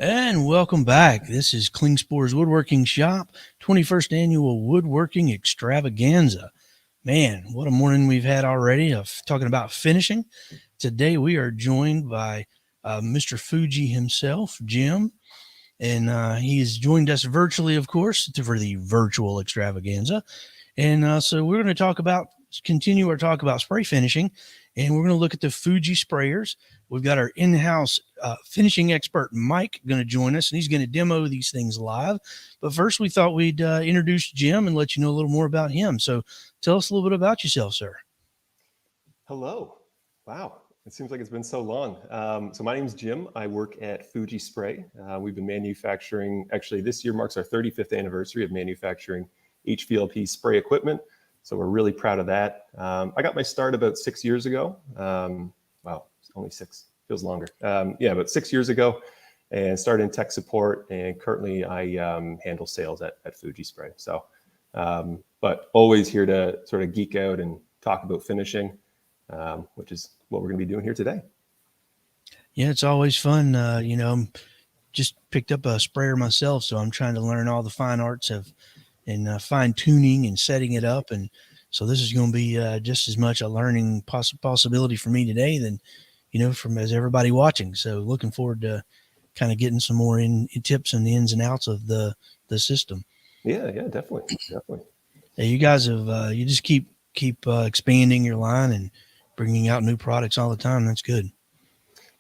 And welcome back. This is Klingspor's Woodworking Shop, 21st Annual Woodworking Extravaganza. Man, what a morning we've had already of talking about finishing. Today we are joined by Mr. Fuji himself, Jim, and he has joined us virtually, of course, for the virtual extravaganza. And so we're going to continue our talk about spray finishing, and we're going to look at the Fuji sprayers. We've got our in-house finishing expert, Mike, going to join us, and he's going to demo these things live. But first, we thought we'd introduce Jim and let you know a little more about him. So tell us a little bit about yourself, sir. Hello. Wow. It seems like it's been so long. So my name is Jim. I work at Fuji Spray. We've been manufacturing, actually this year marks our 35th anniversary of manufacturing HVLP spray equipment. So we're really proud of that. I got my start about 6 years ago. Wow, it's only six, feels longer. About 6 years ago, and started in tech support. And currently I handle sales at Fuji Spray. So, but always here to sort of geek out and talk about finishing, which is what we're going to be doing here today. Yeah, it's always fun. I'm just picked up a sprayer myself, so I'm trying to learn all the fine arts of and fine tuning and setting it up. And so this is going to be just as much a learning possibility for me today than, from as everybody watching. So looking forward to kind of getting some more in tips and the ins and outs of the system. Yeah, definitely. Yeah, you guys have, you just keep expanding your line and bringing out new products all the time. That's good.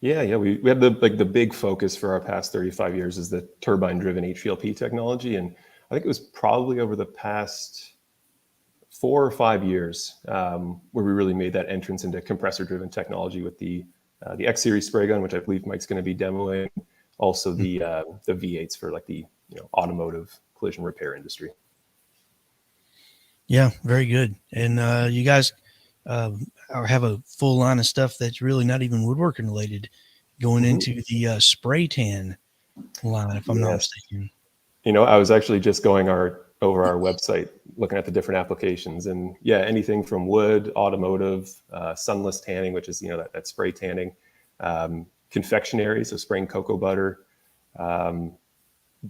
Yeah. We have the big focus for our past 35 years is the turbine driven HVLP technology. And I think it was probably over the past 4 or 5 years where we really made that entrance into compressor driven technology with the X series spray gun, which I believe Mike's going to be demoing. Also the V8s for like the automotive collision repair industry. Yeah, very good. And you guys have a full line of stuff that's really not even woodworking related going into the spray tan line, if I'm not mistaken. I was actually just going over our website, looking at the different applications, and anything from wood, automotive, sunless tanning, which is, that spray tanning, confectionery, so spraying cocoa butter,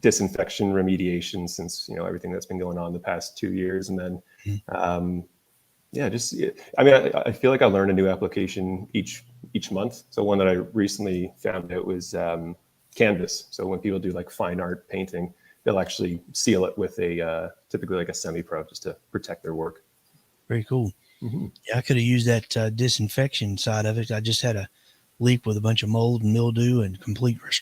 disinfection remediation, since, everything that's been going on the past 2 years. And then, I feel like I learn a new application each month. So one that I recently found out was canvas. So when people do like fine art painting, they'll actually seal it with typically like a Semi-Pro just to protect their work. Very cool. Yeah, I could have used that disinfection side of it. I just had a leak with a bunch of mold and mildew and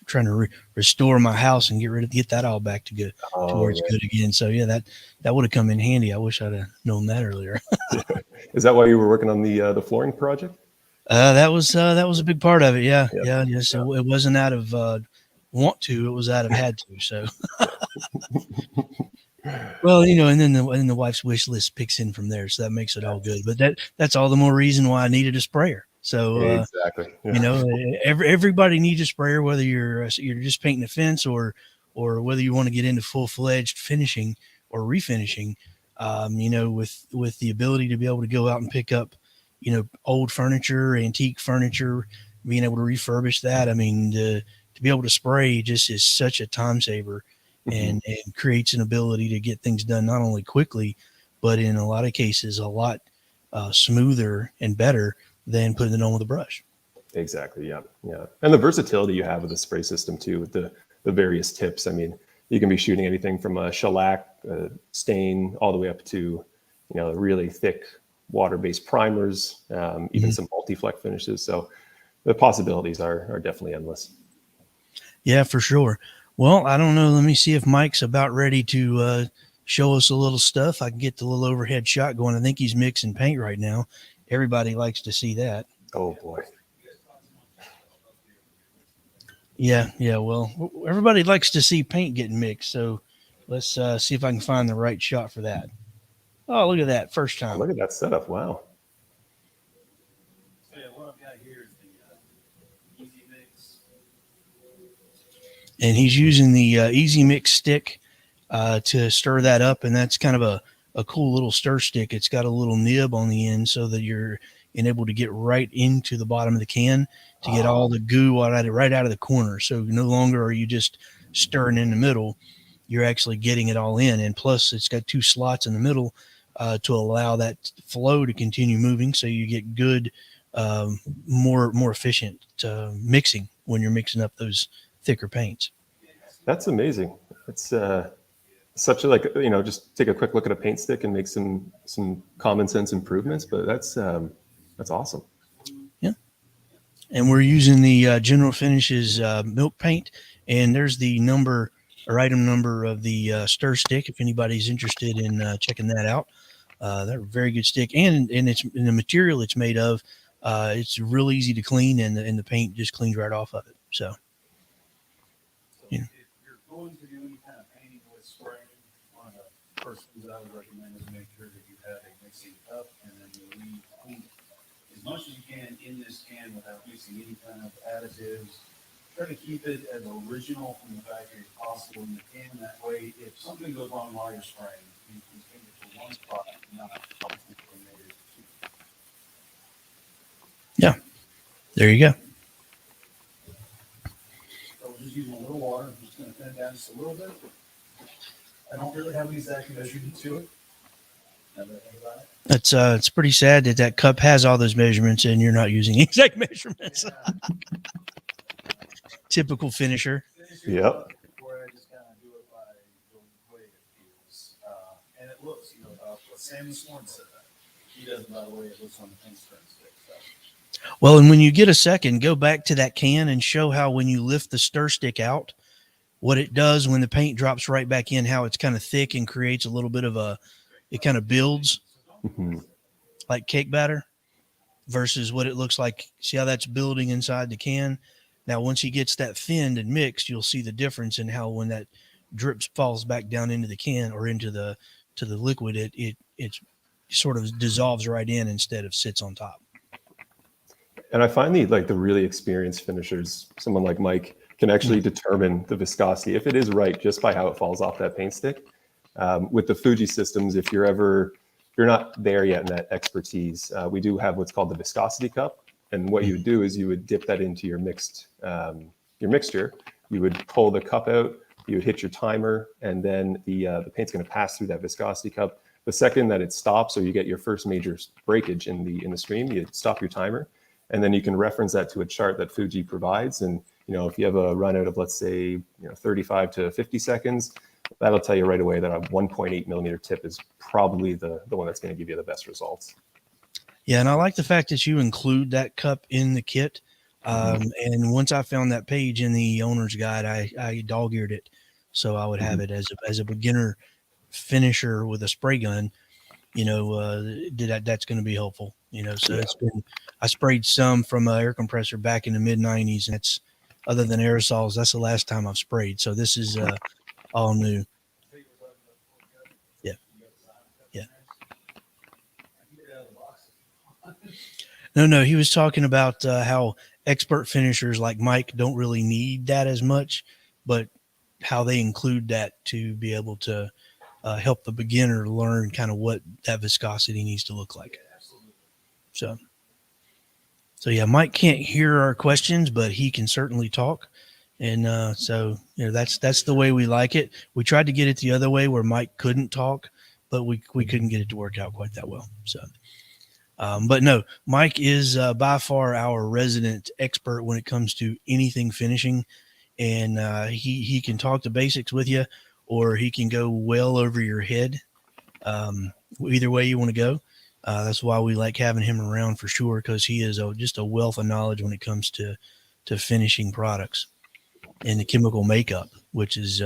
trying to restore my house and get that all back to good to where it's good again. So yeah, that would have come in handy. I wish I'd have known that earlier. Is that why you were working on the flooring project? That was a big part of it. Yeah. So it wasn't out of want to, it was out of had to. So well, and then the wife's wish list picks in from there, so that makes it all good. But that's all the more reason why I needed a sprayer. So exactly, everybody needs a sprayer, whether you're just painting a fence or whether you want to get into full-fledged finishing or refinishing. With the ability to be able to go out and pick up, old furniture, antique furniture, being able to refurbish that. I mean, to be able to spray just is such a time saver. And creates an ability to get things done not only quickly, but in a lot of cases a lot smoother and better than putting it on with a brush. Exactly. Yeah. And the versatility you have with the spray system too, with the various tips. I mean, you can be shooting anything from a shellac stain all the way up to, really thick water-based primers, even some multi-fleck finishes. So the possibilities are definitely endless. Yeah, for sure. Well, I don't know. Let me see if Mike's about ready to show us a little stuff. I can get the little overhead shot going. I think he's mixing paint right now. Everybody likes to see that. Oh, boy. Yeah. Well, everybody likes to see paint getting mixed. So let's see if I can find the right shot for that. Oh, look at that. First time. Look at that setup. Wow. What I've got here is the Easy Mix. And he's using the Easy Mix stick to stir that up. And that's kind of a cool little stir stick. It's got a little nib on the end so that and able to get right into the bottom of the can to get all the goo right out of the corner. So no longer are you just stirring in the middle, you're actually getting it all in. And plus it's got 2 slots in the middle to allow that flow to continue moving. So you get good, more efficient mixing when you're mixing up those thicker paints. That's amazing. It's such a, like, you know, just take a quick look at a paint stick and make some common sense improvements. But that's awesome. Yeah. And we're using the General Finishes milk paint, and there's the number or item number of the stir stick if anybody's interested in checking that out. They're a very good stick, and it's in the material it's made of. It's real easy to clean, and the paint just cleans right off of it. So yeah. If you're going to do any kind of painting with spraying, one of the first things I would recommend is make sure that you have a mixing cup, and then you leave as much as you can in this can without mixing any kind of additives. Try to keep it as original from the factory as possible in the can. That way, if something goes wrong while you're spraying, you can change it to one spot and not constantly made it. Yeah, there you go. So we're just using a little water. I'm just going to thin it down just a little bit. I don't really have an exact measurement to it. Never think about it. It's pretty sad that cup has all those measurements and you're not using exact measurements. Yeah. Typical finisher. Yep. Where I just kind of do it by the way it feels. And it looks, you know, what Sam this morning said that. He does it by the way it looks on the paint stick. So. Well, and when you get a second, go back to that can and show how when you lift the stir stick out, what it does when the paint drops right back in, how it's kind of thick and creates a little bit of it kind of builds like cake batter versus what it looks like. See how that's building inside the can? Now, once he gets that thinned and mixed, you'll see the difference in how when that drips falls back down into the can or into the liquid, it sort of dissolves right in instead of sits on top. And I find the really experienced finishers, someone like Mike, can actually determine the viscosity, if it is right, just by how it falls off that paint stick. With the Fuji systems, if you're not there yet in that expertise, we do have what's called the Viscosity Cup. And what you would do is you would dip that into your mixture. You would pull the cup out, you would hit your timer, and then the paint's going to pass through that Viscosity Cup. The second that it stops, or you get your first major breakage in the stream, you stop your timer, and then you can reference that to a chart that Fuji provides. And if you have a run out of, let's say, 35 to 50 seconds, that'll tell you right away that a 1.8 millimeter tip is probably the one that's going to give you the best results. Yeah, and I like the fact that you include that cup in the kit. And once I found that page in the owner's guide, I dog-eared it, so I would have it as a beginner finisher with a spray gun. That's going to be helpful. So I sprayed some from an air compressor back in the mid '90s, and that's, other than aerosols, that's the last time I've sprayed. So this is all new. Yeah. No, he was talking about how expert finishers like Mike don't really need that as much, but how they include that to be able to help the beginner learn kind of what that viscosity needs to look like. So yeah, Mike can't hear our questions, but he can certainly talk. And that's the way we like it. We tried to get it the other way where Mike couldn't talk, but we couldn't get it to work out quite that well. So, but no, Mike is by far our resident expert when it comes to anything finishing. And he can talk the basics with you, or he can go well over your head. Either way you want to go. That's why we like having him around for sure, because he is just a wealth of knowledge when it comes to finishing products and the chemical makeup, which is,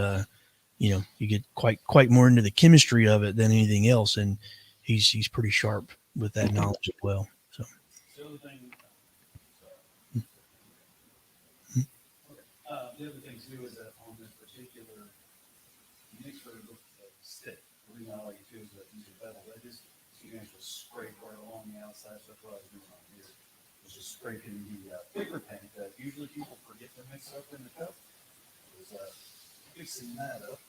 you get quite more into the chemistry of it than anything else. And he's pretty sharp with that knowledge as well. So. The other thing too is that on this particular mixer stick, the reason I like it too is that these are bevel edges, so you can actually scrape right along the outside. So that's what I was doing on here, was just scraping the thicker paint that usually people forget to mix up in the cup. Was mixing that up.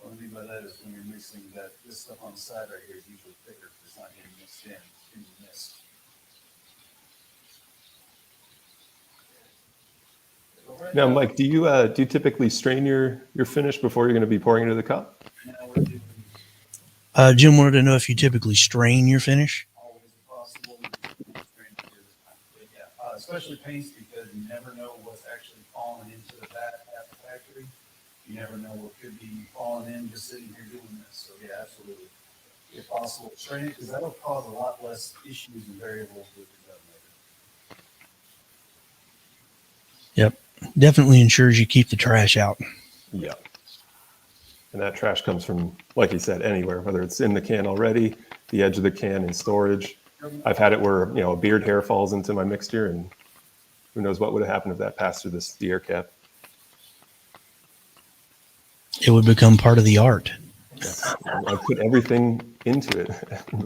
So I mean by that is when you're mixing that, this stuff on the side right here is usually thicker because it's not getting mixed in, it's getting missed. Now, Mike, do you typically strain your finish before you're going to be pouring into the cup? Now we're doing Jim wanted to know if you typically strain your finish. always possible. Yeah, especially paints because you never know what's actually falling into the vat at the factory. You never know what could be falling in just sitting here doing this. So yeah, absolutely. If possible, strain it because that'll cause a lot less issues and variables with your gun later. Yep. Definitely ensures you keep the trash out. Yeah. And that trash comes from, like you said, anywhere, whether it's in the can already, the edge of the can in storage. I've had it where, a beard hair falls into my mixture, and who knows what would have happened if that passed through the air cap. It would become part of the art. I put everything into it,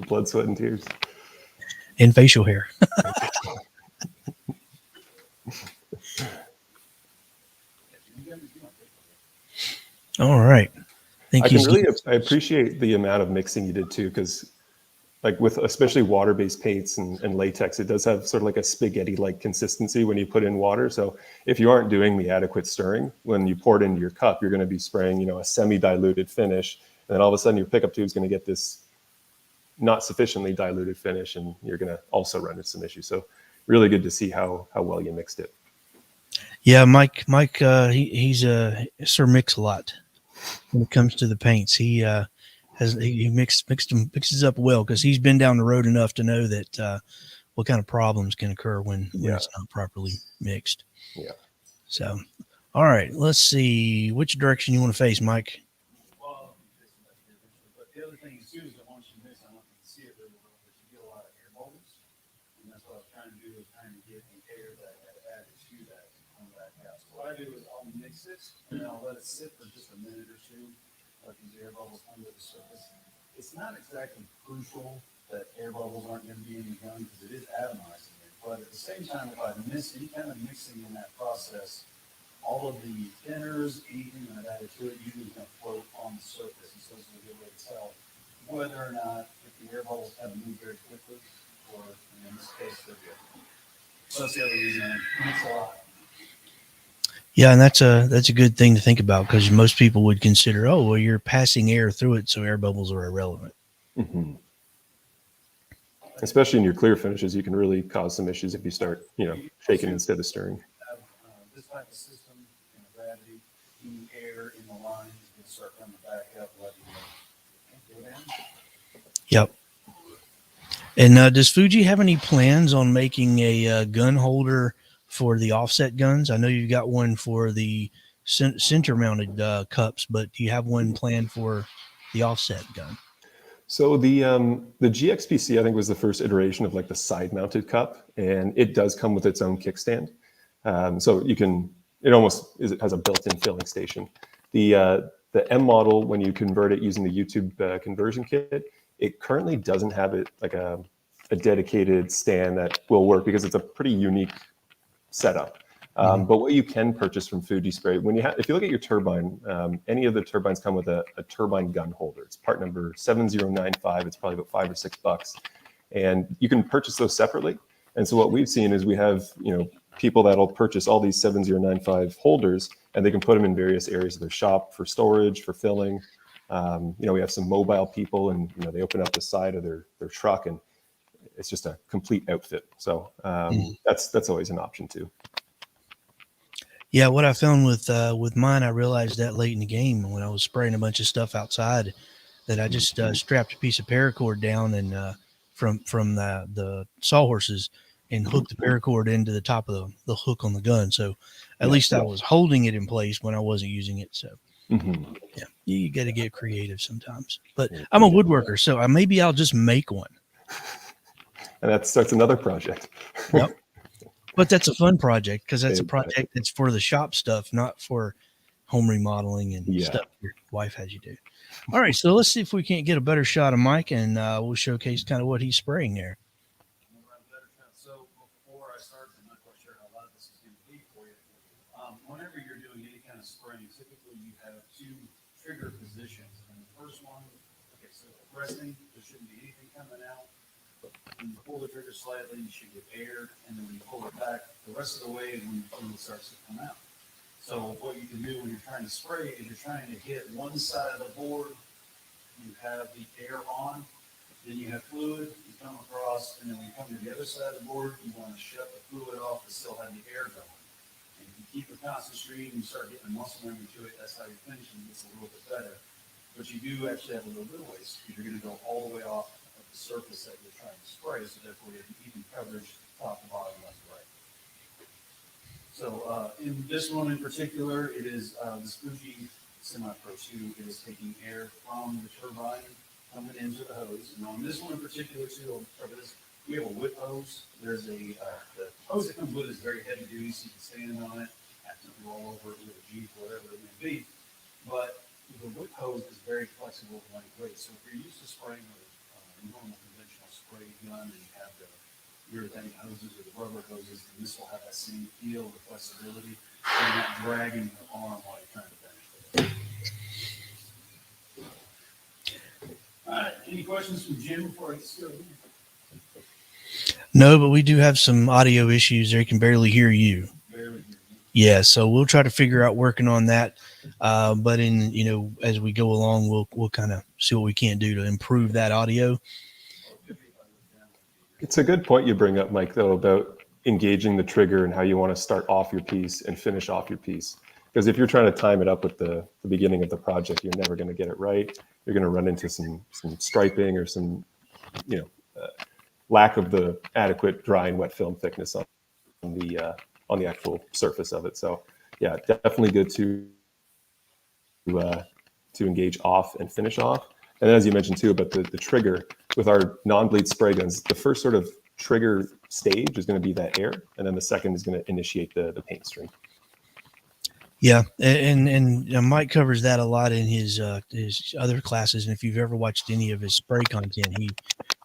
blood, sweat, and tears. And facial hair. All right. I appreciate the amount of mixing you did too, because like with especially water-based paints and latex, it does have sort of like a spaghetti-like consistency when you put in water. So if you aren't doing the adequate stirring, when you pour it into your cup, you're going to be spraying, a semi-diluted finish. And then all of a sudden your pickup tube is going to get this not sufficiently diluted finish, and you're going to also run into some issues. So really good to see how well you mixed it. Yeah, Mike, he's Sir Mix-a-Lot when it comes to the paints. He mixes up well because he's been down the road enough to know that what kind of problems can occur when it's not properly mixed. Yeah. So, all right, let's see which direction you want to face, Mike. Well, but the other thing is too is that once you mix, I don't know if you can see it really well, but you get a lot of air bubbles, and that's what I was trying to do is kind of get the air that I had added to that to come back out. So what I do is I'll mix it and then I'll let it sit for just a minute or two, let these air bubbles under the surface. It's not exactly crucial that air bubbles aren't going to be in the gun because it is atomized in there. But at the same time, if I miss any kind of mixing in that process, all of the thinners, anything that I've added to it, usually is going to float on the surface. And so it's a good way to tell whether or not if the air bubbles haven't moved very quickly, or in this case, they're good. So that's the other reason I mix a lot. Yeah, and that's a good thing to think about because most people would consider, oh, well, you're passing air through it, so air bubbles are irrelevant. Mm-hmm. Especially in your clear finishes, you can really cause some issues if you start, shaking instead of stirring. This type of system, gravity, any air in the lines will start coming back up, letting it go down. Yep. And does Fuji have any plans on making a gun holder for the offset guns? I know you've got one for the center mounted cups, but do you have one planned for the offset gun? So the GXPC, I think, was the first iteration of like the side mounted cup, and it does come with its own kickstand. So it has a built-in filling station. The M model, when you convert it using the YouTube conversion kit, it currently doesn't have it like a dedicated stand that will work because it's a pretty unique setup. But what you can purchase from Fuji Spray, if you look at your turbine, any of the turbines come with a turbine gun holder. It's part number 7095. It's probably about $5 or $6, and you can purchase those separately. And so what we've seen is we have people that'll purchase all these 7095 holders, and they can put them in various areas of their shop for storage, for filling. We have some mobile people, and they open up the side of their truck, and it's just a complete outfit. So that's always an option too. Yeah, what I found with mine, I realized that late in the game when I was spraying a bunch of stuff outside that I just strapped a piece of paracord down and from the sawhorses and hooked the paracord into the top of the hook on the gun. So at least I was holding it in place when I wasn't using it. So yeah, you got to get creative sometimes. But I'm a woodworker, so maybe I'll just make one. And that's another project. Yep. But that's a fun project because that's a project that's for the shop stuff, not for home remodeling and stuff your wife has you do. All right, so let's see if we can't get a better shot of Mike, and we'll showcase kind of what he's spraying there. So before I start, I'm not quite sure how loud this is going to be for you. Whenever you're doing any kind of spraying, typically you have two trigger positions. And the first one, okay, so pressing, there shouldn't be anything coming out. When you pull the trigger slightly, you should get air, and then when you pull it back the rest of the way, when it starts to come out. So what you can do when you're trying to spray is you're trying to hit one side of the board, you have the air on, then you have fluid, you come across, and then when you come to the other side of the board, you want to shut the fluid off to still have the air going. And if you keep a constant stream, you start getting the muscle memory to it, that's how your finishing gets a little bit better. But you do actually have a little bit of waste, because you're going to go all the way off of the surface that you're trying to spray, so therefore you have even coverage top to bottom, left to right. So in this one in particular, it is this Fuji Semi-Pro 2. It is taking air from the turbine coming into the hose. And on this one in particular too, I'll cover this. We have a whip hose. There's the hose that comes with it is very heavy duty, so you can stand on it, accidentally roll over it with a Jeep, whatever it may be. But the whip hose is very flexible and lightweight. So if you're used to spraying with a normal conventional spray gun and you have the urethane hoses or the rubber hoses, and this will have that same feel, the flexibility, so you're not dragging your arm while you're trying to finish it. All right, any questions from Jim before I get started? No, but we do have some audio issues. They can barely hear you. Barely hear you. Yeah, so we'll try to figure out working on that. But as we go along, we'll kind of see what we can do to improve that audio. It's a good point you bring up, Mike, though, about engaging the trigger and how you want to start off your piece and finish off your piece. Because if you're trying to time it up with the beginning of the project, you're never going to get it right. You're going to run into some striping or some, lack of the adequate dry and wet film thickness on the actual surface of it. So, yeah, definitely good to engage off and finish off. And as you mentioned too about the trigger, with our non-bleed spray guns, the first sort of trigger stage is going to be that air, and then the second is going to initiate the paint stream. Yeah, and Mike covers that a lot in his other classes. And if you've ever watched any of his spray content, he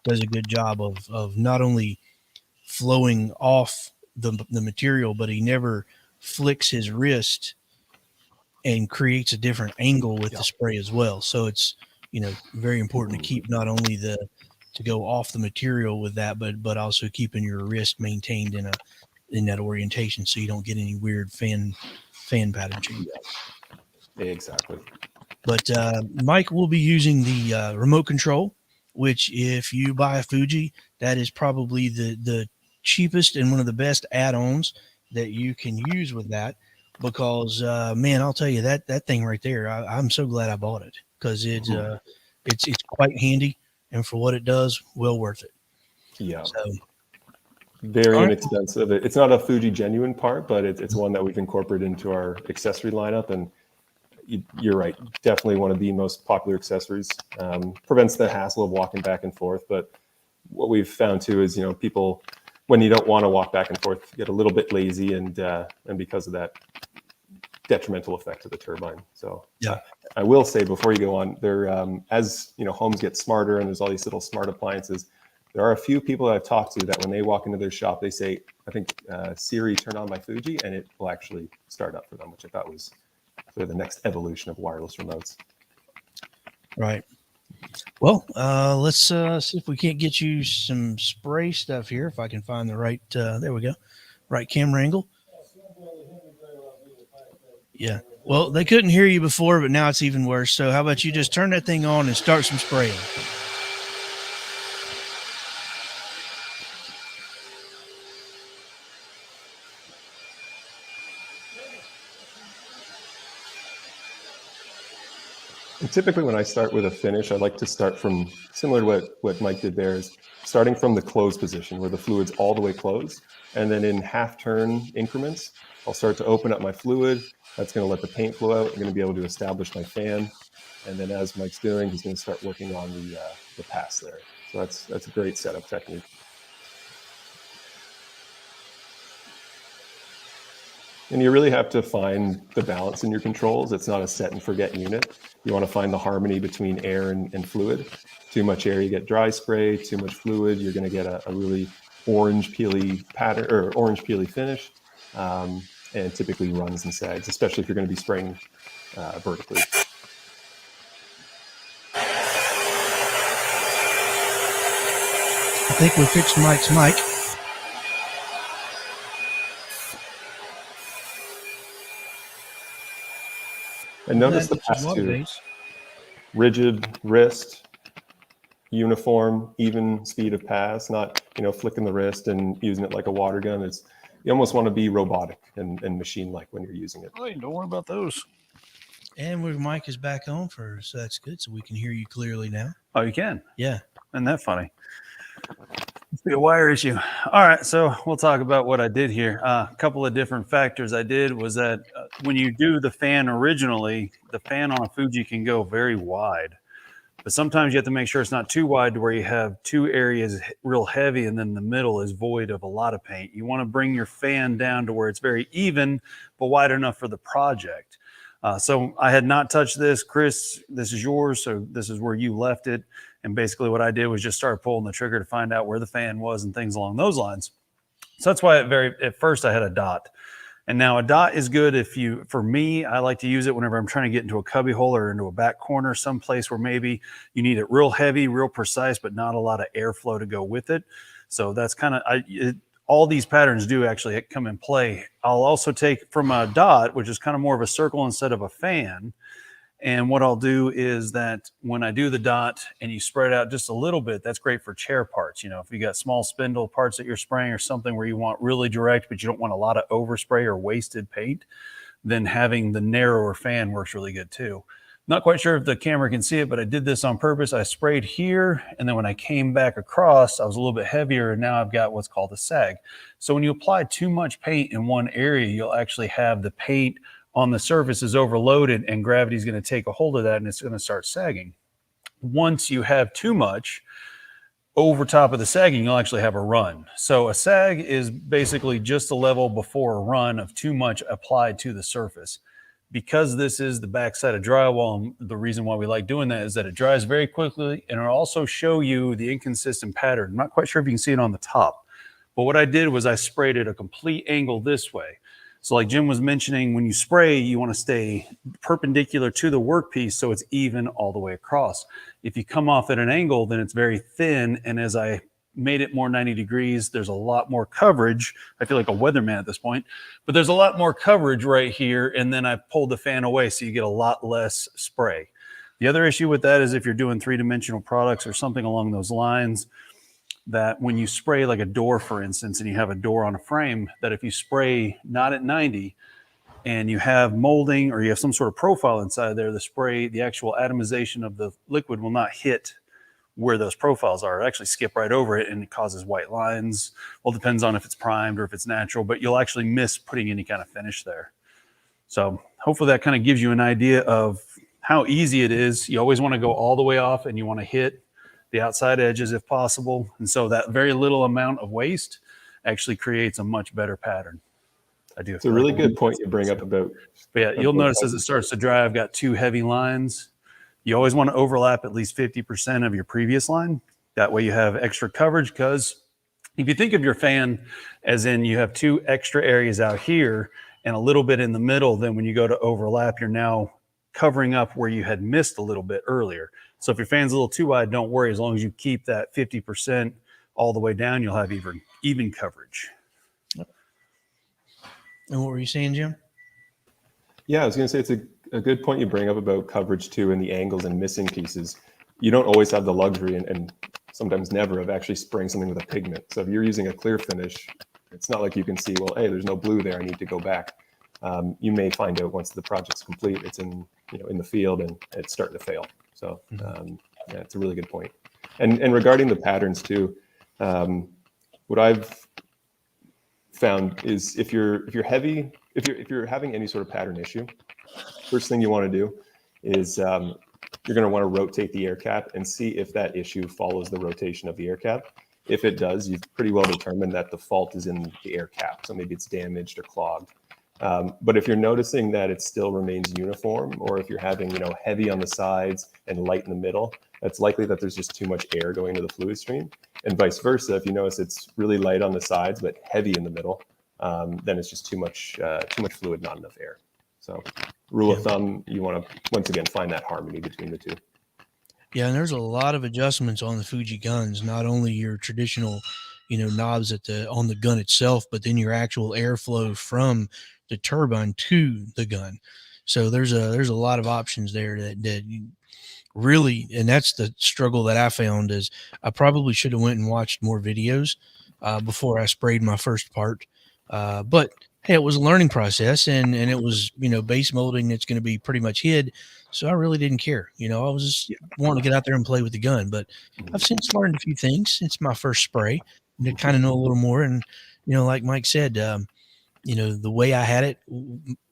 does a good job of not only flowing off the material, but he never flicks his wrist and creates a different angle with the spray as well. So it's very important to keep not only to go off the material with that, but also keeping your wrist maintained in that orientation, so you don't get any weird fan pattern change. Exactly. But Mike will be using the remote control, which if you buy a Fuji, that is probably the cheapest and one of the best add-ons that you can use with that, because man, I'll tell you that thing right there, I'm so glad I bought it, because it's quite handy, and for what it does, well worth it. Yeah. So, very inexpensive. It's not a Fuji genuine part, but it's one that we've incorporated into our accessory lineup. And you're right, definitely one of the most popular accessories. Prevents the hassle of walking back and forth. But what we've found too is, people, when you don't want to walk back and forth, get a little bit lazy, and because of that detrimental effect to the turbine. So yeah, I will say before you go on, there, as homes get smarter and there's all these little smart appliances, there are a few people that I've talked to that when they walk into their shop, they say, I think Siri, turn on my Fuji, and it will actually start up for them, which I thought was sort of the next evolution of wireless remotes. right. Well, let's see if we can't get you some spray stuff here. If I can find the right, there we go, right camera angle. Yeah. Well, they couldn't hear you before, but now it's even worse. So how about you just turn that thing on and start some spraying? And typically when I start with a finish, I like to start from, similar to what Mike did there, is starting from the closed position where the fluid's all the way closed. And then in half turn increments, I'll start to open up my fluid. That's going to let the paint flow out. I'm going to be able to establish my fan. And then as Mike's doing, he's going to start working on the pass there. So that's a great setup technique. And you really have to find the balance in your controls. It's not a set and forget unit. You want to find the harmony between air and fluid. Too much air, you get dry spray. Too much fluid, you're going to get a really orange peely pattern or orange peely finish, and typically runs and sags, especially if you're going to be spraying vertically. think we fixed Mike's mic. And notice the This is pass too. water-based. Rigid wrist, uniform, even speed of pass, not, you know, flicking the wrist and using it like a water gun. It's, you almost want to be robotic and machine-like when you're using it. Oh, don't worry about those. And your mic is back on so that's good. So we can hear you clearly now. Oh, you can? Yeah. Isn't that funny? It's be a wire issue. All right, so we'll talk about what I did here. A couple of different factors I did was that when you do the fan originally, the fan on a Fuji can go very wide. But sometimes you have to make sure it's not too wide to where you have two areas real heavy and then the middle is void of a lot of paint. You want to bring your fan down to where it's very even, but wide enough for the project. So I had not touched this. Chris, this is yours. So this is where you left it. And basically what I did was just start pulling the trigger to find out where the fan was and things along those lines. So that's why at first I had a dot. And now a dot is good for me, I like to use it whenever I'm trying to get into a cubby hole or into a back corner, someplace where maybe you need it real heavy, real precise, but not a lot of airflow to go with it. So that's kind of, all these patterns do actually come in play. I'll also take from a dot, which is kind of more of a circle instead of a fan. And what I'll do is that when I do the dot and you spread out just a little bit, that's great for chair parts. You know, if you got small spindle parts that you're spraying or something where you want really direct, but you don't want a lot of overspray or wasted paint, then having the narrower fan works really good too. Not quite sure if the camera can see it, but I did this on purpose. I sprayed here, and then when I came back across, I was a little bit heavier, and now I've got what's called a sag. So when you apply too much paint in one area, you'll actually have the paint on the surface is overloaded, and gravity is going to take a hold of that, and it's going to start sagging. Once you have too much over top of the sagging, you'll actually have a run. So a sag is basically just a level before a run of too much applied to the surface. Because this is the backside of drywall, the reason why we like doing that is that it dries very quickly, and it'll also show you the inconsistent pattern. I'm not quite sure if you can see it on the top, but what I did was I sprayed it a complete angle this way. So like Jim was mentioning, when you spray, you want to stay perpendicular to the workpiece so it's even all the way across. If you come off at an angle, then it's very thin, and as I made it more 90 degrees, there's a lot more coverage. I feel like a weatherman at this point, but there's a lot more coverage right here, and then I pulled the fan away so you get a lot less spray. The other issue with that is if you're doing three-dimensional products or something along those lines, that when you spray like a door, for instance, and you have a door on a frame, that if you spray not at 90 and you have molding or you have some sort of profile inside there, the spray, the actual atomization of the liquid will not hit where those profiles are. It'll actually skip right over it, and it causes white lines. Well, it depends on if it's primed or if it's natural, but you'll actually miss putting any kind of finish there. So hopefully that kind of gives you an idea of how easy it is. You always want to go all the way off, and you want to hit the outside edges if possible. And so that very little amount of waste actually creates a much better pattern. I do. It's a really good point you bring up about. But yeah, you'll notice as it starts to dry, I've got two heavy lines. You always want to overlap at least 50% of your previous line. That way you have extra coverage, because if you think of your fan as in you have two extra areas out here and a little bit in the middle, then when you go to overlap, you're now covering up where you had missed a little bit earlier. So if your fan's a little too wide, don't worry. As long as you keep that 50% all the way down, you'll have even coverage. And what were you saying, Jim? Yeah, I was going to say it's a good point you bring up about coverage too, and the angles and missing pieces. You don't always have the luxury and sometimes never of actually spraying something with a pigment. So if you're using a clear finish, it's not like you can see, well, hey, there's no blue there, I need to go back. You may find out once the project's complete, it's in the field and it's starting to fail. So yeah, it's a really good point. And regarding the patterns too, what I've found is if you're having any sort of pattern issue, first thing you want to do is you're going to want to rotate the air cap and see if that issue follows the rotation of the air cap. If it does, you've pretty well determined that the fault is in the air cap. So maybe it's damaged or clogged. But if you're noticing that it still remains uniform, or if you're having, heavy on the sides and light in the middle, it's likely that there's just too much air going to the fluid stream. And vice versa, if you notice it's really light on the sides but heavy in the middle, then it's just too much fluid, not enough air. So rule of thumb, you want to, once again, find that harmony between the two. Yeah, and there's a lot of adjustments on the Fuji guns, not only your traditional, knobs on the gun itself, but then your actual airflow from the turbine to the gun. So there's a lot of options there that you really, and that's the struggle that I found is I probably should have went and watched more videos before I sprayed my first part. But hey, it was a learning process, and it was base molding that's going to be pretty much hid. So I really didn't care. I was just wanting to get out there and play with the gun. But I've since learned a few things since my first spray to kind of know a little more. And like Mike said, the way I had it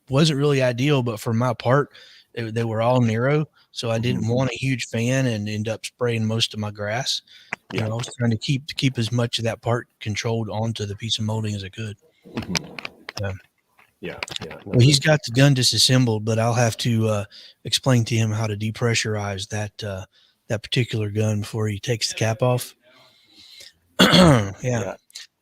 wasn't really ideal, but for my part, they were all narrow. So I didn't want a huge fan and end up spraying most of my grass. I was trying to keep as much of that part controlled onto the piece of molding as I could. Yeah. Well, he's got the gun disassembled, but I'll have to explain to him how to depressurize that particular gun before he takes the cap off. Yeah.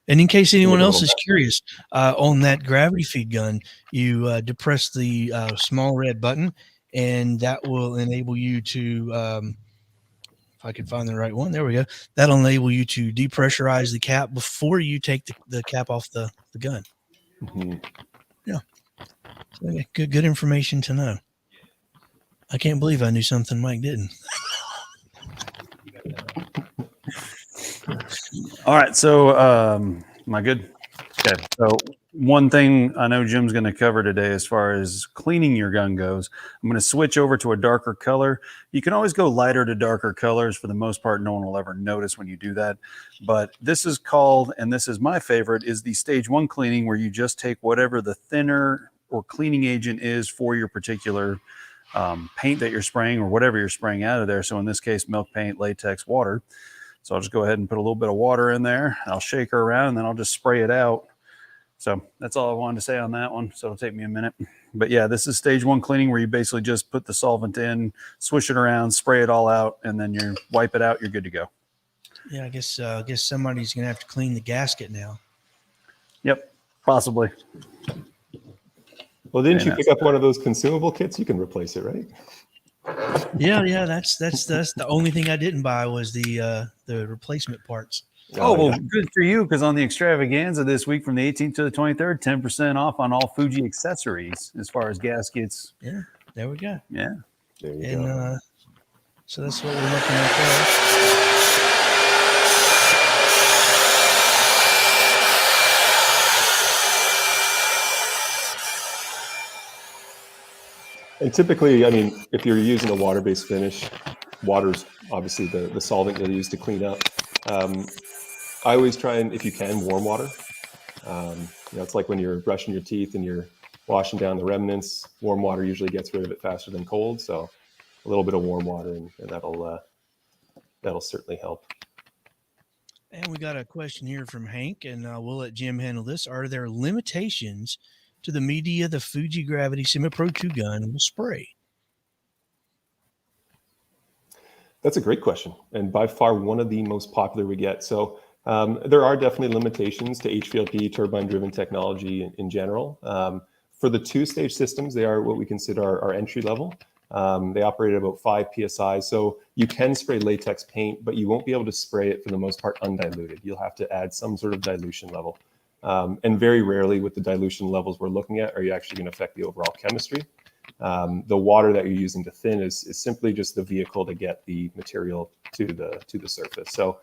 And in case anyone else is curious, on that gravity feed gun, you depress the small red button, and that will enable you to, if I can find the right one, there we go. That'll enable you to depressurize the cap before you take the cap off the gun. Yeah. So, good information to know. I can't believe I knew something Mike didn't. All right. So, am I good? Okay. So, one thing I know Jim's going to cover today as far as cleaning your gun goes, I'm going to switch over to a darker color. You can always go lighter to darker colors. For the most part, no one will ever notice when you do that. But this is called, and this is my favorite, is the stage 1 cleaning, where you just take whatever the thinner or cleaning agent is for your particular paint that you're spraying or whatever you're spraying out of there. So in this case, milk paint, latex, water. So I'll just go ahead and put a little bit of water in there. I'll shake her around, and then I'll just spray it out. So that's all I wanted to say on that one. So it'll take me a minute. But yeah, this is stage 1 cleaning, where you basically just put the solvent in, swish it around, spray it all out, and then you wipe it out. You're good to go. Yeah, I guess somebody's going to have to clean the gasket now. Yep, possibly. Well, didn't you pick up one of those consumable kits? You can replace it, right? Yeah. That's the only thing I didn't buy was the replacement parts. Oh, well, good for you, because on the extravaganza this week from the 18th to the 23rd, 10% off on all Fuji accessories as far as gaskets. Yeah, there we go. Yeah. There you go. So that's what we're looking at there. And typically, I mean, if you're using a water-based finish, water's obviously the solvent you'll use to clean up. I always try and, if you can, warm water. It's like when you're brushing your teeth and you're washing down the remnants. Warm water usually gets rid of it faster than cold. So a little bit of warm water, and that'll certainly help. And we got a question here from Hank, and we'll let Jim handle this. Are there limitations to the media the Fuji Gravity Semi-Pro 2 gun will spray? That's a great question, and by far one of the most popular we get. So there are definitely limitations to HVLP turbine-driven technology in general. For the 2-stage systems, they are what we consider our entry level. They operate at about 5 psi, so you can spray latex paint, but you won't be able to spray it for the most part undiluted. You'll have to add some sort of dilution level. And very rarely with the dilution levels we're looking at are you actually going to affect the overall chemistry. The water that you're using to thin is simply just the vehicle to get the material to the surface. So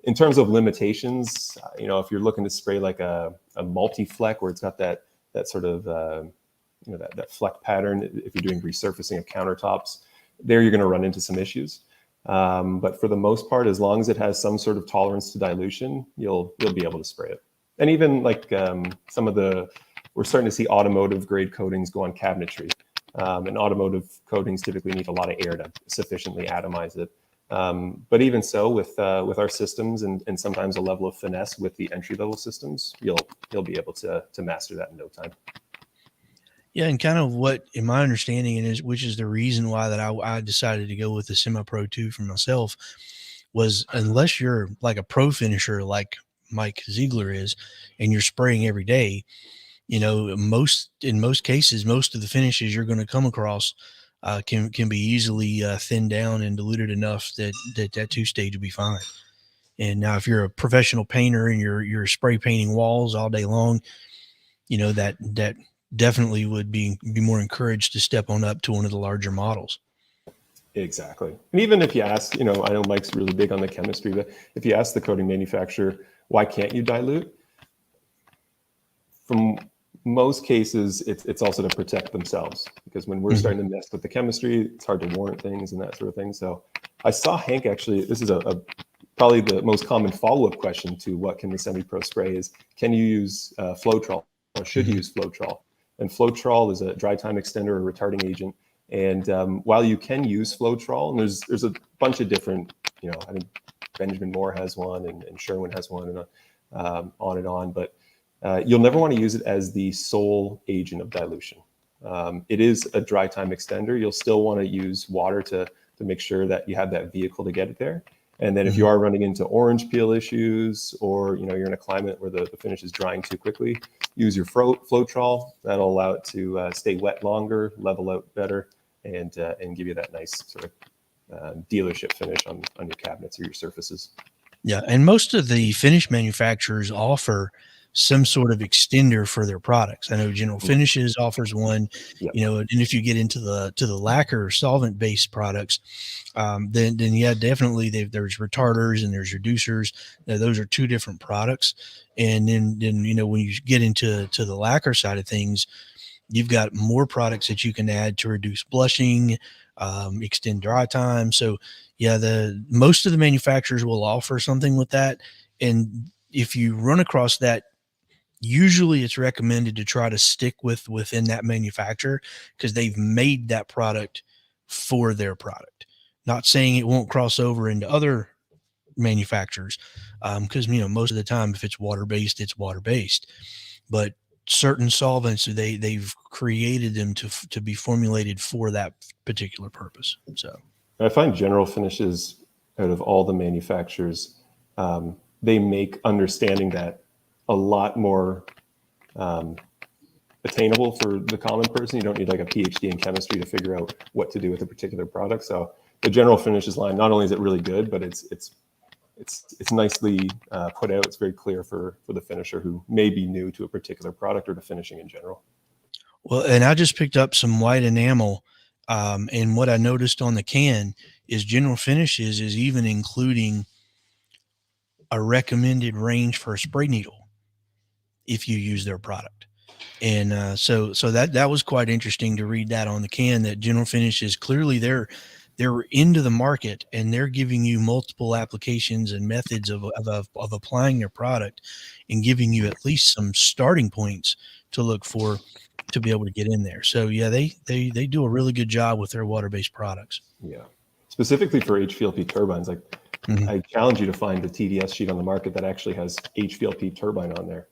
in terms of limitations, if you're looking to spray like a multi-fleck where it's got that sort of that fleck pattern, if you're doing resurfacing of countertops, there you're going to run into some issues. But for the most part, as long as it has some sort of tolerance to dilution, you'll be able to spray it. And even like we're starting to see automotive grade coatings go on cabinetry. And automotive coatings typically need a lot of air to sufficiently atomize it. But even so, with our systems and sometimes a level of finesse with the entry level systems, you'll be able to master that in no time. Yeah, and kind of what, in my understanding, which is the reason why that I decided to go with the Semi-Pro 2 for myself, was unless you're like a pro finisher like Mike Ziegler is, and you're spraying every day, in most cases, most of the finishes you're going to come across can be easily thinned down and diluted enough that 2-stage will be fine. And now if you're a professional painter and you're spray painting walls all day long, that definitely would be more encouraged to step on up to one of the larger models. Exactly. And even if you ask, I know Mike's really big on the chemistry, but if you ask the coating manufacturer, why can't you dilute? From most cases, it's also to protect themselves, because when we're starting to mess with the chemistry, it's hard to warrant things and that sort of thing. So I saw Hank actually, this is probably the most common follow-up question to what can the Semi-Pro spray is, can you use Floetrol, or should you use Floetrol? And Floetrol is a dry time extender or retarding agent. And while you can use Floetrol, and there's a bunch of different, I think Benjamin Moore has one and Sherwin has one, and on and on, but you'll never want to use it as the sole agent of dilution. It is a dry time extender. You'll still want to use water to make sure that you have that vehicle to get it there. And then if you are running into orange peel issues, or you're in a climate where the finish is drying too quickly, use your Floetrol. That'll allow it to stay wet longer, level out better, and give you that nice sort of dealership finish on your cabinets or your surfaces. Yeah, and most of the finish manufacturers offer some sort of extender for their products. I know General Finishes offers one, and if you get into the lacquer solvent based products, then yeah, definitely there's retarders and there's reducers. Those are two different products. And then when you get into the lacquer side of things, you've got more products that you can add to reduce blushing, extend dry time. So yeah, most of the manufacturers will offer something with that. And if you run across that, usually it's recommended to try to stick within that manufacturer, because they've made that product for their product. Not saying it won't cross over into other manufacturers, because most of the time if it's water-based, it's water-based. But certain solvents, they've created them to be formulated for that particular purpose. So I find General Finishes, out of all the manufacturers, they make understanding that a lot more attainable for the common person. You don't need like a PhD in chemistry to figure out what to do with a particular product. So the General Finishes line, not only is it really good, but it's nicely put out. It's very clear for the finisher who may be new to a particular product or to finishing in general. Well, and I just picked up some white enamel, and what I noticed on the can is General Finishes is even including a recommended range for a spray needle if you use their product. And so that was quite interesting to read that on the can, that General Finishes, clearly they're into the market, and they're giving you multiple applications and methods of applying their product, and giving you at least some starting points to look for to be able to get in there. So yeah, they do a really good job with their water-based products. Yeah, specifically for HVLP turbines, like I challenge you to find the TDS sheet on the market that actually has HVLP turbine on there.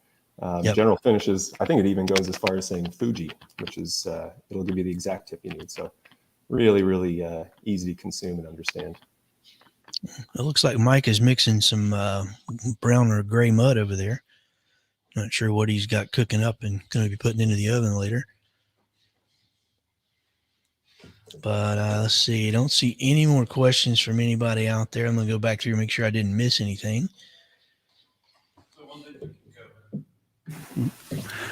General Finishes, I think it even goes as far as saying Fuji, which is it'll give you the exact tip you need. So really, really easy to consume and understand. It looks like Mike is mixing some brown or gray mud over there. Not sure what he's got cooking up and going to be putting into the oven later. But let's see. I don't see any more questions from anybody out there. I'm going to go back through and make sure I didn't miss anything.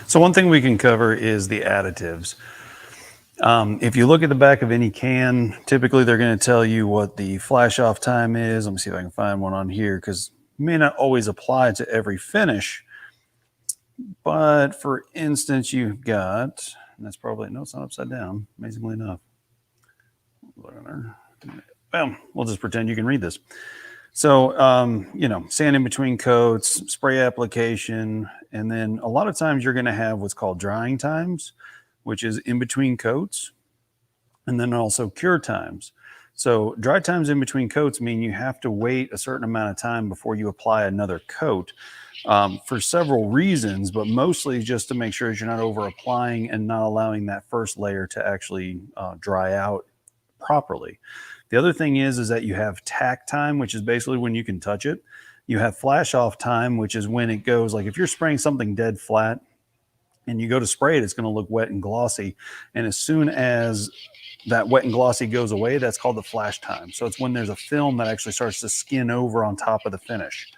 So one thing we can cover is the additives. If you look at the back of any can, typically they're going to tell you what the flash off time is. Let me see if I can find one on here, because it may not always apply to every finish. But for instance, you've got, and that's probably, no, it's not upside down, amazingly enough. Well, we'll just pretend you can read this. So, sand in between coats, spray application, and then a lot of times you're going to have what's called drying times, which is in between coats, and then also cure times. So dry times in between coats mean you have to wait a certain amount of time before you apply another coat for several reasons, but mostly just to make sure that you're not over applying and not allowing that first layer to actually dry out properly. The other thing is that you have tack time, which is basically when you can touch it. You have flash off time, which is when it goes, like if you're spraying something dead flat and you go to spray it, it's going to look wet and glossy. And as soon as that wet and glossy goes away, that's called the flash time. So it's when there's a film that actually starts to skin over on top of the finish.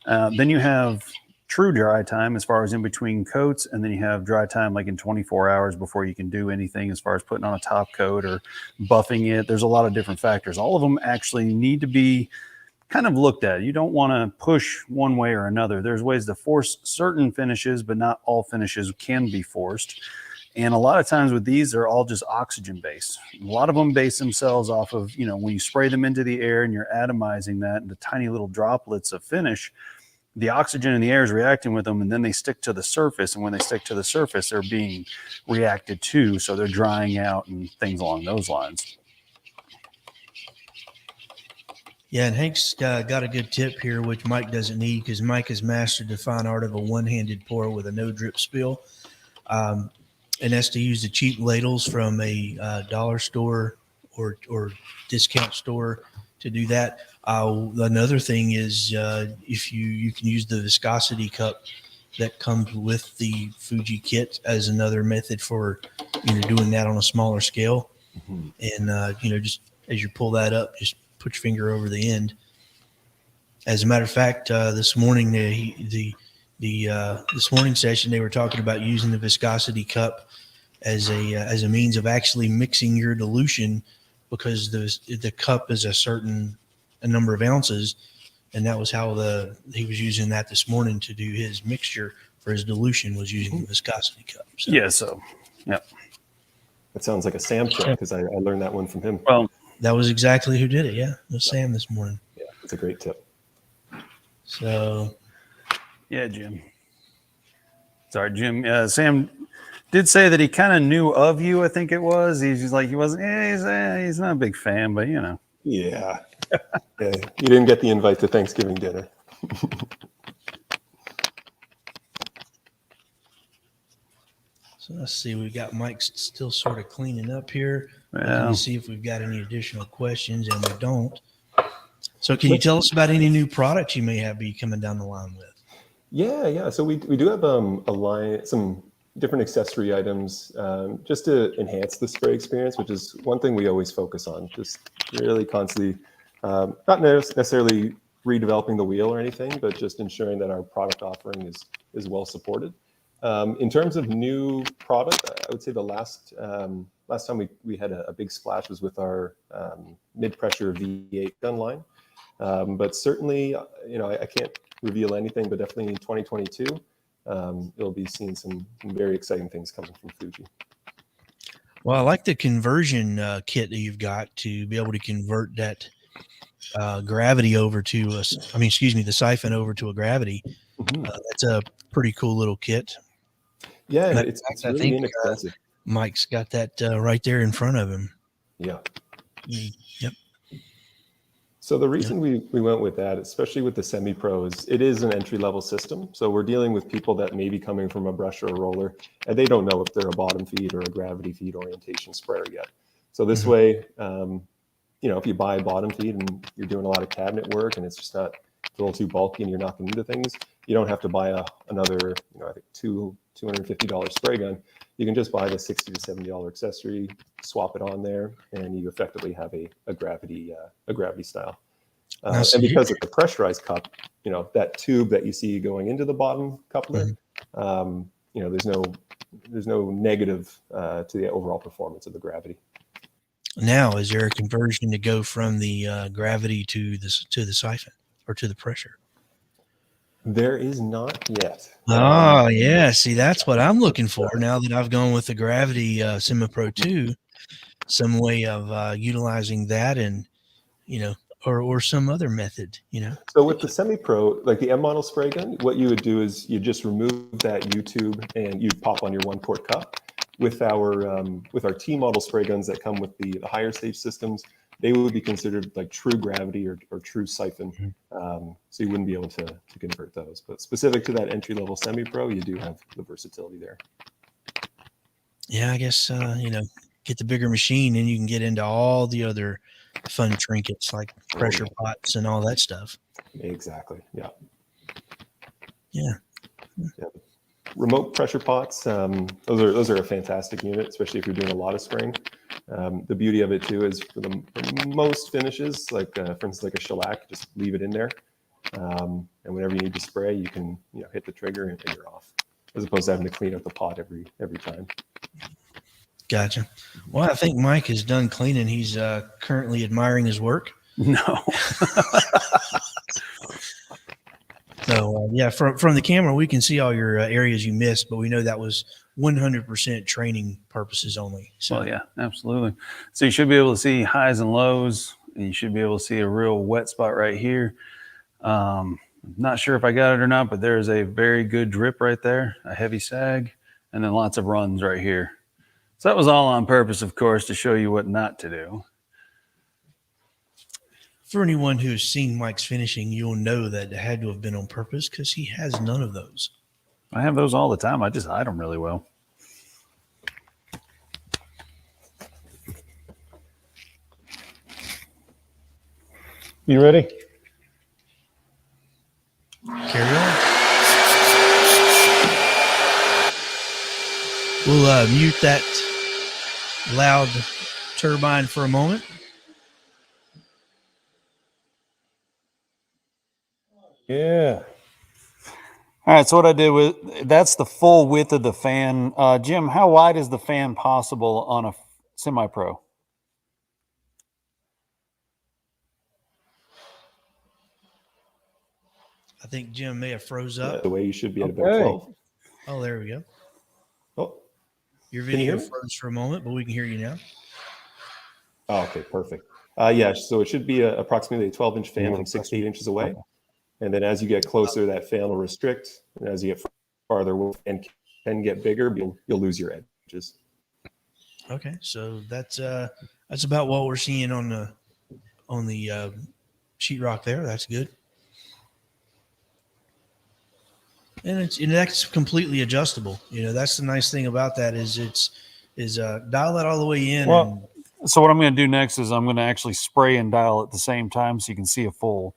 Then you have true dry time as far as in between coats, and then you have dry time like in 24 hours before you can do anything as far as putting on a top coat or buffing it. There's a lot of different factors. All of them actually need to be kind of looked at. You don't want to push one way or another. There's ways to force certain finishes, but not all finishes can be forced. And a lot of times with these, they're all just oxygen based. A lot of them base themselves off of, when you spray them into the air and you're atomizing that into tiny little droplets of finish, the oxygen in the air is reacting with them, and then they stick to the surface. And when they stick to the surface, they're being reacted to. So they're drying out and things along those lines. Yeah, and Hank's got a good tip here, which Mike doesn't need because Mike has mastered the fine art of a one-handed pour with a no-drip spill. And that's to use the cheap ladles from a dollar store or discount store to do that. Another thing is if you can use the Viscosity Cup that comes with the Fuji kit as another method for doing that on a smaller scale. Mm-hmm. And just as you pull that up, just put your finger over the end. As a matter of fact, this morning this morning session they were talking about using the Viscosity Cup as a means of actually mixing your dilution, because the cup is a number of ounces, and that was how he was using that this morning to do his mixture for his dilution, was using the Viscosity Cup. So. Yeah, so yep. That sounds like a Sam tip, because I learned that one from him. Well, that was exactly who did it. Yeah, it was Sam this morning. Yeah, it's a great tip. So, yeah, Jim. Sorry, Jim. Sam did say that he kind of knew of you. I think it was. He's just like, he wasn't. He's not a big fan, but Yeah. Yeah. You didn't get the invite to Thanksgiving dinner. So let's see. We've got Mike still sort of cleaning up here. Yeah. Let me see if we've got any additional questions, and we don't. So can you tell us about any new products you may be coming down the line with? Yeah. So we do have a line, some different accessory items, just to enhance the spray experience, which is one thing we always focus on. Just really constantly, not necessarily redeveloping the wheel or anything, but just ensuring that our product offering is well supported. In terms of new product, I would say the last time we had a big splash was with our mid-pressure V8 gun line. But certainly, I can't reveal anything, but definitely in 2022, you'll be seeing some very exciting things coming from Fuji. Well, I like the conversion kit that you've got to be able to convert that gravity over to the siphon over to a gravity. Mm-hmm. That's a pretty cool little kit. Yeah, it's really inexpensive. Mike's got that right there in front of him. Yeah. Yep. So the reason we went with that, especially with the Semi-Pro, is it is an entry-level system. So we're dealing with people that may be coming from a brush or a roller, and they don't know if they're a bottom feed or a gravity feed orientation sprayer yet. So this way, if you buy a bottom feed and you're doing a lot of cabinet work and it's just not a little too bulky and you're knocking into things, you don't have to buy another, I think $250 spray gun. You can just buy the $60 to $70 accessory, swap it on there, and you effectively have a gravity style. And because it's a pressurized cup, that tube that you see going into the bottom coupler, there's no negative to the overall performance of the gravity. Now, is there a conversion to go from the gravity to the siphon or to the pressure? There is not yet. Oh, yeah. See, that's what I'm looking for now that I've gone with the Gravity Semi-Pro 2. Some way of utilizing that, and or some other method. So with the Semi-Pro, like the M model spray gun, what you would do is you just remove that U-tube and you pop on your one-quart cup. With our T model spray guns that come with the higher stage systems, they would be considered like true gravity or true siphon. So you wouldn't be able to convert those. But specific to that entry level Semi-Pro, you do have the versatility there. Yeah, I guess get the bigger machine and you can get into all the other fun trinkets like pressure pots and all that stuff. Exactly. Yeah. Yeah. remote pressure pots, those are a fantastic unit, especially if you're doing a lot of spraying. The beauty of it too is for most finishes, like for instance, like a shellac, just leave it in there, and whenever you need to spray, you can hit the trigger and you're off, as opposed to having to clean out the pot every time. Gotcha. Well, I think Mike is done cleaning. He's currently admiring his work. No. So yeah, from the camera, we can see all your areas you missed, but we know that was 100% training purposes only. So Well, yeah, absolutely. So you should be able to see highs and lows, and you should be able to see a real wet spot right here. Not sure if I got it or not, but there's a very good drip right there, a heavy sag, and then lots of runs right here. So that was all on purpose, of course, to show you what not to do. for anyone who's seen Mike's finishing, you'll know that it had to have been on purpose because he has none of those. I have those all the time. I just hide them really well. You ready? Carry on. We'll mute that loud turbine for a moment. Yeah. All right, so what I did was, that's the full width of the fan. Jim, how wide is the fan possible on a semi-pro? I think Jim may have froze up. The way you should be at about Okay. 12. Oh, there we go. Oh, Your Can you hear video me? froze for a moment, but we can hear you now. oh, okay, perfect. Yeah, so it should be approximately a 12-inch fan from 6 to 8 inches away. And then as you get closer, that fan will restrict. And as you get farther away and can get bigger, you'll lose your edges. Okay, so that's about what we're seeing on the sheetrock there. That's good. And that's completely adjustable. You know, that's the nice thing about that is dial that all the way in. Well, So what I'm going to do next is I'm going to actually spray and dial at the same time so you can see a full.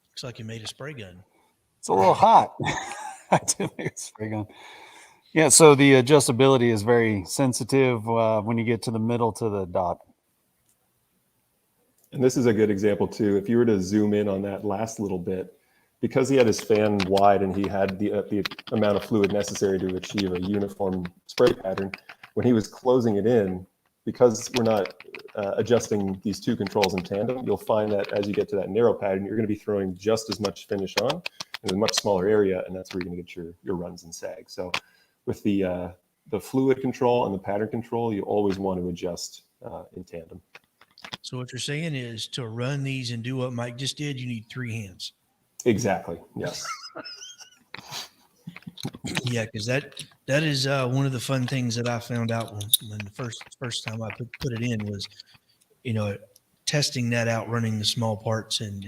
Looks like you made a spray gun. It's a little hot. I did make a spray gun. Yeah, so the adjustability is very sensitive when you get to the middle to the dot. And this is a good example too. If you were to zoom in on that last little bit, because he had his fan wide and he had the amount of fluid necessary to achieve a uniform spray pattern, when he was closing it in, because we're not adjusting these two controls in tandem, you'll find that as you get to that narrow pattern, you're going to be throwing just as much finish on in a much smaller area, and that's where you're going to get your runs and sags. So with the fluid control and the pattern control, you always want to adjust in tandem. So what you're saying is to run these and do what Mike just did, you need 3 hands. Exactly. Yes. Yeah, because that is one of the fun things that I found out when the first time I put it in was, testing that out, running the small parts and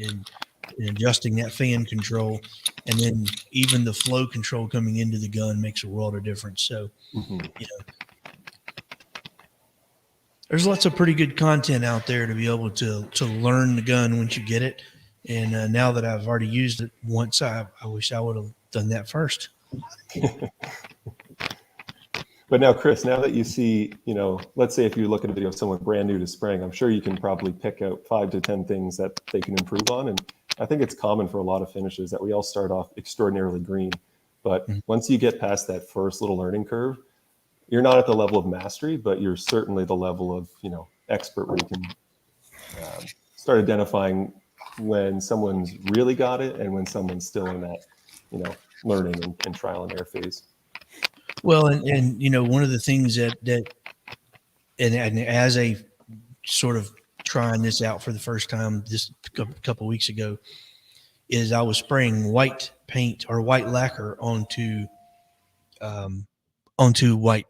adjusting that fan control, and then even the flow control coming into the gun makes a world of difference. So, there's lots of pretty good content out there to be able to learn the gun once you get it. And now that I've already used it once, I wish I would have done that first. But now, Chris, now that you see, let's say if you look at a video of someone brand new to spraying, I'm sure you can probably pick out 5 to 10 things that they can improve on. And I think it's common for a lot of finishes that we all start off extraordinarily green. But once you get past that first little learning curve, you're not at the level of mastery, but you're certainly the level of, expert where you can start identifying when someone's really got it and when someone's still in that, learning and trial and error phase. Well, and one of the things that and as a sort of trying this out for the first time this couple of weeks ago, is I was spraying white paint or white lacquer onto white,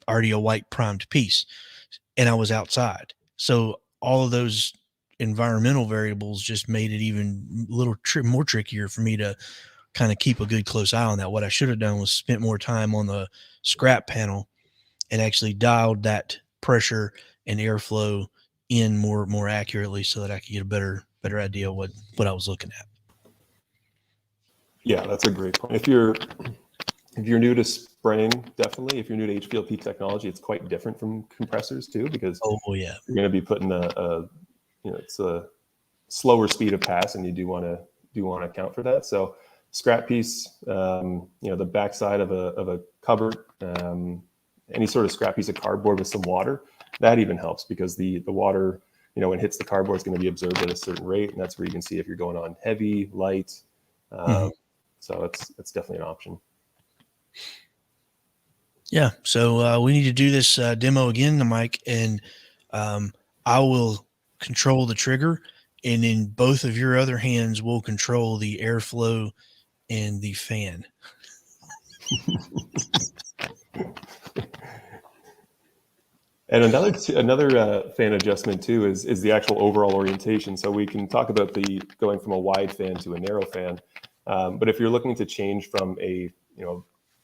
already a white primed piece, and I was outside. So all of those, environmental variables just made it even a little more trickier for me to kind of keep a good close eye on that. What I should have done was spent more time on the scrap panel and actually dialed that pressure and airflow in more accurately so that I could get a better idea of what I was looking at. Yeah, that's a great point. If you're new to spraying, definitely. If you're new to HVLP technology, it's quite different from compressors too, because Oh yeah, you're going to be putting it's a slower speed of pass, and you do want to account for that. So scrap piece, the backside of a cupboard, any sort of scrap piece of cardboard with some water, that even helps, because the water, when it hits the cardboard, is going to be absorbed at a certain rate, and that's where you can see if you're going on heavy, light. So it's definitely an option. yeah. So we need to do this demo again, Mike, and I will control the trigger, and then both of your other hands will control the airflow and the fan. And another fan adjustment too is the actual overall orientation. So we can talk about the going from a wide fan to a narrow fan. But if you're looking to change from a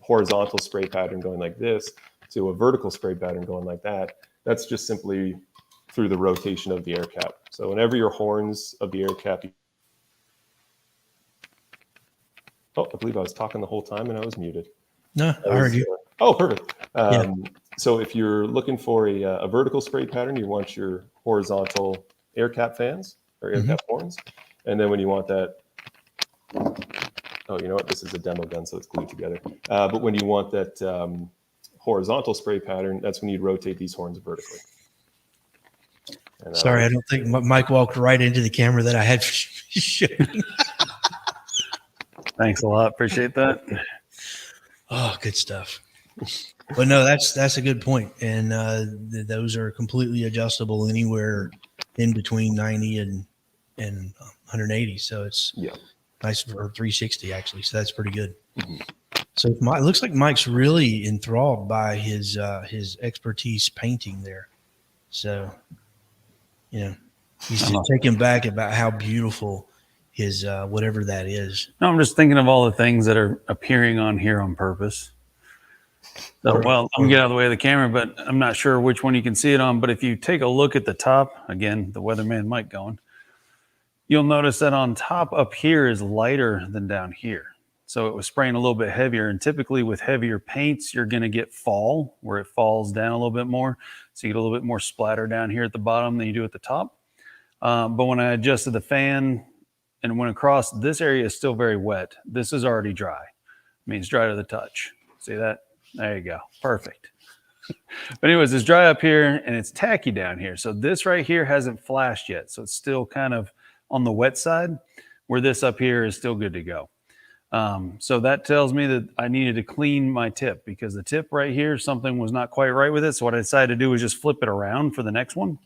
horizontal spray pattern going like this to a vertical spray pattern going like that, that's just simply through the rotation of the air cap. So whenever your horns of the air cap, I believe I was talking the whole time and I was muted. No, I heard you. Oh, perfect. Yeah. So if you're looking for a vertical spray pattern, you want your horizontal air cap fans or air cap horns. And then when you want that, oh, you know what? This is a demo gun, so it's glued together. But when you want that horizontal spray pattern, that's when you'd rotate these horns vertically. And Sorry, I don't think Mike walked right into the camera that I had showing. Thanks a lot. Appreciate that. Oh, good stuff. But no, that's a good point. And those are completely adjustable anywhere in between 90 and 180. So it's nice for 360 actually. So that's pretty good. So it looks like Mike's really enthralled by his expertise painting there. So, he's just taken back about how beautiful his whatever that is. No, I'm just thinking of all the things that are appearing on here on purpose. So, well, I'm gonna get out of the way of the camera, but I'm not sure which one you can see it on. But if you take a look at the top, again, the weatherman mic going, you'll notice that on top up here is lighter than down here. So it was spraying a little bit heavier. And typically with heavier paints, you're going to get fall, where it falls down a little bit more. So you get a little bit more splatter down here at the bottom than you do at the top. But when I adjusted the fan and went across, this area is still very wet. This is already dry. I mean, it's dry to the touch. See that? There you go. Perfect. But anyways, it's dry up here and it's tacky down here. So this right here hasn't flashed yet. So it's still kind of on the wet side, where this up here is still good to go. So that tells me that I needed to clean my tip, because the tip right here, something was not quite right with it. So what I decided to do was just flip it around for the next one,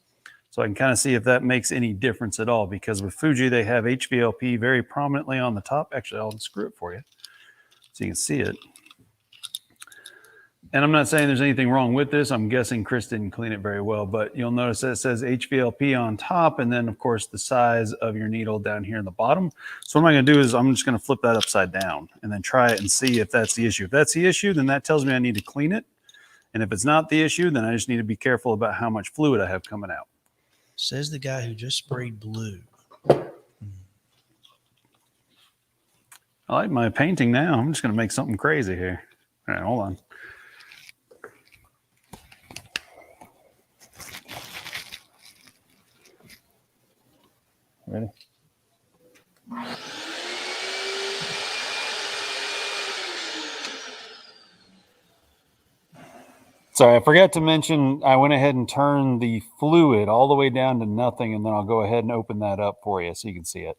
so I can kind of see if that makes any difference at all. Because with Fuji, they have HVLP very prominently on the top. Actually, I'll unscrew it for you so you can see it. And I'm not saying there's anything wrong with this. I'm guessing Chris didn't clean it very well, but you'll notice that it says HVLP on top, and then of course the size of your needle down here in the bottom. So what I'm going to do is I'm just going to flip that upside down and then try it and see if that's the issue. If that's the issue, then that tells me I need to clean it. And if it's not the issue, then I just need to be careful about how much fluid I have coming out. Says the guy who just sprayed blue. I like my painting now. I'm just going to make something crazy here. All right, hold on. Ready? Sorry, I forgot to mention, I went ahead and turned the fluid all the way down to nothing, and then I'll go ahead and open that up for you so you can see it.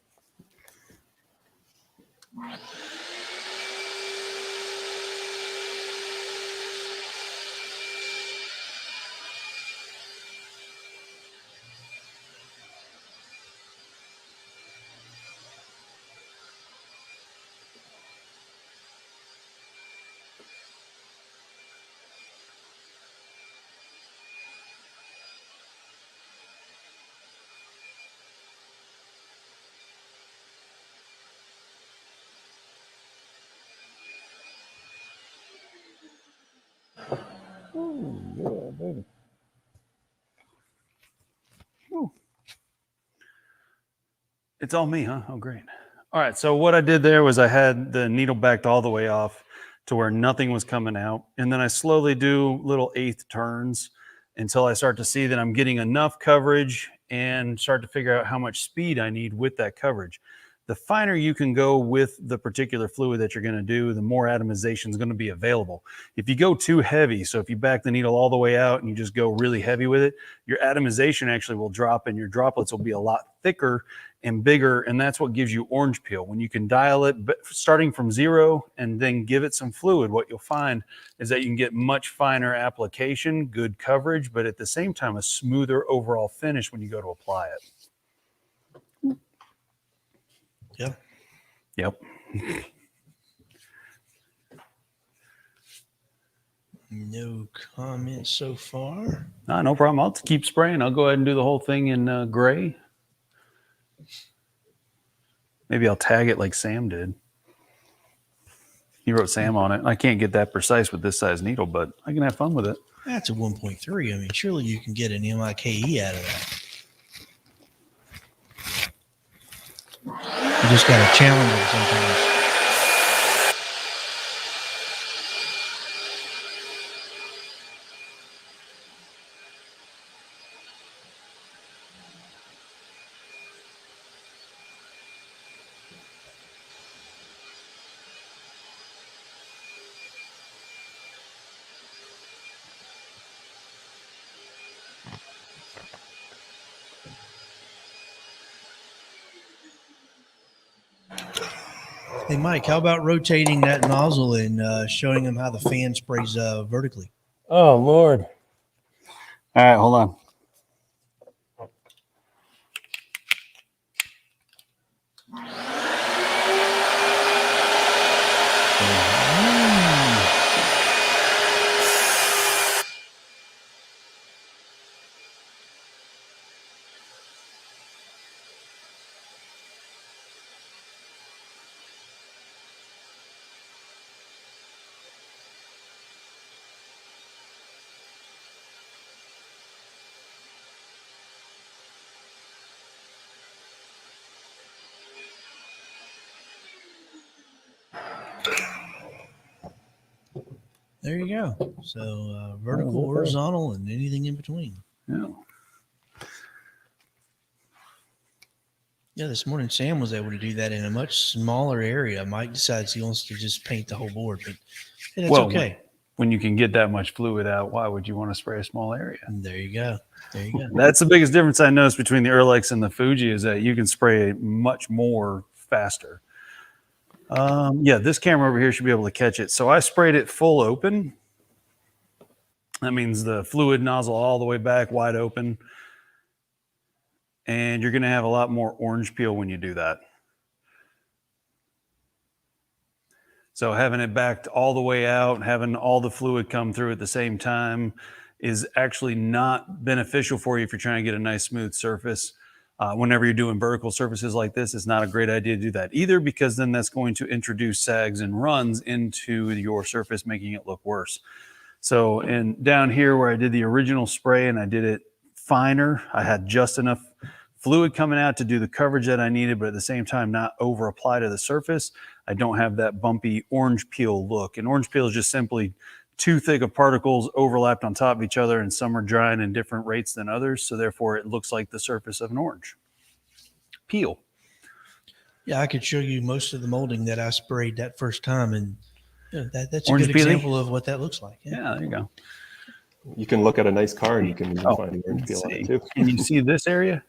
Good. It's all me, huh? Oh, great. All right. So what I did there was I had the needle backed all the way off to where nothing was coming out. And then I slowly do little eighth turns until I start to see that I'm getting enough coverage and start to figure out how much speed I need with that coverage. The finer you can go with the particular fluid that you're going to do, the more atomization is going to be available. If you go too heavy, so if you back the needle all the way out and you just go really heavy with it, your atomization actually will drop and your droplets will be a lot thicker and bigger, and that's what gives you orange peel. When you can dial it starting from zero and then give it some fluid, what you'll find is that you can get much finer application, good coverage, but at the same time a smoother overall finish when you go to apply it. Yep. No comments so far. No problem. I'll keep spraying. I'll go ahead and do the whole thing in gray. Maybe I'll tag it like Sam did. He wrote Sam on it. I can't get that precise with this size needle, but I can have fun with it. That's a 1.3. I mean, surely you can get an MikeZ out of that. You just got to challenge it sometimes. Hey, Mike, how about rotating that nozzle and showing them how the fan sprays vertically? Oh, Lord. All right, hold on. There you go. So vertical, horizontal, and anything in between. Yeah. Yeah, this morning Sam was able to do that in a much smaller area. Mike decides he wants to just paint the whole board, but hey, that's okay. When you can get that much fluid out, why would you want to spray a small area? And there you go. There you go. That's the biggest difference I noticed between the Erlex and the Fuji is that you can spray much more faster. Yeah, this camera over here should be able to catch it. So I sprayed it full open. That means the fluid nozzle all the way back, wide open. And you're going to have a lot more orange peel when you do that. So having it backed all the way out, having all the fluid come through at the same time is actually not beneficial for you if you're trying to get a nice smooth surface. Whenever you're doing vertical surfaces like this, it's not a great idea to do that either, because then that's going to introduce sags and runs into your surface, making it look worse. So, and down here where I did the original spray and I did it finer, I had just enough fluid coming out to do the coverage that I needed, but at the same time not over apply to the surface. I don't have that bumpy orange peel look. And orange peel is just simply too thick of particles overlapped on top of each other, and some are drying in different rates than others. So therefore it looks like the surface of an orange peel. Yeah, I could show you most of the molding that I sprayed that first time, and that's Orange a good example of what that looks like. Yeah, there you go. You can look at a nice car and you can find the orange peel on it too. Can you see this area?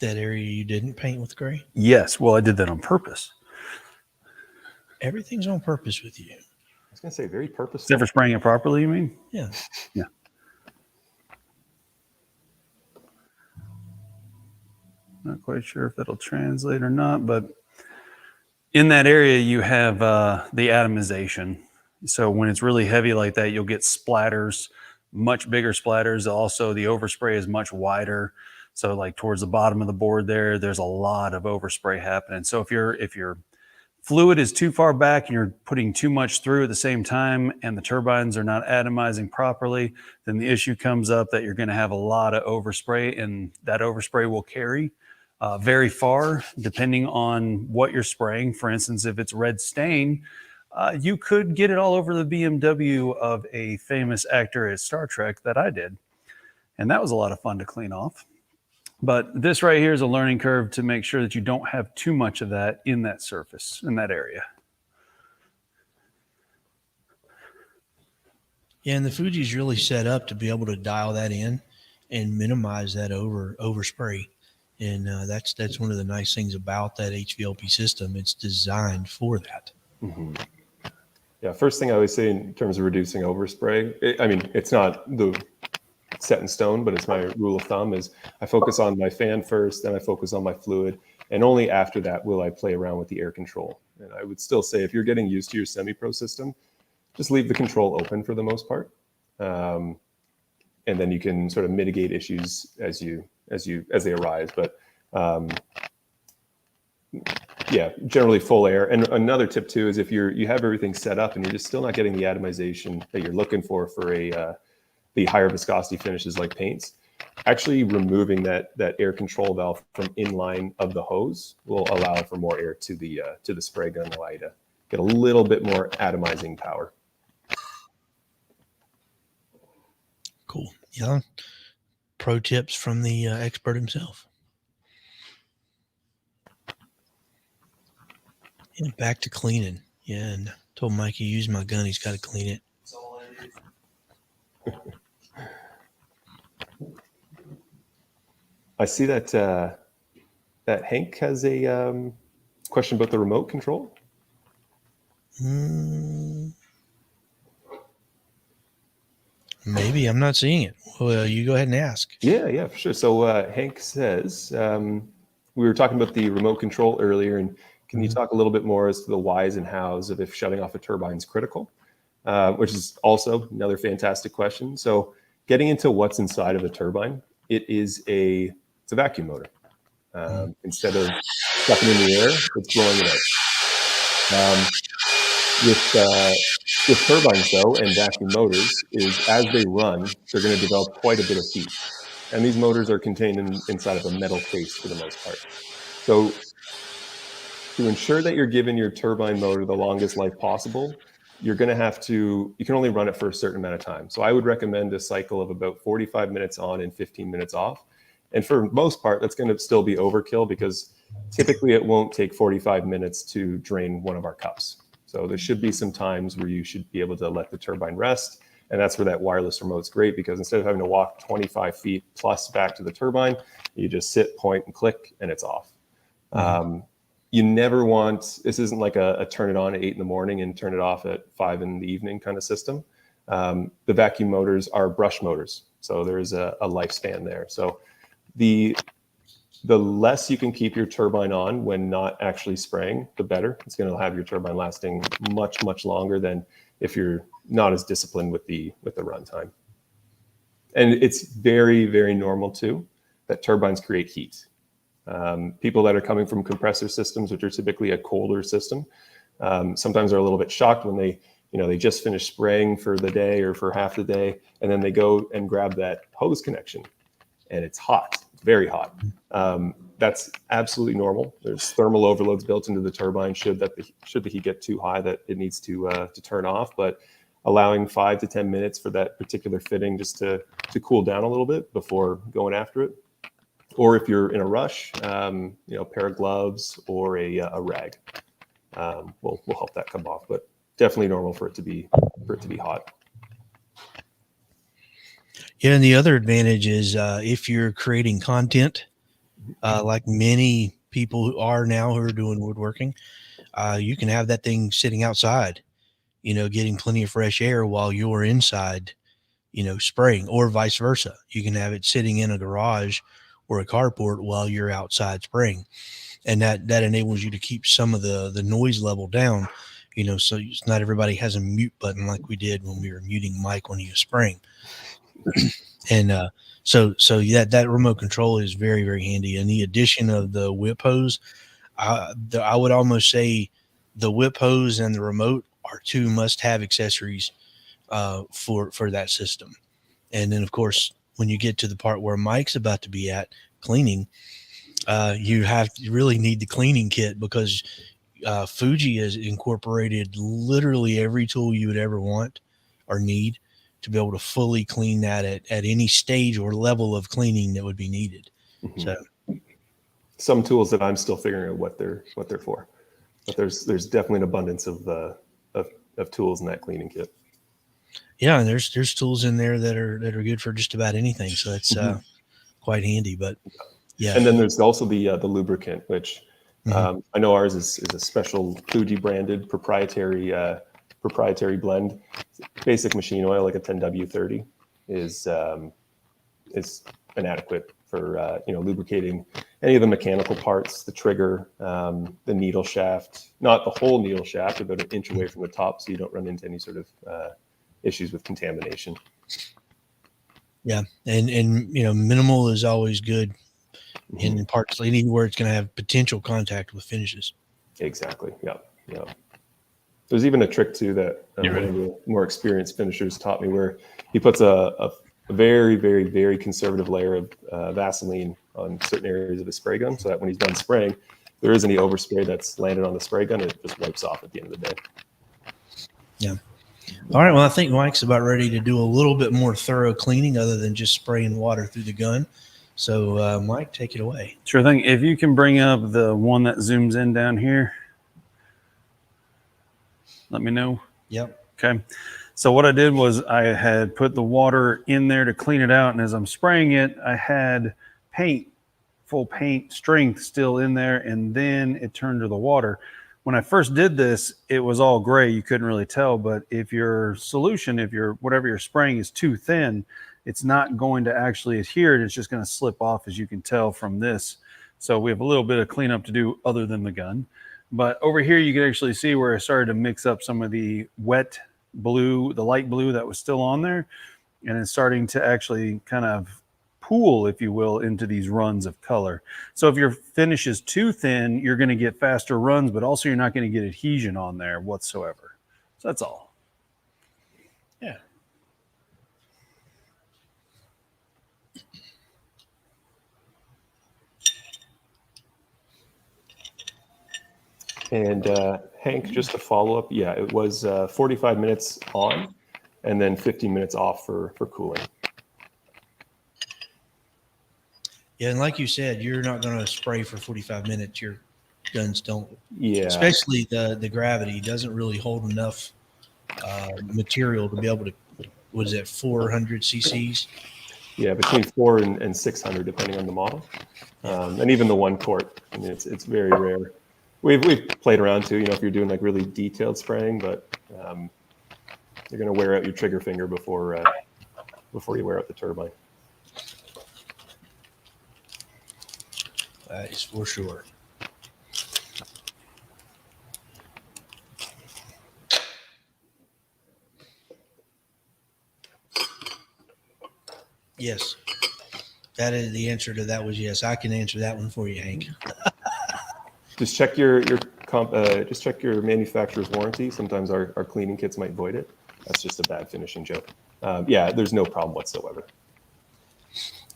That area you didn't paint with gray? Yes. Well, I did that on purpose. Everything's on purpose with you. I was going to say very purposeful. Except for spraying it properly, you mean? Yeah. Yeah. Not quite sure if that'll translate or not, but in that area you have the atomization. So when it's really heavy like that, you'll get splatters, much bigger splatters. Also, the overspray is much wider. So like towards the bottom of the board there's a lot of overspray happening. So if you're fluid is too far back and you're putting too much through at the same time and the turbines are not atomizing properly, then the issue comes up that you're going to have a lot of overspray, and that overspray will carry very far depending on what you're spraying. For instance, if it's red stain, you could get it all over the BMW of a famous actor at Star Trek that I did. And that was a lot of fun to clean off. But this right here is a learning curve to make sure that you don't have too much of that in that surface, in that area. Yeah, and the Fuji's really set up to be able to dial that in and minimize that overspray. And that's one of the nice things about that HVLP system. It's designed for that. Mm-hmm. Yeah, first thing I always say in terms of reducing overspray, it's not the set in stone, but it's my rule of thumb is I focus on my fan first, then I focus on my fluid, and only after that will I play around with the air control. And I would still say if you're getting used to your semi-pro system, just leave the control open for the most part. And then you can sort of mitigate issues as they arise. But yeah, generally full air. And another tip too is if you have everything set up and you're just still not getting the atomization that you're looking for the higher viscosity finishes like paints, actually removing that air control valve from inline of the hose will allow for more air to the spray gun, allow you to get a little bit more atomizing power. Cool. Yeah. Pro tips from the expert himself. And back to cleaning. Yeah, and told Mike he used my gun. He's got to clean it. That's all I do. I see that Hank has a question about the remote control. Maybe I'm not seeing it. Well, you go ahead and ask. Yeah, for sure. So Hank says, we were talking about the remote control earlier, and can you talk a little bit more as to the whys and hows of if shutting off a turbine is critical, which is also another fantastic question. So getting into what's inside of a turbine, it's a vacuum motor. Instead of sucking in the air, it's blowing it out. With turbines though, and vacuum motors, is as they run, they're going to develop quite a bit of heat. And these motors are contained inside of a metal case for the most part. So to ensure that you're giving your turbine motor the longest life possible, you can only run it for a certain amount of time. So I would recommend a cycle of about 45 minutes on and 15 minutes off. And for most part, that's going to still be overkill because typically it won't take 45 minutes to drain one of our cups. So there should be some times where you should be able to let the turbine rest. And that's where that wireless remote's great, because instead of having to walk 25 feet plus back to the turbine, you just sit, point, and click, and it's off. You never want, this isn't like a turn it on at 8 in the morning and turn it off at 5 in the evening kind of system. The vacuum motors are brush motors, so there's a lifespan there. So the less you can keep your turbine on when not actually spraying, the better. It's going to have your turbine lasting much, much longer than if you're not as disciplined with the runtime. And it's very, very normal too that turbines create heat. People that are coming from compressor systems, which are typically a colder system, sometimes are a little bit shocked when they just finished spraying for the day or for half the day, and then they go and grab that hose connection, and it's hot. Very hot. That's absolutely normal. There's thermal overloads built into the turbine should the heat get too high that it needs to turn off. But allowing 5 to 10 minutes for that particular fitting just to cool down a little bit before going after it. Or if you're in a rush, a pair of gloves or a rag will help that come off. But definitely normal for it to be hot. Yeah, and the other advantage is if you're creating content, like many people who are doing woodworking, you can have that thing sitting outside, getting plenty of fresh air while you're inside, spraying, or vice versa. You can have it sitting in a garage or a carport while you're outside spraying, and that enables you to keep some of the noise level down, so not everybody has a mute button like we did when we were muting Mike when he was spraying. And so that remote control is very, very handy. And the addition of the whip hose, I would almost say the whip hose and the remote are two must-have accessories for that system. And then, of course, when you get to the part where Mike's about to be at cleaning, you really need the cleaning kit, because Fuji has incorporated literally every tool you would ever want or need to be able to fully clean that at any stage or level of cleaning that would be needed. Mm-hmm. So some tools that I'm still figuring out what they're for, but there's definitely an abundance of tools in that cleaning kit. yeah, and there's tools in there that are good for just about anything. So that's quite handy. But yeah, and then there's also the lubricant, which I know ours is a special Fuji branded proprietary blend. Basic machine oil, like a 10W30, is inadequate for lubricating any of the mechanical parts, the trigger, the needle shaft, not the whole needle shaft, about an inch away from the top, so you don't run into any sort of issues with contamination. Yeah, and minimal is always good in parts anywhere it's going to have potential contact with finishes. Exactly. Yeah. Yeah. There's even a trick too that one of the more experienced finishers taught me, where he puts a very, very, very conservative layer of Vaseline on certain areas of his spray gun, so that when he's done spraying, if there is any overspray that's landed on the spray gun, it just wipes off at the end of the day. Yeah. All right. Well, I think Mike's about ready to do a little bit more thorough cleaning other than just spraying water through the gun. So, Mike, take it away. Sure thing. If you can bring up the one that zooms in down here, let me know. Yep. Okay. So what I did was I had put the water in there to clean it out. And as I'm spraying it, I had full paint strength still in there. And then it turned to the water. When I first did this, it was all gray. You couldn't really tell. But if your solution, whatever you're spraying is too thin, it's not going to actually adhere. It's just going to slip off, as you can tell from this. So we have a little bit of cleanup to do other than the gun. But over here, you can actually see where I started to mix up some of the wet blue, the light blue that was still on there. And it's starting to actually kind of pool, if you will, into these runs of color. So if your finish is too thin, you're going to get faster runs, but also you're not going to get adhesion on there whatsoever. So that's all. Yeah. And Hank, just to follow up, yeah, it was 45 minutes on and then 15 minutes off for cooling. Yeah, and like you said, you're not going to spray for 45 minutes. Your guns don't. Yeah. Especially the Gravity doesn't really hold enough material to be able to, what is that, 400 cc's? Yeah, between 400 and 600, depending on the model. And even the 1 quart, I mean, it's very rare. We've played around too, if you're doing like really detailed spraying, but you're going to wear out your trigger finger before you wear out the turbine. That is for sure. Yes. That is the answer to that was yes. I can answer that one for you, Hank. Just check your manufacturer's warranty. Sometimes our cleaning kits might void it. That's just a bad finishing joke. Yeah, there's no problem whatsoever.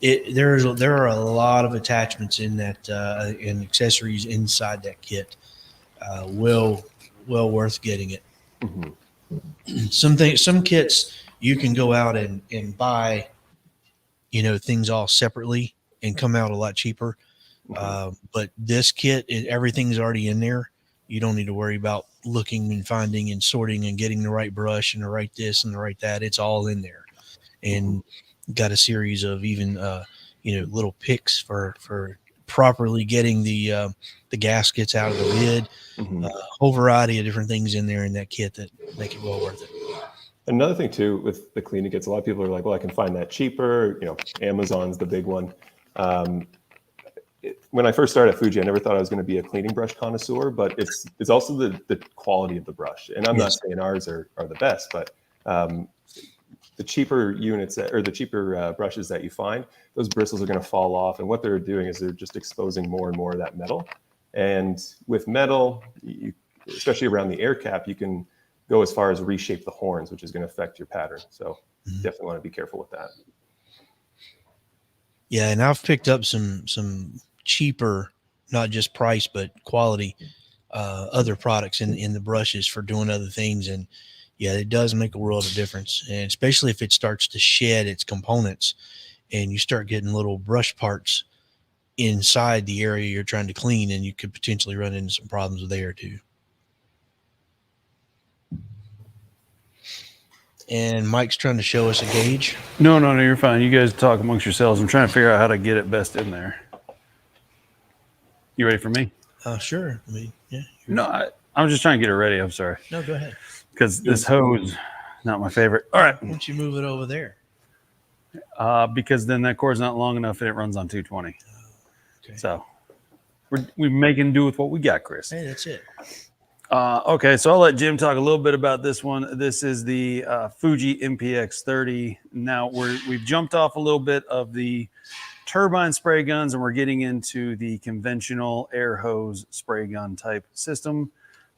There are a lot of attachments in that and accessories inside that kit. Well worth getting it. Mm-hmm. Some kits you can go out and buy, things all separately and come out a lot cheaper. But this kit, everything's already in there. You don't need to worry about looking and finding and sorting and getting the right brush and the right this and the right that. It's all in there, and got a series of even little picks for properly getting the gaskets out of the lid. A whole variety of different things in there in that kit that make it well worth it. Another thing too with the cleaning kits, a lot of people are like, well, I can find that cheaper. Amazon's the big one. When I first started at Fuji, I never thought I was going to be a cleaning brush connoisseur, but it's also the quality of the brush. And I'm not saying ours are the best, but the cheaper units or the cheaper brushes that you find, those bristles are going to fall off. And what they're doing is they're just exposing more and more of that metal. And with metal, especially around the air cap, you can go as far as reshape the horns, which is going to affect your pattern. So definitely want to be careful with that. Yeah, and I've picked up some cheaper, not just price but quality, other products in the brushes for doing other things, and yeah, it does make a world of difference, and especially if it starts to shed its components, and you start getting little brush parts inside the area you're trying to clean, and you could potentially run into some problems there too. And Mike's trying to show us a gauge. No, you're fine. You guys talk amongst yourselves. I'm trying to figure out how to get it best in there. You ready for me? Sure. I mean, yeah. No, I'm just trying to get it ready. I'm sorry. No, go ahead. Because this hose, not my favorite. All right. Why don't you move it over there? Because then that cord's not long enough and it runs on 220. Okay. So we're making do with what we got, Chris. Hey, that's it. Okay, so I'll let Jim talk a little bit about this one. This is the Fuji Mpx30. Now we've jumped off a little bit of the turbine spray guns and we're getting into the conventional air hose spray gun type system.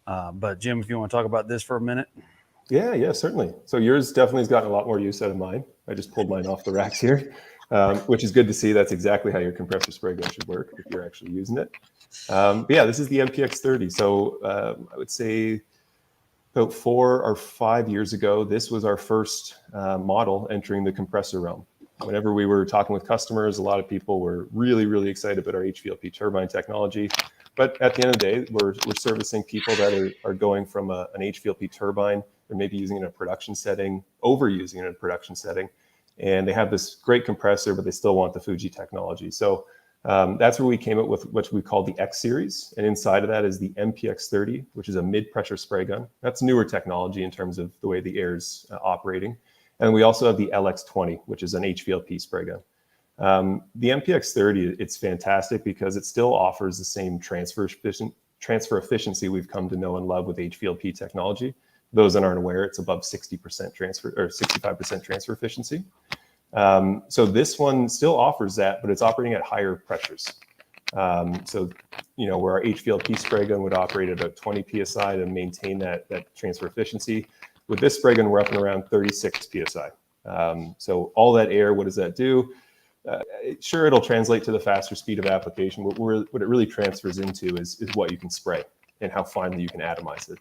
But Jim, if you want to talk about this for a minute. Yeah, certainly. So yours definitely has gotten a lot more use out of mine. I just pulled mine off the racks here, which is good to see. That's exactly how your compressor spray gun should work if you're actually using it. But yeah, this is the Mpx30. So I would say about 4 or 5 years ago, this was our first model entering the compressor realm. Whenever we were talking with customers, a lot of people were really, really excited about our HVLP turbine technology. But at the end of the day, we're servicing people that are going from an HVLP turbine, they're maybe using it in a production setting, overusing it in a production setting, and they have this great compressor, but they still want the Fuji technology. So that's where we came up with what we call the X series. And inside of that is the Mpx30, which is a mid-pressure spray gun. That's newer technology in terms of the way the air is operating. And we also have the LX20, which is an HVLP spray gun. The Mpx30, it's fantastic because it still offers the same transfer efficiency we've come to know and love with HVLP technology. Those that aren't aware, it's above 60% transfer or 65% transfer efficiency. So this one still offers that, but it's operating at higher pressures. So, where our HVLP spray gun would operate at about 20 PSI to maintain that transfer efficiency. With this spray gun, we're up and around 36 PSI. So all that air, what does that do? Sure, it'll translate to the faster speed of application. What it really transfers into is what you can spray and how finely you can atomize it.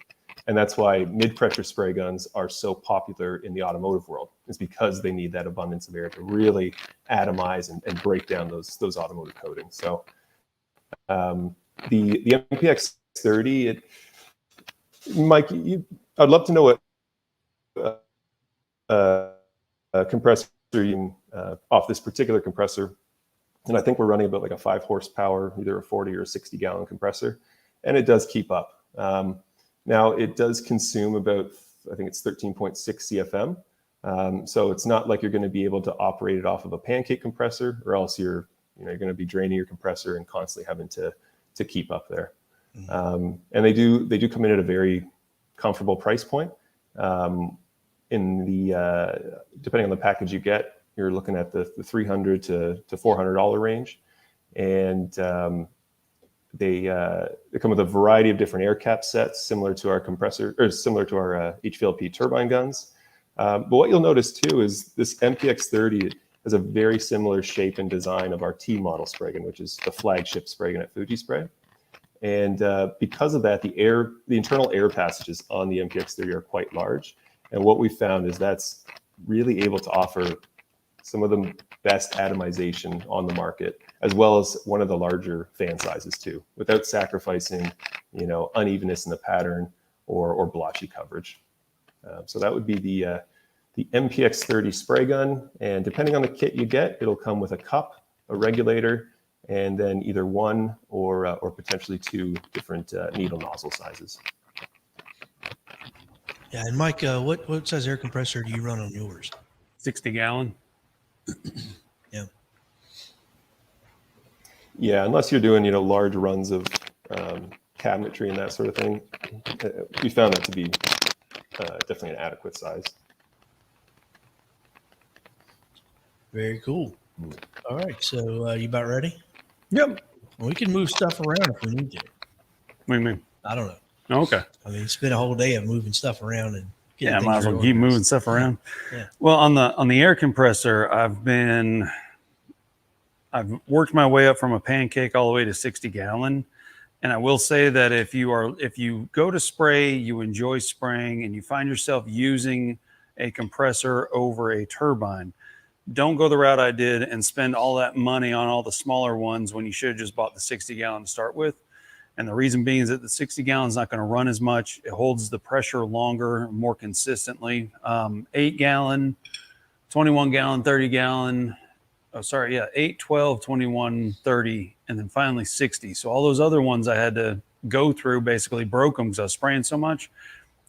And that's why mid-pressure spray guns are so popular in the automotive world, is because they need that abundance of air to really atomize and break down those automotive coatings. So the Mpx30, Mike, I'd love to know what compressor you off this particular compressor. And I think we're running about like a 5 horsepower, either a 40 or a 60 gallon compressor. And it does keep up. Now it does consume about, I think it's 13.6 CFM. So it's not like you're going to be able to operate it off of a pancake compressor, or else you're going to be draining your compressor and constantly having to keep up there. And they do come in at a very comfortable price point. In the depending on the package you get, you're looking at the $300 to $400 range, and they come with a variety of different air cap sets, similar to our compressor or similar to our HVLP turbine guns. But what you'll notice too is this Mpx30 has a very similar shape and design of our T model spray gun, which is the flagship spray gun at Fuji Spray. And because of that, the internal air passages on the Mpx30 are quite large. And what we found is that's really able to offer some of the best atomization on the market, as well as one of the larger fan sizes too, without sacrificing, unevenness in the pattern or blotchy coverage. So that would be the Mpx30 spray gun. And depending on the kit you get, it'll come with a cup, a regulator, and then either one or potentially 2 different needle nozzle sizes. Yeah, and Mike, what size air compressor do you run on yours? 60 gallon. Yeah. Yeah, unless you're doing, large runs of cabinetry and that sort of thing, we found that to be definitely an adequate size. Very cool. All right, so you about ready? Yep. We can move stuff around if we need to. What do you mean? I don't know. Okay. I mean, spend a whole day of moving stuff around and getting Yeah, things might as well keep reorganized. moving stuff around. Yeah. Well, on the air compressor, I've worked my way up from a pancake all the way to 60 gallon. And I will say that if you go to spray, you enjoy spraying, and you find yourself using a compressor over a turbine, don't go the route I did and spend all that money on all the smaller ones when you should have just bought the 60 gallon to start with. And the reason being is that the 60 gallon is not going to run as much. It holds the pressure longer, more consistently. 8 gallon, 21 gallon, 30 gallon. Oh, sorry. Yeah. 8, 12, 21, 30, and then finally 60. So all those other ones I had to go through, basically broke them because I was spraying so much.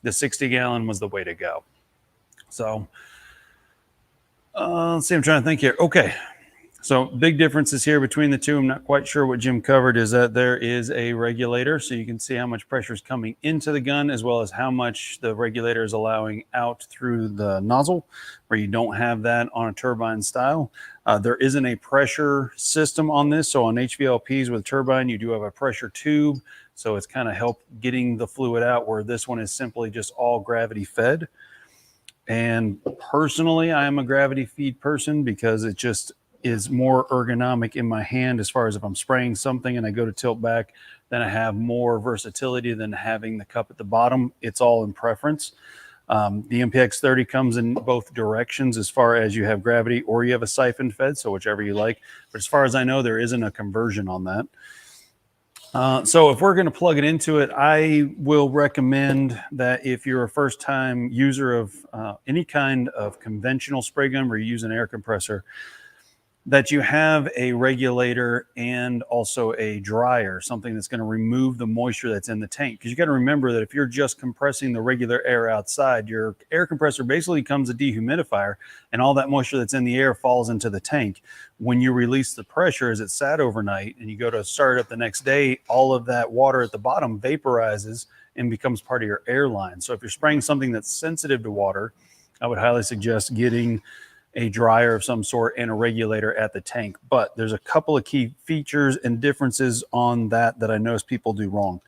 The 60 gallon was the way to go. So let's see. I'm trying to think here. Okay. So big differences here between the two. I'm not quite sure what Jim covered is that there is a regulator. So you can see how much pressure is coming into the gun as well as how much the regulator is allowing out through the nozzle, where you don't have that on a turbine style. There isn't a pressure system on this. So on HVLPs with turbine, you do have a pressure tube. So it's kind of help getting the fluid out, where this one is simply just all gravity fed. And personally, I am a gravity feed person because it just is more ergonomic in my hand as far as if I'm spraying something and I go to tilt back, then I have more versatility than having the cup at the bottom. It's all in preference. The Mpx30 comes in both directions as far as you have gravity or you have a siphon fed, so whichever you like. But as far as I know, there isn't a conversion on that. So if we're going to plug it into it, I will recommend that if you're a first-time user of any kind of conventional spray gun where you use an air compressor, that you have a regulator and also a dryer, something that's going to remove the moisture that's in the tank. Because you got to remember that if you're just compressing the regular air outside, your air compressor basically becomes a dehumidifier, and all that moisture that's in the air falls into the tank. When you release the pressure as it sat overnight and you go to start it up the next day, all of that water at the bottom vaporizes and becomes part of your air line. So if you're spraying something that's sensitive to water, I would highly suggest getting a dryer of some sort and a regulator at the tank. But there's a couple of key features and differences on that I notice people do wrong.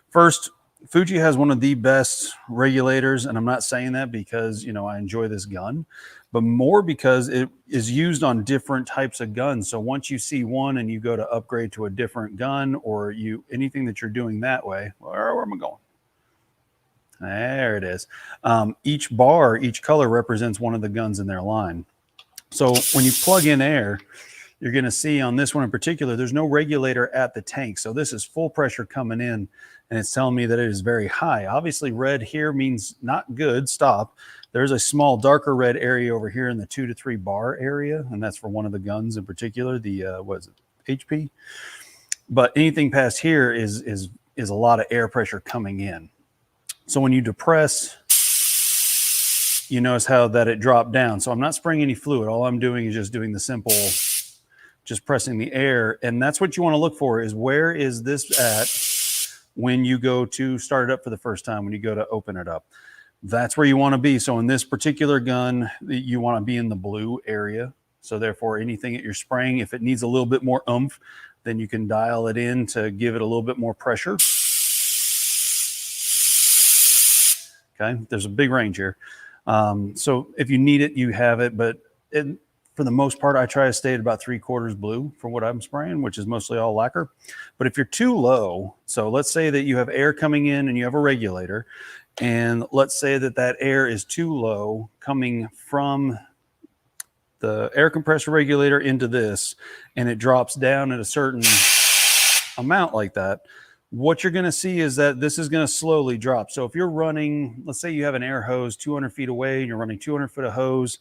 First, Fuji has one of the best regulators, and I'm not saying that because, you know, I enjoy this gun, but more because it is used on different types of guns. So once you see one and you go to upgrade to a different gun, or anything that you're doing that way, where am I going? There it is. Each bar, each color represents one of the guns in their line. So when you plug in air, you're going to see on this one in particular, there's no regulator at the tank. So this is full pressure coming in, and it's telling me that it is very high. Obviously, red here means not good, stop. There's a small darker red area over here in the 2 to 3 bar area, and that's for one of the guns in particular, the what is it, HP? But anything past here is a lot of air pressure coming in. So when you depress, you notice how that it dropped down. So I'm not spraying any fluid. All I'm doing is just doing the simple, just pressing the air. And that's what you want to look for, is where is this at when you go to start it up for the first time, when you go to open it up. That's where you want to be. So in this particular gun, you want to be in the blue area. So therefore, anything that you're spraying, if it needs a little bit more oomph, then you can dial it in to give it a little bit more pressure. Okay, there's a big range here. So if you need it, you have it. But for the most part, I try to stay at about 3/4 blue for what I'm spraying, which is mostly all lacquer. But if you're too low, so let's say that you have air coming in and you have a regulator, and let's say that that air is too low coming from the air compressor regulator into this, and it drops down at a certain amount like that, what you're going to see is that this is going to slowly drop. So if you're running, let's say you have an air hose 200 feet away and you're running 200 foot of hose,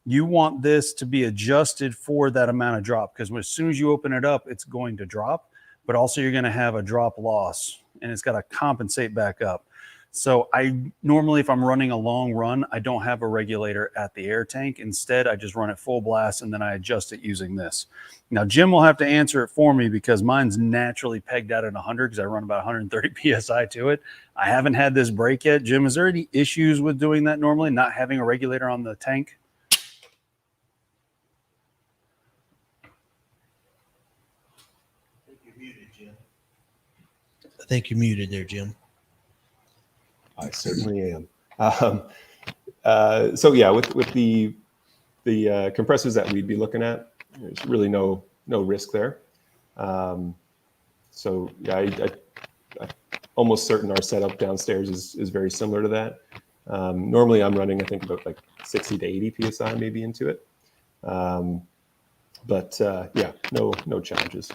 you want this to be adjusted for that amount of drop, because as soon as you open it up, it's going to drop, but also you're going to have a drop loss and it's got to compensate back up. So I normally, if I'm running a long run, I don't have a regulator at the air tank. Instead, I just run it full blast and then I adjust it using this. Now, Jim will have to answer it for me because mine's naturally pegged out at 100 because I run about 130 PSI to it. I haven't had this break yet. Jim, is there any issues with doing that normally, not having a regulator on the tank? I think you're muted there, Jim. I certainly am. So yeah, with the compressors that we'd be looking at, there's really no risk there. So yeah, I'm almost certain our setup downstairs is very similar to that. Normally I'm running, I think, about like 60 to 80 psi maybe into it. But yeah, no challenges.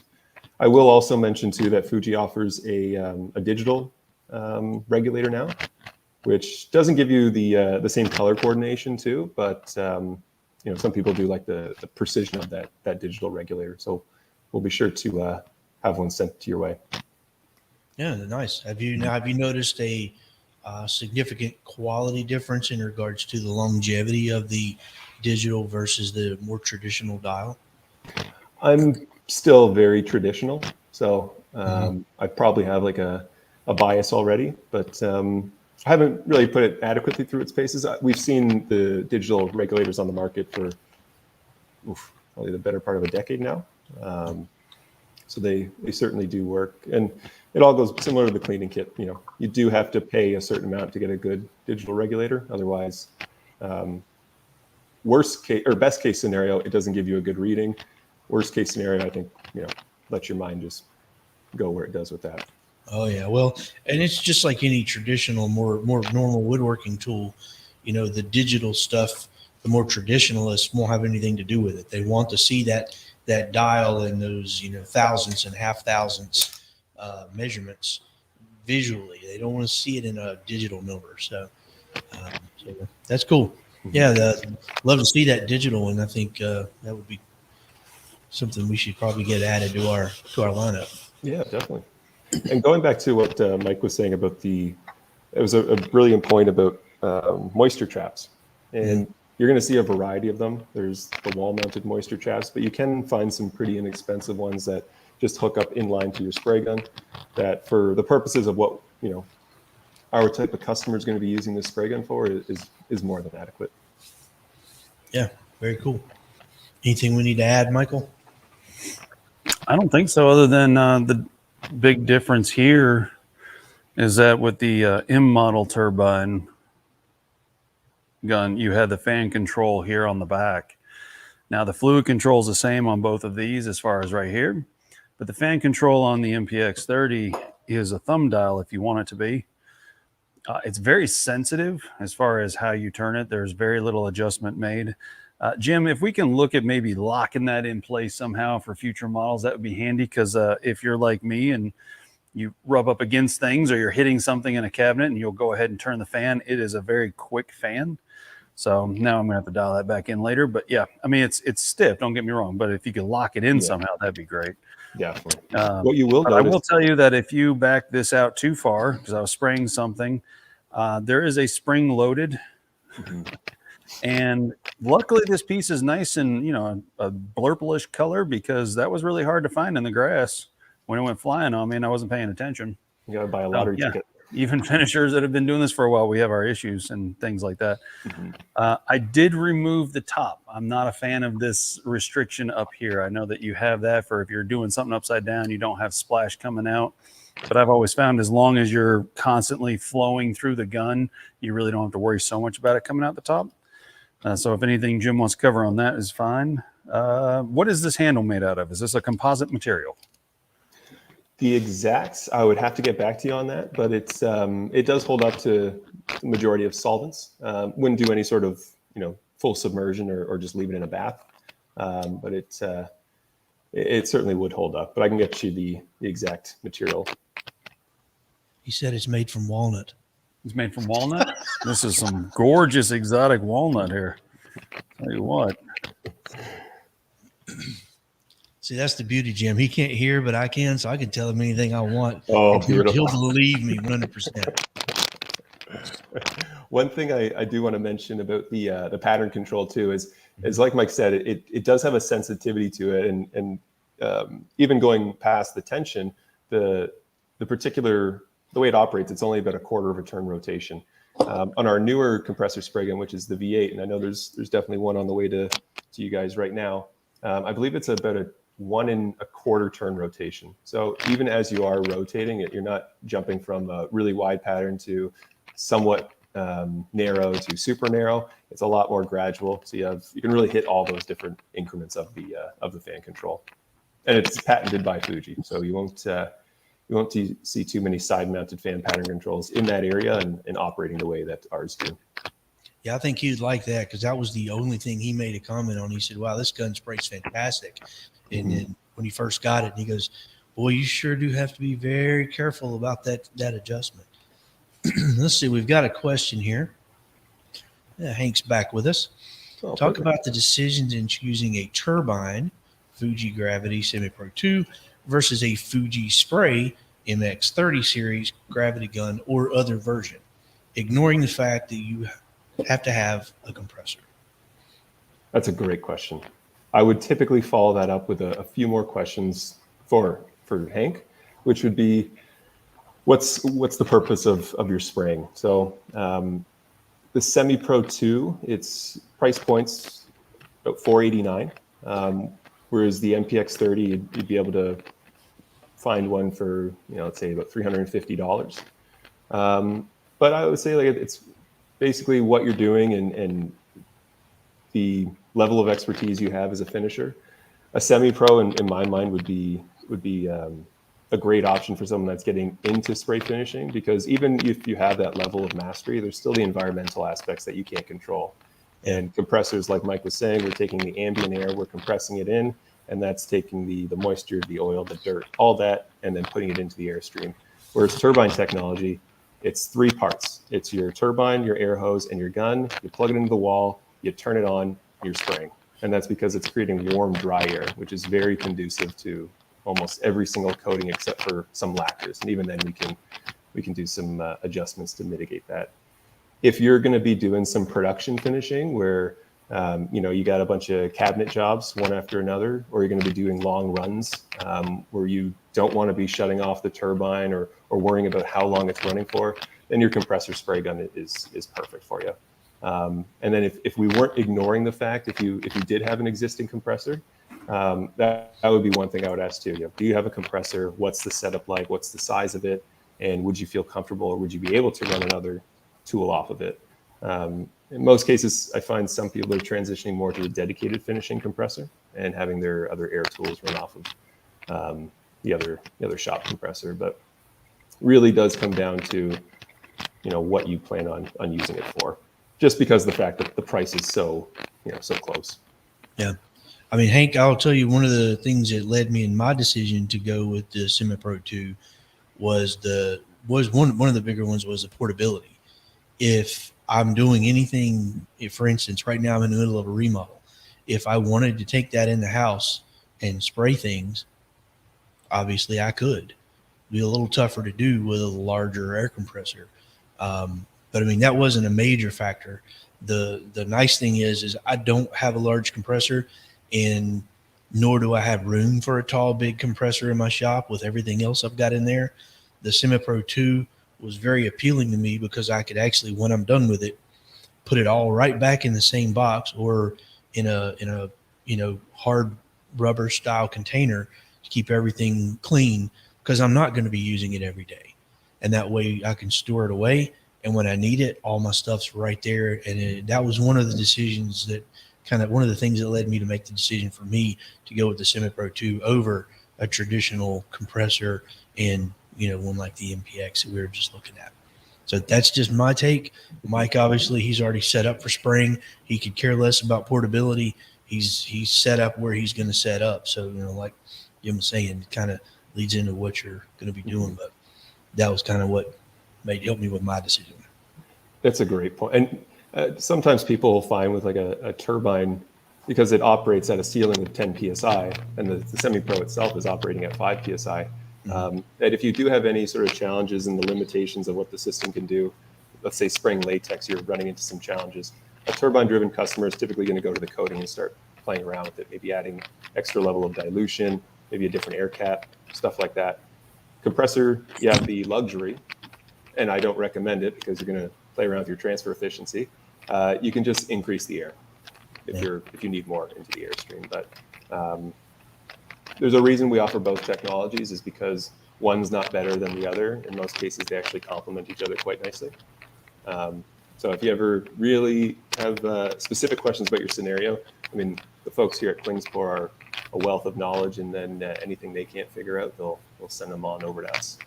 I will also mention too that Fuji offers a digital regulator now, which doesn't give you the same color coordination too, but you know, some people do like the precision of that digital regulator. So we'll be sure to have one sent to your way. Yeah, nice. Have you noticed a significant quality difference in regards to the longevity of the digital versus the more traditional dial? I'm still very traditional, so I probably have like a bias already, but I haven't really put it adequately through its paces. We've seen the digital regulators on the market for probably the better part of a decade now. So they certainly do work, and it all goes similar to the cleaning kit. You know, you do have to pay a certain amount to get a good digital regulator. Otherwise, worst case or best case scenario, it doesn't give you a good reading. Worst case scenario, I think, you know, let your mind just go where it does with that. Oh yeah, well, and it's just like any traditional, more normal woodworking tool. You know, the digital stuff, the more traditionalists won't have anything to do with it. They want to see that dial and those, you know, thousandths and half thousandths measurements visually. They don't want to see it in a digital number. So that's cool. Yeah, love to see that digital, and I think that would be something we should probably get added to our lineup. Yeah, definitely. And going back to what Mike was saying about it was a brilliant point about moisture traps. And you're going to see a variety of them. There's the wall-mounted moisture traps, but you can find some pretty inexpensive ones that just hook up inline to your spray gun. That, for the purposes of what, you know, our type of customer is going to be using this spray gun for, is more than adequate. Yeah, very cool. Anything we need to add, Michael? I don't think so, other than the big difference here is that with the M model turbine gun, you had the fan control here on the back. Now the fluid control is the same on both of these as far as right here, but the fan control on the Mpx30 is a thumb dial if you want it to be. It's very sensitive as far as how you turn it. There's very little adjustment made. Jim, if we can look at maybe locking that in place somehow for future models, that would be handy, because if you're like me and you rub up against things or you're hitting something in a cabinet and you'll go ahead and turn the fan, it is a very quick fan. So now I'm gonna have to dial that back in later. But yeah, I mean, it's stiff, don't get me wrong, but if you could lock it in somehow, that'd be great. Definitely. What you will But notice, I will tell you that if you back this out too far, because I was spraying something, there is a spring loaded. And luckily this piece is nice and, you know, a blurplish color, because that was really hard to find in the grass when it went flying on me and I wasn't paying attention. you got to buy a lottery ticket. Even finishers that have been doing this for a while, we have our issues and things like that. I did remove the top. I'm not a fan of this restriction up here. I know that you have that for if you're doing something upside down, you don't have splash coming out. But I've always found as long as you're constantly flowing through the gun, you really don't have to worry so much about it coming out the top. So if anything Jim wants to cover on that is fine. What is this handle made out of? Is this a composite material? The exacts, I would have to get back to you on that, but it's it does hold up to the majority of solvents. Wouldn't do any sort of, you know, full submersion or just leave it in a bath, but it certainly would hold up. But I can get you the exact material. He said it's made from walnut. It's made from walnut. This is some gorgeous exotic walnut here. Tell you what. See, that's the beauty, Jim. He can't hear, but I can, so I can tell him anything I want. Oh, He'll believe me 100%. One thing I do want to mention about the pattern control too is like Mike said, it does have a sensitivity to it, and even going past the tension, the way it operates, it's only about 1/4 of a turn rotation. On our newer compressor spray gun, which is the V8, and I know there's definitely one on the way to you guys right now. I believe it's about a 1 1/4 turn rotation. So even as you are rotating it, you're not jumping from a really wide pattern to somewhat narrow to super narrow. It's a lot more gradual. So you can really hit all those different increments of the fan control. And it's patented by Fuji. So you won't see too many side-mounted fan pattern controls in that area and operating the way that ours do. Yeah, I think he'd like that because that was the only thing he made a comment on. He said, wow, this gun spray's fantastic. And then when he first got it, he goes, boy, you sure do have to be very careful about that adjustment. Let's see, we've got a question here. Hank's back with us. Oh, Talk perfect. about the decisions in choosing a turbine, Fuji Gravity Semi-Pro 2, versus a Fuji Spray Mpx30 series gravity gun or other version, ignoring the fact that you have to have a compressor. That's a great question. I would typically follow that up with a few more questions for Hank, which would be, what's the purpose of your spraying? So the Semi-Pro 2, its price point's about $489, whereas the Mpx30, you'd be able to find one for, let's say about $350. But I would say it's basically what you're doing and the level of expertise you have as a finisher. A Semi-Pro, in my mind, would be a great option for someone that's getting into spray finishing, because even if you have that level of mastery, there's still the environmental aspects that you can't control. And compressors, like Mike was saying, we're taking the ambient air, we're compressing it in, and that's taking the moisture, the oil, the dirt, all that, and then putting it into the airstream. Whereas turbine technology, it's 3 parts. It's your turbine, your air hose, and your gun. You plug it into the wall, you turn it on, you're spraying. And that's because it's creating warm, dry air, which is very conducive to almost every single coating except for some lacquers. And even then we can do some adjustments to mitigate that. If you're going to be doing some production finishing where you got a bunch of cabinet jobs one after another, or you're going to be doing long runs where you don't want to be shutting off the turbine or worrying about how long it's running for, then your compressor spray gun is perfect for you. And then if we weren't ignoring the fact, if you did have an existing compressor, that would be one thing I would ask too. Do you have a compressor? What's the setup like? What's the size of it? And would you feel comfortable, or would you be able to run another tool off of it? In most cases, I find some people are transitioning more to a dedicated finishing compressor and having their other air tools run off of the other shop compressor. But really does come down to what you plan on using it for. Just because the fact that the price is so close. Yeah. I mean, Hank, I'll tell you, one of the things that led me in my decision to go with the Semi-Pro 2 was one of the bigger ones was the portability. If I'm doing anything, for instance, right now I'm in the middle of a remodel. If I wanted to take that in the house and spray things, obviously I could. It'd be a little tougher to do with a larger air compressor. But I mean, that wasn't a major factor. The nice thing is I don't have a large compressor, and nor do I have room for a tall, big compressor in my shop with everything else I've got in there. The Semi-Pro 2 was very appealing to me because I could actually, when I'm done with it, put it all right back in the same box or in a hard rubber style container to keep everything clean, because I'm not going to be using it every day. And that way I can store it away. And when I need it, all my stuff's right there. And that was one of the decisions that one of the things that led me to make the decision for me to go with the Semi-Pro 2 over a traditional compressor and, one like the MPX that we were just looking at. So that's just my take. Mike, obviously, he's already set up for spraying. He could care less about portability. He's set up where he's going to set up. So, like Jim was saying, it kind of leads into what you're going to be doing. But that was kind of what helped me with my decision. That's a great point. And sometimes people will find with like a turbine, because it operates at a ceiling of 10 psi, and the Semi-Pro itself is operating at 5 psi. That if you do have any sort of challenges in the limitations of what the system can do, let's say spraying latex, you're running into some challenges. A turbine-driven customer is typically going to go to the coating and start playing around with it, maybe adding extra level of dilution, maybe a different air cap, stuff like that. Compressor, you have the luxury, and I don't recommend it because you're going to play around with your transfer efficiency. You can just increase the air if you need more into the airstream. But there's a reason we offer both technologies, is because one's not better than the other. In most cases, they actually complement each other quite nicely. So if you ever really have specific questions about your scenario, I mean, the folks here at Klingspor are a wealth of knowledge, and then anything they can't figure out, they'll send them on over to us.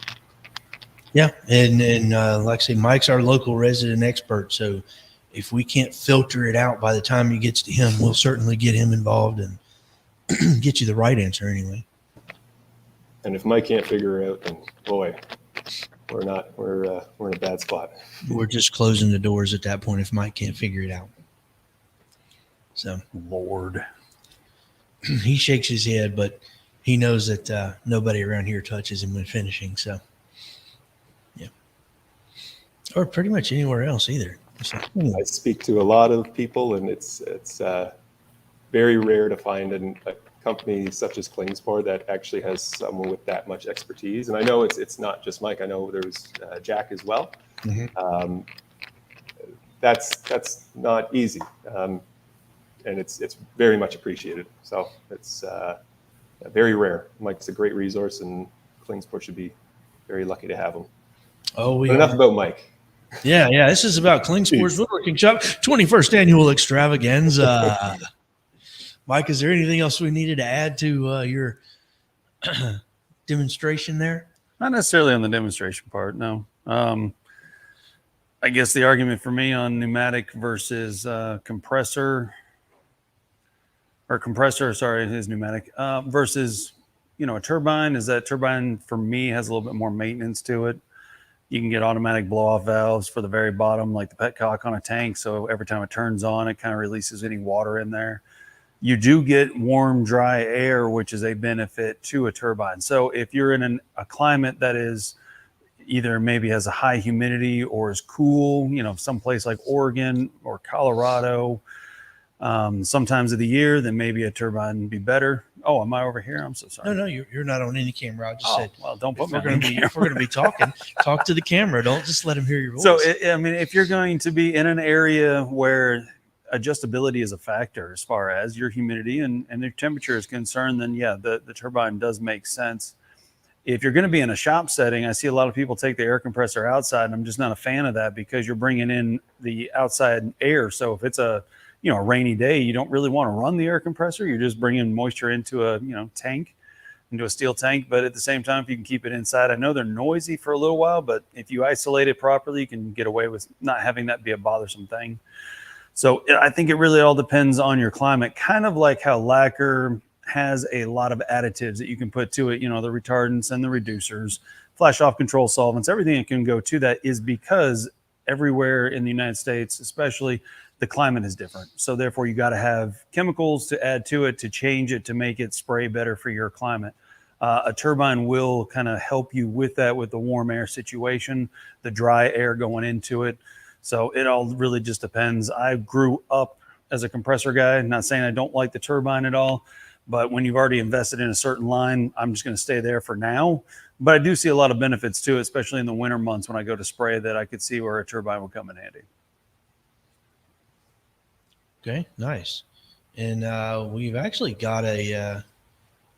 Yeah, and like I say, Mike's our local resident expert. So if we can't filter it out by the time it gets to him, we'll certainly get him involved and get you the right answer anyway. And if Mike can't figure it out, then boy, we're in a bad spot. We're just closing the doors at that point if Mike can't figure it out. So Lord, he shakes his head, but he knows that nobody around here touches him when finishing. So yeah, or pretty much anywhere else either. So, I speak to a lot of people, and it's very rare to find a company such as Klingspor that actually has someone with that much expertise. And I know it's not just Mike. I know there's Jack as well. mm-hmm. That's not easy, and it's very much appreciated. So it's very rare. Mike's a great resource, and Klingspor should be very lucky to have him. Oh, But enough about Mike. Yeah. This is about Klingspor's Woodworking Shop 21st Annual Extravaganza. Mike, is there anything else we needed to add to your demonstration there? not necessarily on the demonstration part. No. I guess the argument for me on pneumatic versus compressor is pneumatic versus, a turbine is that turbine for me has a little bit more maintenance to it. You can get automatic blow off valves for the very bottom, like the petcock on a tank. So every time it turns on, it kind of releases any water in there. You do get warm, dry air, which is a benefit to a turbine. So if you're in a climate that is either maybe has a high humidity or is cool, someplace like Oregon or Colorado, sometimes of the year, then maybe a turbine would be better. Oh, am I over here? I'm so sorry. No, you're not on any camera. I just said, well, don't put if me we're on going camera. to be talking, talk to the camera. Don't just let him hear your voice. So, if you're going to be in an area where adjustability is a factor as far as your humidity and your temperature is concerned, then yeah, the turbine does make sense. If you're going to be in a shop setting, I see a lot of people take the air compressor outside, and I'm just not a fan of that because you're bringing in the outside air. So if it's a rainy day, you don't really want to run the air compressor. You're just bringing moisture into a tank, into a steel tank. But at the same time, if you can keep it inside, I know they're noisy for a little while, but if you isolate it properly, you can get away with not having that be a bothersome thing. So I think it really all depends on your climate, kind of like how lacquer has a lot of additives that you can put to it, the retardants and the reducers, flash off control solvents, everything that can go to that is because everywhere in the United States, especially, the climate is different. So therefore you got to have chemicals to add to it, to change it, to make it spray better for your climate. A turbine will kind of help you with that, with the warm air situation, the dry air going into it. So it all really just depends. I grew up as a compressor guy, not saying I don't like the turbine at all, but when you've already invested in a certain line, I'm just going to stay there for now. But I do see a lot of benefits to it, especially in the winter months when I go to spray, that I could see where a turbine would come in handy. Okay, nice. And we've actually got a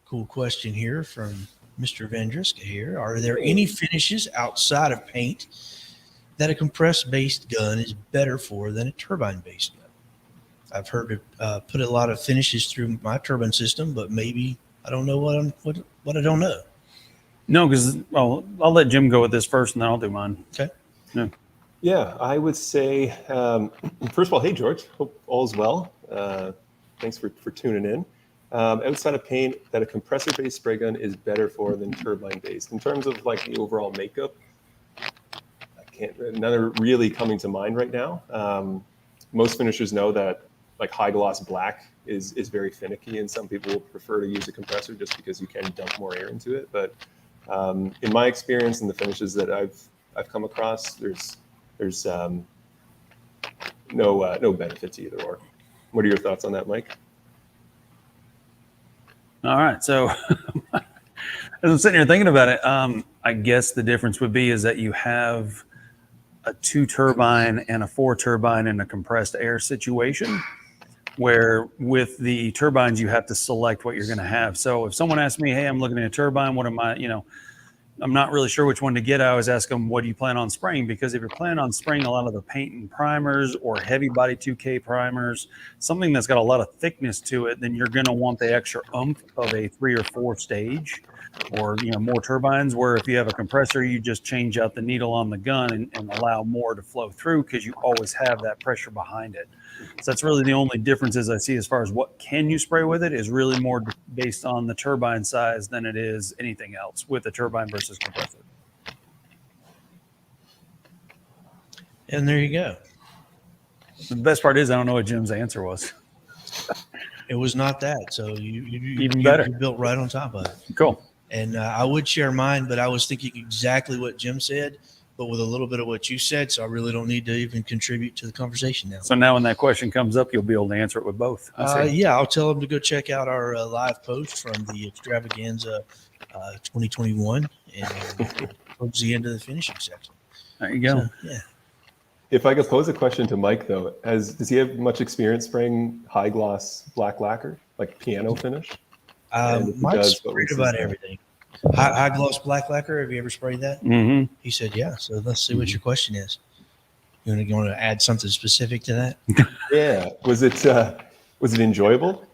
cool question here from Mr. Vandriska here. Are there any finishes outside of paint that a compressed-based gun is better for than a turbine-based gun? I've heard it put a lot of finishes through my turbine system, but maybe I don't know what I don't know. No, because, I'll let Jim go with this first, and then I'll do mine. Okay. Yeah. Yeah, I would say, first of all, hey, George, hope all's well. Thanks for tuning in. Outside of paint, that a compressor-based spray gun is better for than turbine-based. In terms of like the overall makeup, none are really coming to mind right now. Most finishers know that like high gloss black is very finicky, and some people will prefer to use a compressor just because you can dump more air into it. But in my experience and the finishes that I've come across, there's no benefit to either or. What are your thoughts on that, Mike? All right. So as I'm sitting here thinking about it, I guess the difference would be is that you have a 2 turbine and a 4 turbine in a compressed air situation, where with the turbines, you have to select what you're going to have. So if someone asks me, hey, I'm looking at a turbine, what am I, I'm not really sure which one to get. I always ask them, what do you plan on spraying? Because if you're planning on spraying a lot of the paint and primers or heavy body 2K primers, something that's got a lot of thickness to it, then you're going to want the extra oomph of a 3 or 4 stage, or more turbines, where if you have a compressor, you just change out the needle on the gun and allow more to flow through, because you always have that pressure behind it. So that's really the only differences I see as far as what can you spray with it, is really more based on the turbine size than it is anything else with the turbine versus compressor. And there you go. The best part is I don't know what Jim's answer was. It was not that. So Even better. You built right on top of it. Cool. And I would share mine, but I was thinking exactly what Jim said, but with a little bit of what you said. So I really don't need to even contribute to the conversation now. So now when that question comes up, you'll be able to answer it with both. Yeah, I'll tell them to go check out our live post from the Extravaganza 2021 and towards the end of the finishing section. There you go. So, yeah. If I could pose a question to Mike, though, does he have much experience spraying high gloss black lacquer, like piano finish? Mike's sprayed about everything. High gloss black lacquer. Have you ever sprayed that? Mm-hmm. He said, yeah. So let's see what your question is. You want to add something specific to that? Yeah. Was it enjoyable?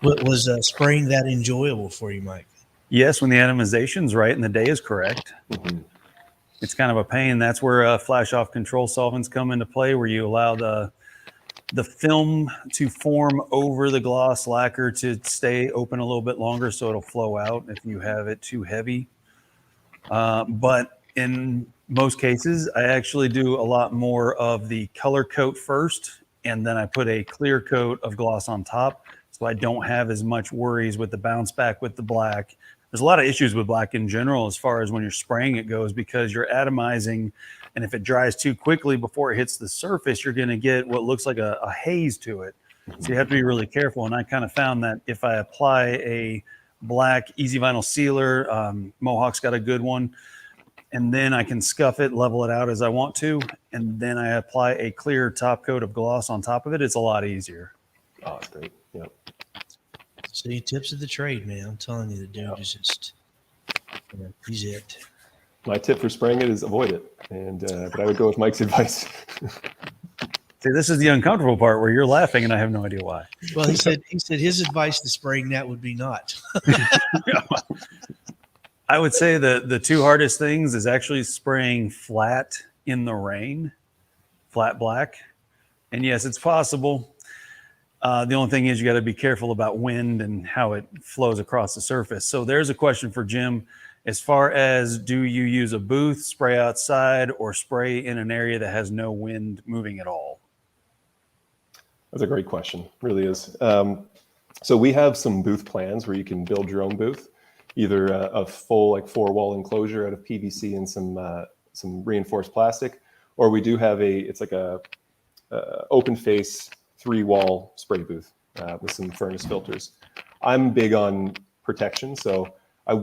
Was spraying that enjoyable for you, Mike? Yes, when the atomization's right and the day is correct. Mm-hmm. It's kind of a pain. That's where flash off control solvents come into play, where you allow the film to form over the gloss lacquer to stay open a little bit longer, so it'll flow out if you have it too heavy. But in most cases, I actually do a lot more of the color coat first, and then I put a clear coat of gloss on top, so I don't have as much worries with the bounce back with the black. There's a lot of issues with black in general as far as when you're spraying it goes, because you're atomizing, and if it dries too quickly before it hits the surface, you're going to get what looks like a haze to it. So you have to be really careful. And I kind of found that if I apply a black easy vinyl sealer, Mohawk's got a good one, and then I can scuff it, level it out as I want to, and then I apply a clear top coat of gloss on top of it, it's a lot easier. Oh, that's great. Yep. See, tips of the trade, man. I'm telling you, the dude is just, he's it. My tip for spraying it is avoid it, but I would go with Mike's advice. See, this is the uncomfortable part where you're laughing and I have no idea why. Well, he said his advice to spraying that would be not. I would say the two hardest things is actually spraying flat in the rain, flat black. And yes, it's possible. The only thing is you got to be careful about wind and how it flows across the surface. So there's a question for Jim. As far as, do you use a booth, spray outside, or spray in an area that has no wind moving at all? That's a great question. Really is. So we have some booth plans where you can build your own booth, either a full 4-wall enclosure out of PVC and some reinforced plastic, or we do have it's like a open face 3-wall spray booth with some furnace filters. I'm big on protection, so I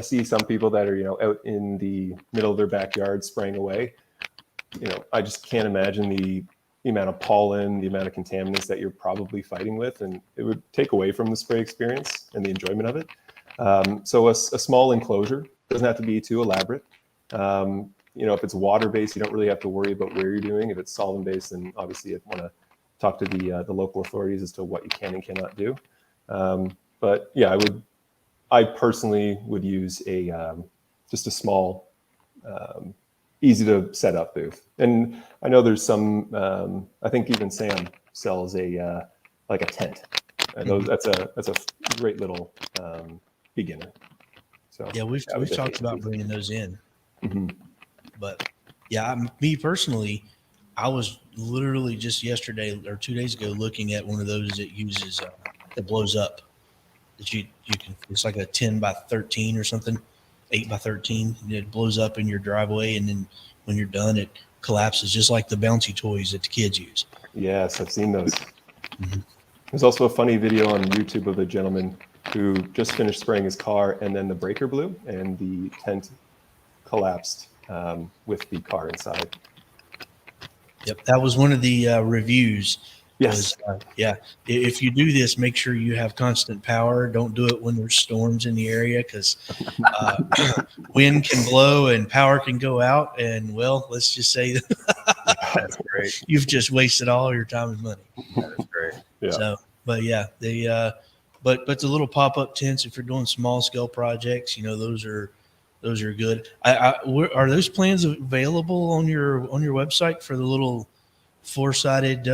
see some people that are out in the middle of their backyard spraying away. I just can't imagine the amount of pollen, the amount of contaminants that you're probably fighting with, and it would take away from the spray experience and the enjoyment of it. So a small enclosure doesn't have to be too elaborate. If it's water-based, you don't really have to worry about where you're doing. If it's solvent-based, then obviously you want to talk to the local authorities as to what you can and cannot do. But yeah, I personally would use just a small, easy to set up booth. And I know there's some, I think even Sam sells a tent. That's a great little beginner. So Yeah, we've talked about bringing those in. Mm-hmm. But yeah, me personally, I was literally just yesterday or 2 days ago looking at one of those that uses that blows up. That you can, it's like a 10 by 13 or something, 8 by 13. And it blows up in your driveway, and then when you're done, it collapses just like the bouncy toys that the kids use. Yes, I've seen those. Mm-hmm. There's also a funny video on YouTube of a gentleman who just finished spraying his car, and then the breaker blew and the tent collapsed with the car inside. Yep, that was one of the reviews Yes. Yeah. If you do this, make sure you have constant power. Don't do it when there's storms in the area because wind can blow and power can go out. And well, let's just say That's great. you've just wasted all your time and money. That's great. Yeah. So, but yeah, but the little pop-up tents, if you're doing small scale projects, those are good. Are those plans available on your website for the little four-sided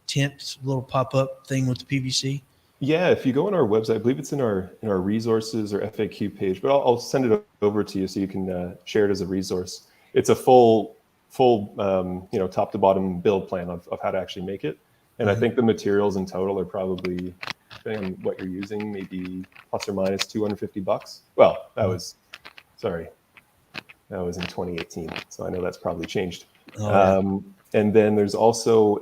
tent, little pop-up thing with the PVC? Yeah, if you go on our website, I believe it's in our resources or FAQ page, but I'll send it over to you so you can share it as a resource. It's a full top to bottom build plan of how to actually make it. And I think the materials in total are probably, depending on what you're using, maybe plus or minus $250. Well, that was in 2018, so I know that's probably changed. And then there's also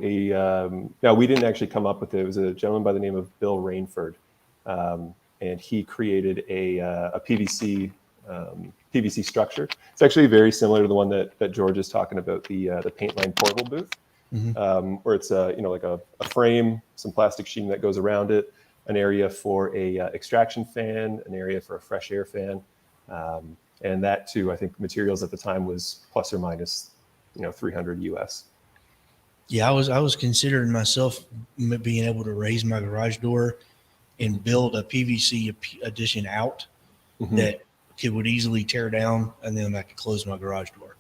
now we didn't actually come up with it. It was a gentleman by the name of Bill Rainford, and he created a PVC structure. It's actually very similar to the one that George is talking about, the paint line portable booth, where it's like a frame, some plastic sheeting that goes around it, an area for a extraction fan, an area for a fresh air fan, and that too, I think materials at the time was plus or minus 300 US. Yeah, I was considering myself being able to raise my garage door and build a PVC addition out that would easily tear down, and then I could close my garage door.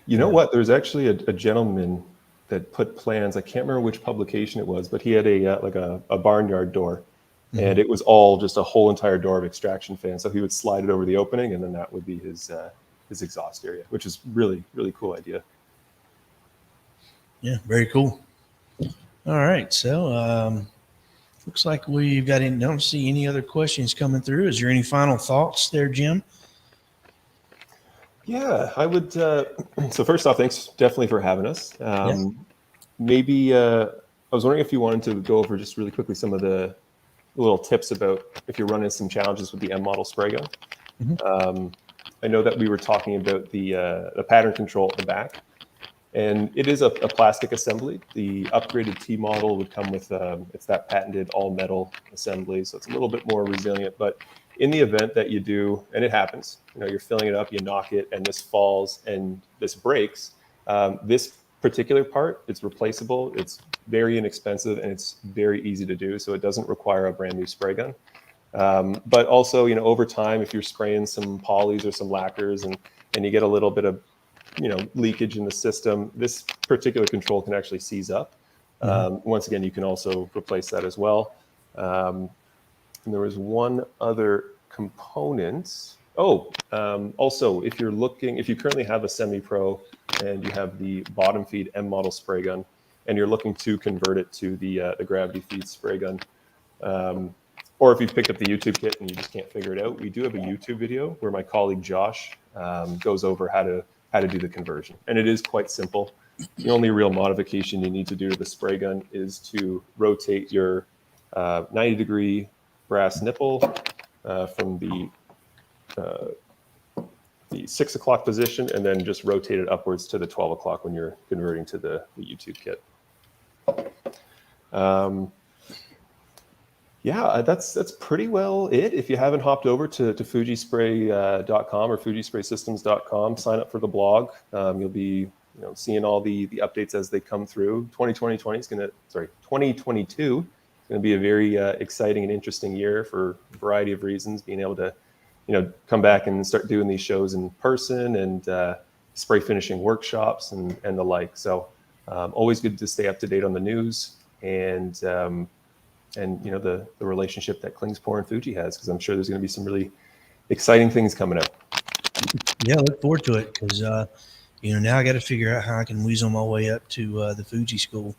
You know what? There's actually a gentleman that put plans. I can't remember which publication it was, but he had a barnyard door, and it was all just a whole entire door of extraction fan. So he would slide it over the opening, and then that would be his exhaust area, which is really, really cool idea. Yeah, very cool. All right, so looks like we've got in. Don't see any other questions coming through. Is there any final thoughts there, Jim? Yeah, I would. So first off, thanks definitely for having us. Maybe I was wondering if you wanted to go over just really quickly some of the little tips about if you're running some challenges with the M model spray gun. I know that we were talking about the pattern control at the back. And it is a plastic assembly. The upgraded T model would come with, it's that patented all metal assembly. So it's a little bit more resilient, but in the event that you do, and it happens, you're filling it up, you knock it and this falls and this breaks, this particular part, it's replaceable. It's very inexpensive and it's very easy to do. So it doesn't require a brand new spray gun. But also, over time, if you're spraying some polys or some lacquers and you get a little bit of leakage in the system, this particular control can actually seize up. Once again, you can also replace that as well. And there was one other component. Also, if you currently have a Semi-Pro and you have the bottom feed M model spray gun and you're looking to convert it to the Gravity Feed spray gun, or if you've picked up the YouTube kit and you just can't figure it out, we do have a YouTube video where my colleague Josh goes over how to do the conversion. And it is quite simple. The only real modification you need to do to the spray gun is to rotate your 90-degree brass nipple from the 6 o'clock position, and then just rotate it upwards to the 12 o'clock when you're converting to the YouTube kit. Yeah, that's pretty well it. If you haven't hopped over to fujispray.com or fujispraysystems.com, sign up for the blog. You'll be seeing all the updates as they come through. 2022 is going to be a very exciting and interesting year for a variety of reasons. Being able to come back and start doing these shows in person and spray finishing workshops and the like. So always good to stay up to date on the news and the relationship that Klingspor and Fuji has, because I'm sure there's going to be some really exciting things coming up. Yeah, look forward to it because now I got to figure out how I can weasel my way up to the Fuji school,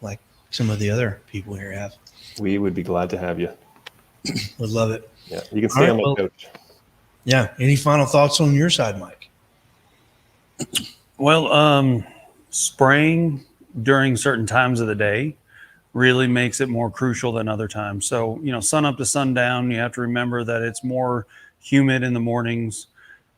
like some of the other people here have. We would be glad to have you. Would love it. Yeah, you can stay on my couch. Yeah. Any final thoughts on your side, Mike? Well, spraying during certain times of the day really makes it more crucial than other times. So, sun up to sundown, you have to remember that it's more humid in the mornings.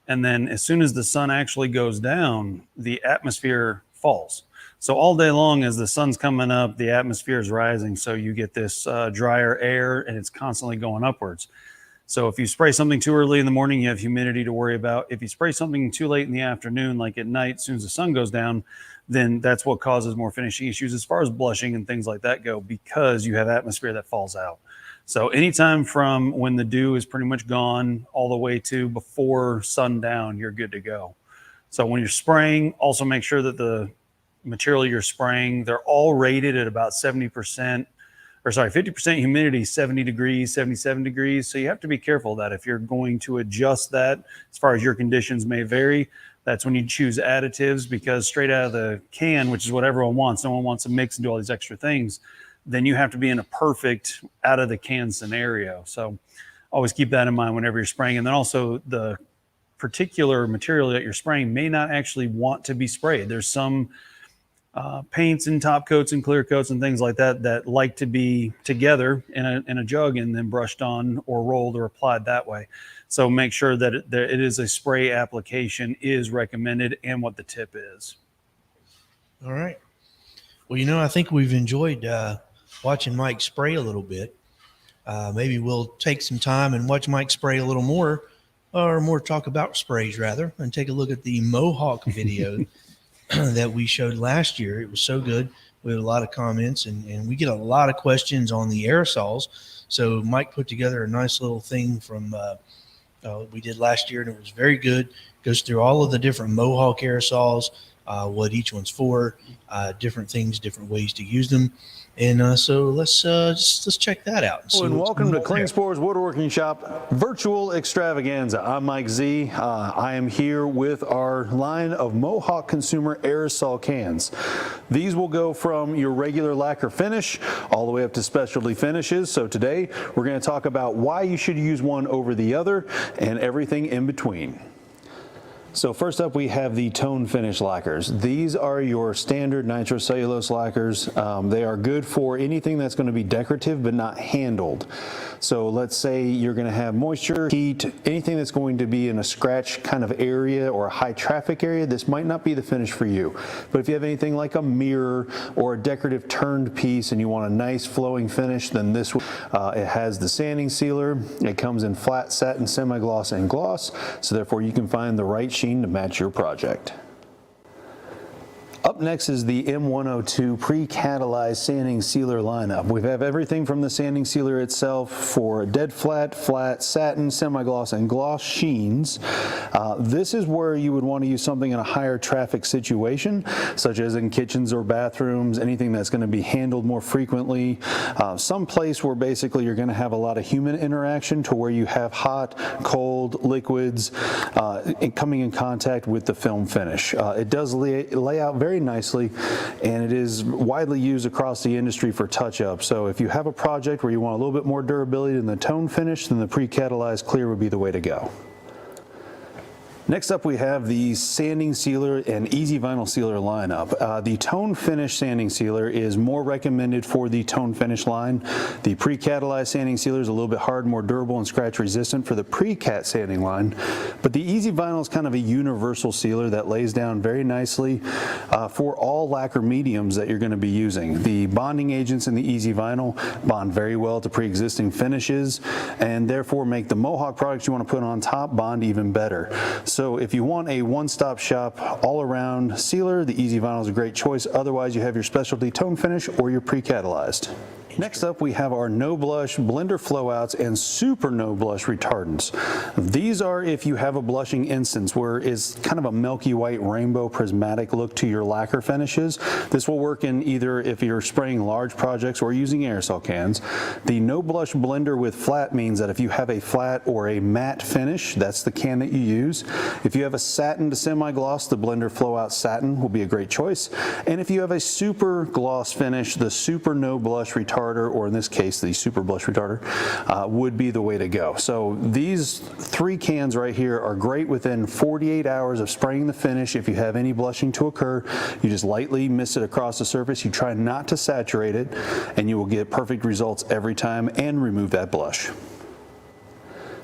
And then as soon as the sun actually goes down, the atmosphere falls. So all day long, as the sun's coming up, the atmosphere is rising. So you get this drier air, and it's constantly going upwards. So if you spray something too early in the morning, you have humidity to worry about. If you spray something too late in the afternoon, like at night, as soon as the sun goes down, then that's what causes more finishing issues as far as blushing and things like that go, because you have atmosphere that falls out. So anytime from when the dew is pretty much gone all the way to before sundown, you're good to go. So when you're spraying, also make sure that the material you're spraying, they're all rated at about 50% humidity, 70 degrees, 77 degrees. So you have to be careful that if you're going to adjust that, as far as your conditions may vary, that's when you choose additives, because straight out of the can, which is what everyone wants, no one wants to mix and do all these extra things, then you have to be in a perfect out of the can scenario. So always keep that in mind whenever you're spraying. And then also the particular material that you're spraying may not actually want to be sprayed. There's some paints and top coats and clear coats and things like that that like to be together in a jug and then brushed on or rolled or applied that way. So make sure that it is a spray application is recommended and what the tip is. All right. Well, I think we've enjoyed watching Mike spray a little bit. Maybe we'll take some time and watch Mike spray a little more, or more talk about sprays rather, and take a look at the Mohawk video that we showed last year. It was so good. We had a lot of comments, and we get a lot of questions on the aerosols. So Mike put together a nice little thing from we did last year, and it was very good. Goes through all of the different Mohawk aerosols, what each one's for, different things, different ways to use them. And so let's check that out. And welcome to Klingspor's Woodworking Shop Virtual Extravaganza. I'm MikeZ. I am here with our line of Mohawk Consumer aerosol cans. These will go from your regular lacquer finish all the way up to specialty finishes. So today we're going to talk about why you should use one over the other and everything in between. So first up, we have the tone finish lacquers. These are your standard nitrocellulose lacquers. They are good for anything that's going to be decorative but not handled. So let's say you're going to have moisture, heat, anything that's going to be in a scratch kind of area or a high traffic area, this might not be the finish for you. But if you have anything like a mirror or a decorative turned piece and you want a nice flowing finish, then this it has the sanding sealer. It comes in flat, satin, semi-gloss, and gloss. So therefore you can find the right sheen to match your project. Up next is the M102 Pre-Catalyzed Sanding Sealer lineup. We have everything from the sanding sealer itself for dead flat, flat, satin, semi-gloss, and gloss sheens. This is where you would want to use something in a higher traffic situation, such as in kitchens or bathrooms, anything that's going to be handled more frequently. Some place where basically you're going to have a lot of human interaction to where you have hot, cold, liquids coming in contact with the film finish. It does lay out very nicely, and it is widely used across the industry for touch-up. So if you have a project where you want a little bit more durability than the tone finish, then the pre-catalyzed clear would be the way to go. Next up, we have the sanding sealer and easy vinyl sealer lineup. The tone finish sanding sealer is more recommended for the tone finish line. The pre-catalyzed sanding sealer is a little bit hard, more durable, and scratch resistant for the pre-cat sanding line. But the easy vinyl is kind of a universal sealer that lays down very nicely for all lacquer mediums that you're going to be using. The bonding agents in the easy vinyl bond very well to pre-existing finishes, and therefore make the Mohawk products you want to put on top bond even better. So if you want a one-stop shop all-around sealer, the easy vinyl is a great choice. Otherwise, you have your specialty tone finish or your pre-catalyzed. Next up, we have our no blush blender flowouts and super no blush retardants. These are if you have a blushing instance where it's kind of a milky white rainbow prismatic look to your lacquer finishes. This will work in either if you're spraying large projects or using aerosol cans. The no blush blender with flat means that if you have a flat or a matte finish, that's the can that you use. If you have a satin to semi-gloss, the blender flowout satin will be a great choice. And if you have a super gloss finish, the super no blush retardant, or in this case the super blush retarder, would be the way to go. So these three cans right here are great within 48 hours of spraying the finish. If you have any blushing to occur, you just lightly mist it across the surface. You try not to saturate it, and you will get perfect results every time and remove that blush.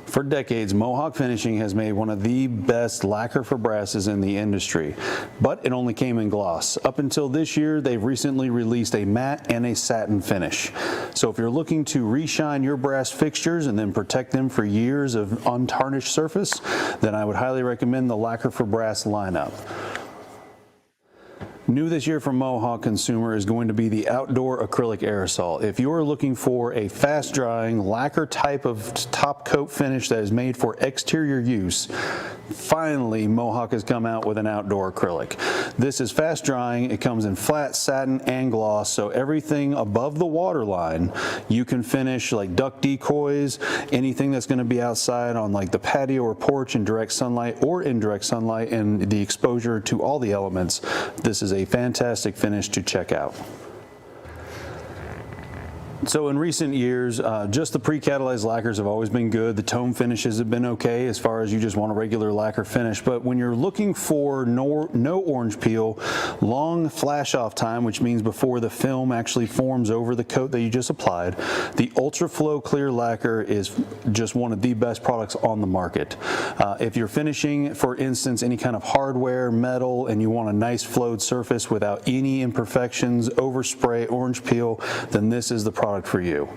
For decades, Mohawk Finishing has made one of the best lacquer for brasses in the industry, but it only came in gloss. Up until this year, they've recently released a matte and a satin finish. So if you're looking to re-shine your brass fixtures and then protect them for years of untarnished surface, then I would highly recommend the Lacquer for Brass lineup. New this year from Mohawk Consumer is going to be the Outdoor Acrylic Aerosol. If you're looking for a fast-drying lacquer type of top coat finish that is made for exterior use, finally Mohawk has come out with an outdoor acrylic. This is fast-drying. It comes in flat, satin, and gloss, so everything above the waterline you can finish, like duck decoys, anything that's going to be outside on like the patio or porch in direct sunlight or indirect sunlight and the exposure to all the elements. This is a fantastic finish to check out. So in recent years, just the pre-catalyzed lacquers have always been good. The tone finishes have been okay as far as you just want a regular lacquer finish. But when you're looking for no orange peel, long flash off time, which means before the film actually forms over the coat that you just applied, the Ultra Flow Clear Lacquer is just one of the best products on the market. If you're finishing, for instance, any kind of hardware, metal, and you want a nice flowed surface without any imperfections, overspray, orange peel, then this is the product for you.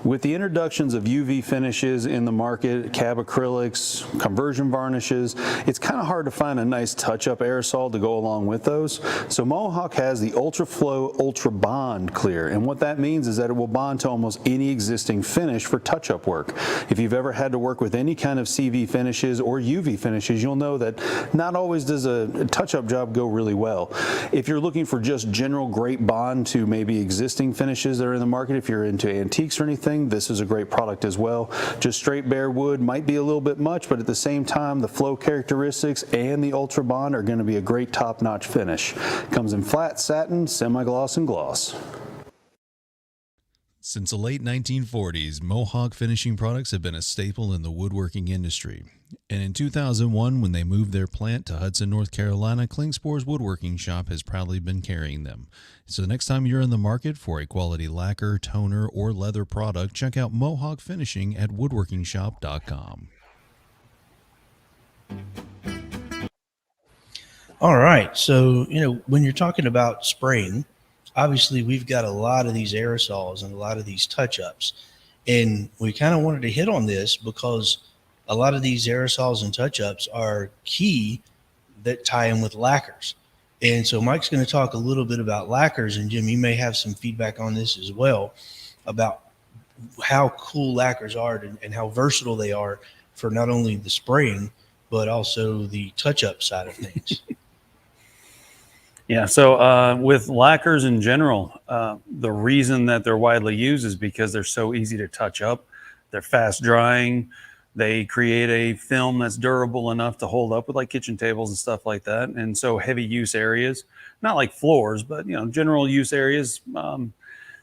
With the introductions of UV finishes in the market, cab acrylics, conversion varnishes, it's kind of hard to find a nice touch-up aerosol to go along with those. So Mohawk has the Ultra Flow Ultra Bond Clear, and what that means is that it will bond to almost any existing finish for touch-up work. If you've ever had to work with any kind of CV finishes or UV finishes, you'll know that not always does a touch-up job go really well. If you're looking for just general great bond to maybe existing finishes that are in the market, if you're into antiques or anything, this is a great product as well. Just straight bare wood might be a little bit much, but at the same time, the flow characteristics and the Ultra Bond are going to be a great top-notch finish. Comes in flat, satin, semi-gloss, and gloss. Since the late 1940s, Mohawk finishing products have been a staple in the woodworking industry. And in 2001, when they moved their plant to Hudson, North Carolina, Klingspor's Woodworking Shop has proudly been carrying them. So the next time you're in the market for a quality lacquer, toner, or leather product, check out Mohawk Finishing at woodworkingshop.com. All right. So, when you're talking about spraying, obviously we've got a lot of these aerosols and a lot of these touch-ups. And we kind of wanted to hit on this because a lot of these aerosols and touch-ups are key that tie in with lacquers. And so Mike's going to talk a little bit about lacquers, and Jim, you may have some feedback on this as well about how cool lacquers are and how versatile they are for not only the spraying, but also the touch-up side of things. Yeah, so with lacquers in general, the reason that they're widely used is because they're so easy to touch up. They're fast drying. They create a film that's durable enough to hold up with like kitchen tables and stuff like that. And so heavy use areas, not like floors, but general use areas.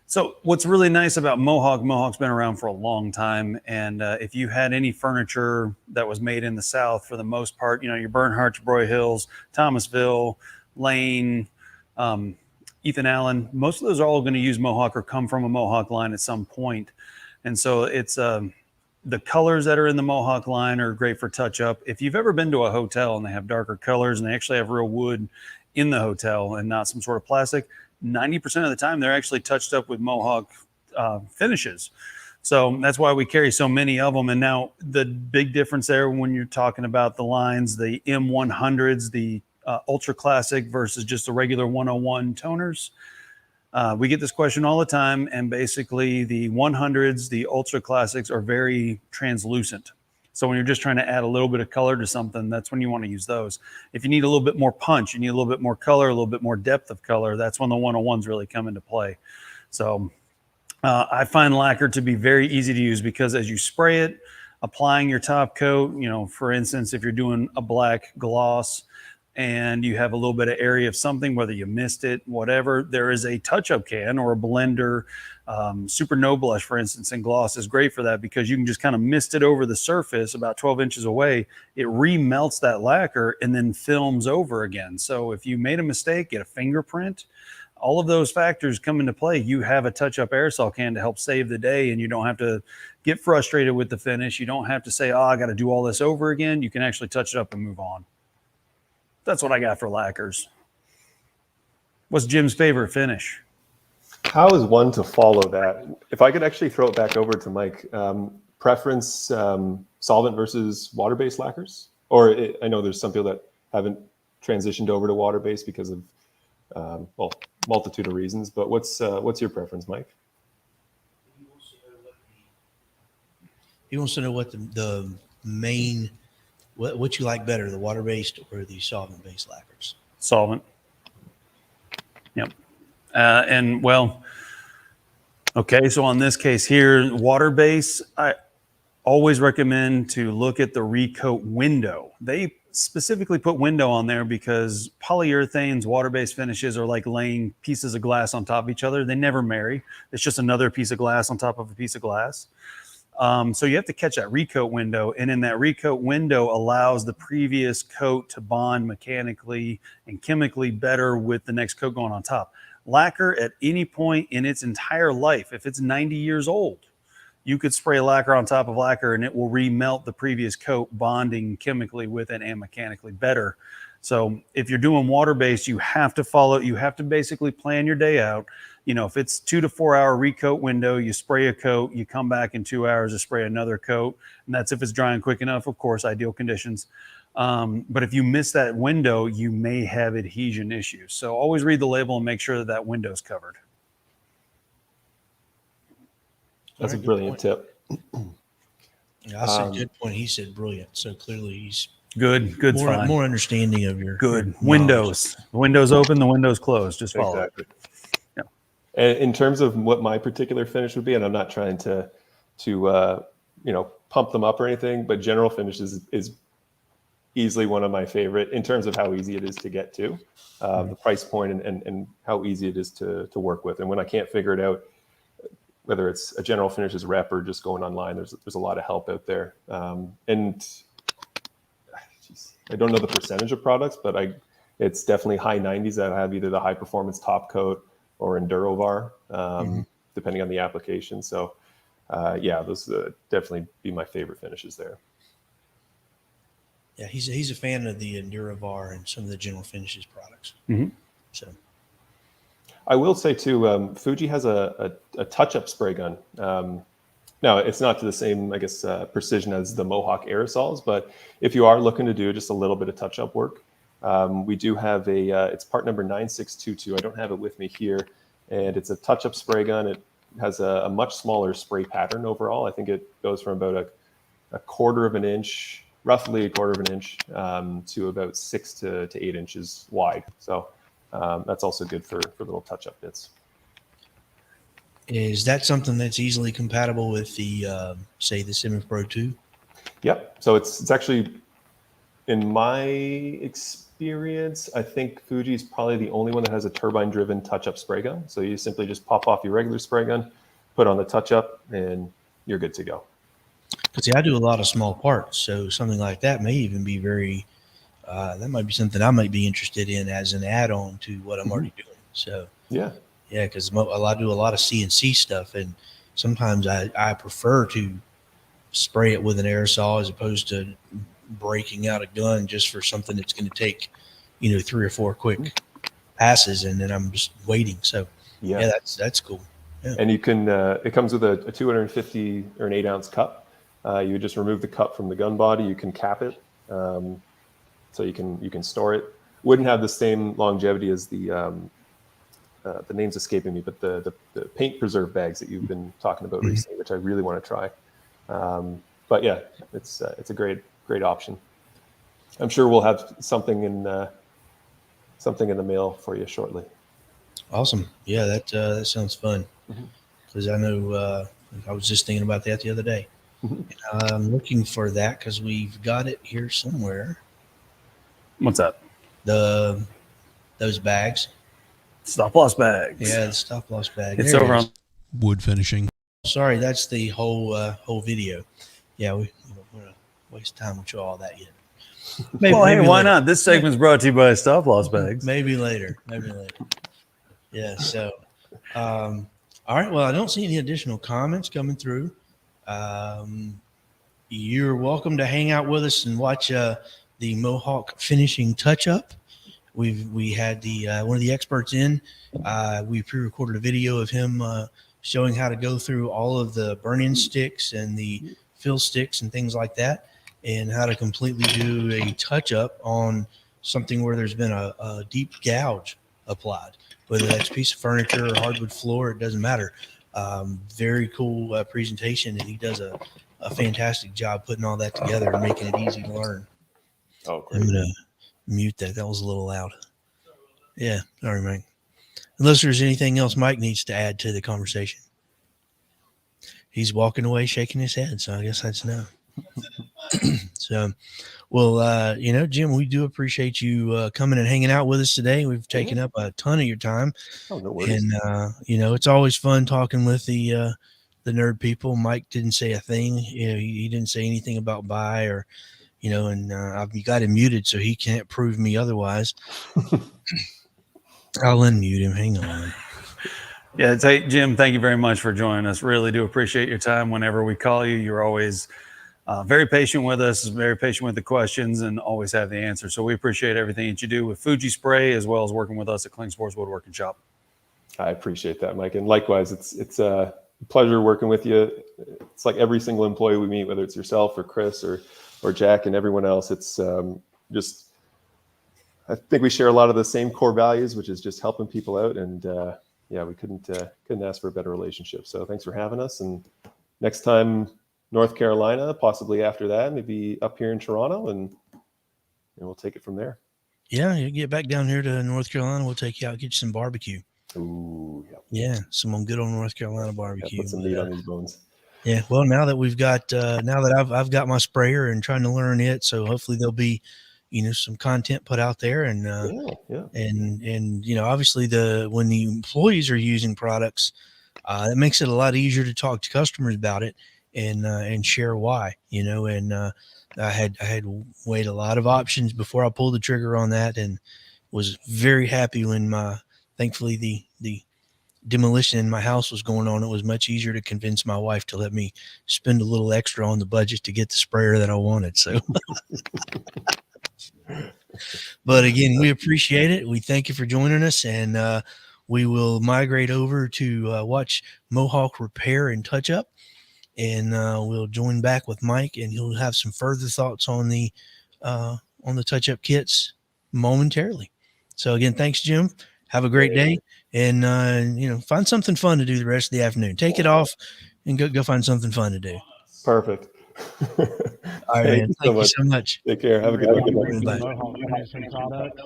So what's really nice about Mohawk's been around for a long time. And if you had any furniture that was made in the South, for the most part, your Bernhardt, Broy Hills, Thomasville, Lane, Ethan Allen, most of those are all going to use Mohawk or come from a Mohawk line at some point. And so it's the colors that are in the Mohawk line are great for touch up. If you've ever been to a hotel and they have darker colors and they actually have real wood in the hotel and not some sort of plastic, 90% of the time they're actually touched up with Mohawk finishes. So that's why we carry so many of them. And now the big difference there when you're talking about the lines, the M100s, the Ultra Classic versus just the regular 101 toners. We get this question all the time, and basically the 100s, the Ultra Classics are very translucent. So when you're just trying to add a little bit of color to something, that's when you want to use those. If you need a little bit more punch, you need a little bit more color, a little bit more depth of color, that's when the 101s really come into play. So I find lacquer to be very easy to use because as you spray it, applying your top coat, for instance, if you're doing a black gloss, and you have a little bit of area of something, whether you missed it, whatever, there is a touch-up can or a blender. Super No Blush, for instance, in gloss is great for that because you can just kind of mist it over the surface about 12 inches away. It remelts that lacquer and then films over again. So if you made a mistake, get a fingerprint, all of those factors come into play. You have a touch-up aerosol can to help save the day, and you don't have to get frustrated with the finish. You don't have to say, oh, I got to do all this over again. You can actually touch it up and move on. That's what I got for lacquers. What's Jim's favorite finish? How is one to follow that? If I could actually throw it back over to Mike, preference solvent versus water-based lacquers? Or I know there's some people that haven't transitioned over to water-based because of, well, multitude of reasons, but what's your preference, Mike? He wants to know what the main, what you like better, the water-based or the solvent-based lacquers? Solvent. Yep. And well, okay, so on this case here, water-based, I always recommend to look at the recoat window. They specifically put window on there because polyurethanes, water-based finishes are like laying pieces of glass on top of each other. They never marry. It's just another piece of glass on top of a piece of glass. So you have to catch that recoat window, and in that recoat window allows the previous coat to bond mechanically and chemically better with the next coat going on top. Lacquer at any point in its entire life, if it's 90 years old, you could spray lacquer on top of lacquer and it will remelt the previous coat, bonding chemically with it and mechanically better. So if you're doing water-based, you have to follow, you have to basically plan your day out. You know, if it's 2 to 4 hour recoat window, you spray a coat, you come back in 2 hours to spray another coat. And that's if it's drying quick enough, of course, ideal conditions. But if you miss that window, you may have adhesion issues. So always read the label and make sure that that window's covered. That's a brilliant tip. Yeah, I said good point. He said brilliant. So clearly he's Good's fine. more understanding of your Good. your Windows. The window's open, the window's closed. Just follow Exactly. it. Yeah. And in terms of what my particular finish would be, and I'm not trying to you know, pump them up or anything, but general finish is easily one of my favorite in terms of how easy it is to get to, the price point and how easy it is to work with. And when I can't figure it out, whether it's a general finishes rep or just going online, there's a lot of help out there. And I don't know the percentage of products, but it's definitely high 90s that have either the high performance top coat or Endurovar, depending on the application. So yeah, those definitely be my favorite finishes there. Yeah, he's a fan of the Endurovar and some of the general finishes products. So I will say too, Fuji has a touch-up spray gun. Now, it's not to the same, I guess, precision as the Mohawk aerosols, but if you are looking to do just a little bit of touch-up work, we do have it's part number 9622. I don't have it with me here, and it's a touch-up spray gun. It has a much smaller spray pattern overall. I think it goes from about a quarter of an inch, roughly a quarter of an inch, to about 6 to 8 inches wide. So that's also good for little touch-up bits. is that something that's easily compatible with the, say, the Semi-Pro 2? Yep. So it's actually, in my experience, I think Fuji is probably the only one that has a turbine-driven touch-up spray gun. So you simply just pop off your regular spray gun, put on the touch-up, and you're good to go. Because see, I do a lot of small parts, so something like that may even be very. That might be something I might be interested in as an add-on to what I'm already doing. So Yeah. yeah, because I do a lot of CNC stuff, and sometimes I prefer to spray it with an aerosol as opposed to breaking out a gun just for something that's going to take, 3 or 4 quick passes, and then I'm just waiting. So yeah, that's cool. Yeah. And you can, it comes with a 250 or an 8-ounce cup. You would just remove the cup from the gun body. You can cap it, so you can store it. Wouldn't have the same longevity as the name's escaping me, but the paint preserve bags that you've been talking about recently, which I really want to try. But yeah, it's a great option. I'm sure we'll have something in the mail for you shortly. Awesome. Yeah, that sounds fun. Because I know I was just thinking about that the other day. I'm looking for that because we've got it here somewhere. What's that? Those bags. Stop loss bags. Yeah, the stop loss bag. It's There it over is. on. Wood finishing. Sorry, that's the whole video. Yeah, we don't want to waste time with you all that yet. Well, hey, why later. not? This segment's brought to you by Stop Loss Bags. Maybe later. Yeah, Yeah. So, all right. Well, I don't see any additional comments coming through. You're welcome to hang out with us and watch the Mohawk finishing touch up. We had the one of the experts in. We pre-recorded a video of him showing how to go through all of the burn-in sticks and the fill sticks and things like that, and how to completely do a touch up on something where there's been a deep gouge applied, whether that's a piece of furniture or hardwood floor, it doesn't matter. Very cool presentation, and he does a fantastic job putting all that together and making it easy to learn. Oh, I'm great. gonna mute that. That was a little loud. Yeah, sorry, Mike. Unless there's anything else Mike needs to add to the conversation. He's walking away, shaking his head. So I guess that's no. So, well, Jim, we do appreciate you coming and hanging out with us today. We've taken up a ton of your time, Oh, no worries. and it's always fun talking with the nerd people. Mike didn't say a thing. He didn't say anything about buy or, and I've got him muted so he can't prove me otherwise. I'll unmute him. Hang on. Yeah, Jim, thank you very much for joining us. Really do appreciate your time. Whenever we call you, you're always very patient with us, very patient with the questions, and always have the answer. So we appreciate everything that you do with Fuji Spray, as well as working with us at Klingspor's Woodworking Shop. I appreciate that, Mike. And likewise, it's a pleasure working with you. It's like every single employee we meet, whether it's yourself or Chris or Jack and everyone else, it's just, I think we share a lot of the same core values, which is just helping people out. And we couldn't ask for a better relationship. So thanks for having us. And next time, North Carolina, possibly after that, maybe up here in Toronto, and we'll take it from there. Yeah, you get back down here to North Carolina, we'll take you out, get you some barbecue. Ooh, Yeah, some good old North Carolina barbecue. Put some meat on these bones. Yeah, well, now that we've got, now that I've got my sprayer and trying to learn it, so hopefully there'll be, some content put out there, and and obviously when the employees are using products, it makes it a lot easier to talk to customers about it and share why, and I had weighed a lot of options before I pulled the trigger on that, and was very happy when thankfully the demolition in my house was going on. It was much easier to convince my wife to let me spend a little extra on the budget to get the sprayer that I wanted. So, but again, we appreciate it. We thank you for joining us, and we will migrate over to watch Mohawk repair and touch up, and we'll join back with Mike, and he'll have some further thoughts on the touch up kits momentarily. So again, thanks, Jim. Have a great day, and find something fun to do the rest of the afternoon. Take it off and go find something fun to do. Perfect. All right, man. Thank you so much. Take care. Have a good one. Bye. Mohawk finishing products.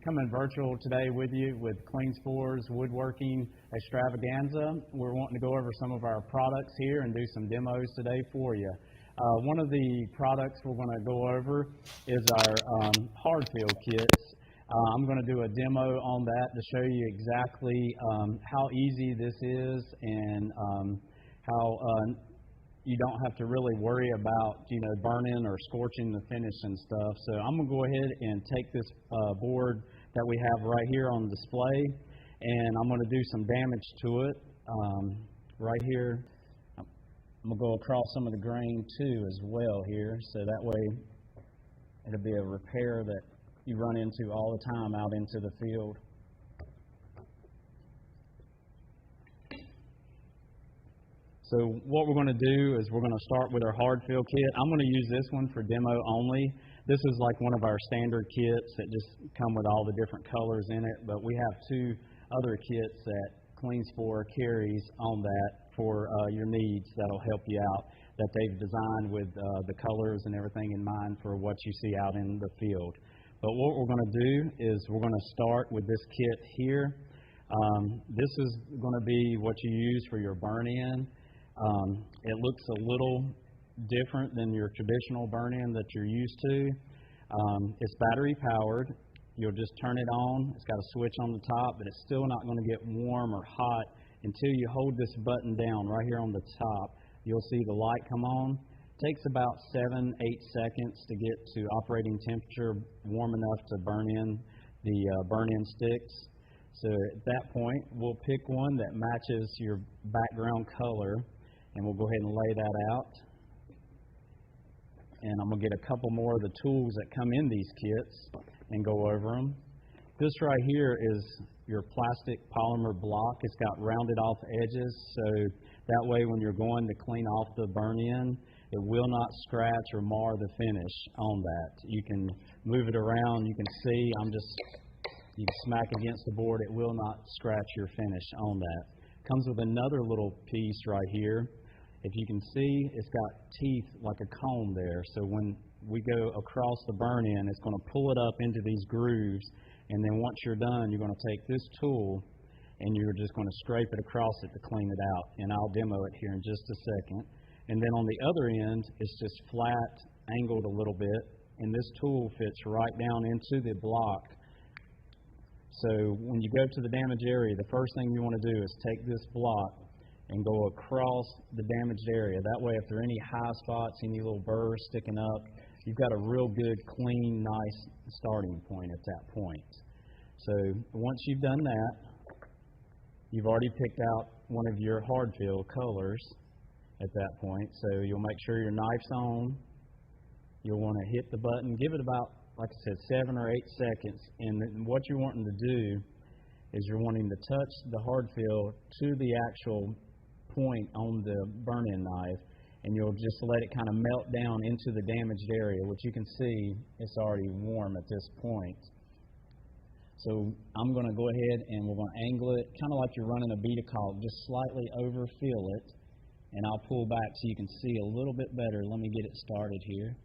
Coming virtual today with you with Klingspor's Woodworking Extravaganza. We're wanting to go over some of our products here and do some demos today for you. One of the products we're going to go over is our hard fill kits. I'm going to do a demo on that to show you exactly how easy this is, and how you don't have to really worry about burning or scorching the finish and stuff. So I'm going to go ahead and take this board that we have right here on display, and I'm going to do some damage to it right here. I'm going to go across some of the grain too as well here, so that way it'll be a repair that you run into all the time out into the field. So what we're going to do is we're going to start with our hard fill kit. I'm going to use this one for demo only. This is like one of our standard kits that just come with all the different colors in it, but we have two other kits that Klingspor carries on that for your needs that'll help you out, that they've designed with the colors and everything in mind for what you see out in the field. But what we're going to do is we're going to start with this kit here. This is going to be what you use for your burn-in. It looks a little different than your traditional burn-in that you're used to. It's battery powered. You'll just turn it on. It's got a switch on the top, but it's still not going to get warm or hot until you hold this button down right here on the top. You'll see the light come on. It takes about 7-8 seconds to get to operating temperature warm enough to burn in the burn-in sticks. So at that point, we'll pick one that matches your background color, and we'll go ahead and lay that out. And I'm going to get a couple more of the tools that come in these kits and go over them. This right here is your plastic polymer block. It's got rounded off edges, so that way when you're going to clean off the burn-in, it will not scratch or mar the finish on that. You can move it around. You can see you can smack against the board. It will not scratch your finish on that. Comes with another little piece right here. If you can see, it's got teeth like a comb there. So when we go across the burn-in, it's going to pull it up into these grooves. And then once you're done, you're going to take this tool and you're just going to scrape it across it to clean it out. And I'll demo it here in just a second. And then on the other end, it's just flat, angled a little bit. And this tool fits right down into the block. So when you go to the damaged area, the first thing you want to do is take this block and go across the damaged area. That way, if there are any high spots, any little burrs sticking up, you've got a real good, clean, nice starting point at that point. So once you've done that, you've already picked out one of your hard fill colors at that point. So you'll make sure your knife's on. You'll want to hit the button. Give it about, like I said, 7 or 8 seconds. And then what you're wanting to do is you're wanting to touch the hard fill to the actual point on the burn-in knife, and you'll just let it kind of melt down into the damaged area, which you can see it's already warm at this point. So I'm going to go ahead and we're going to angle it, kind of like you're running a bead of caulk, just slightly overfill it, and I'll pull back so you can see a little bit better. Let me get it started here.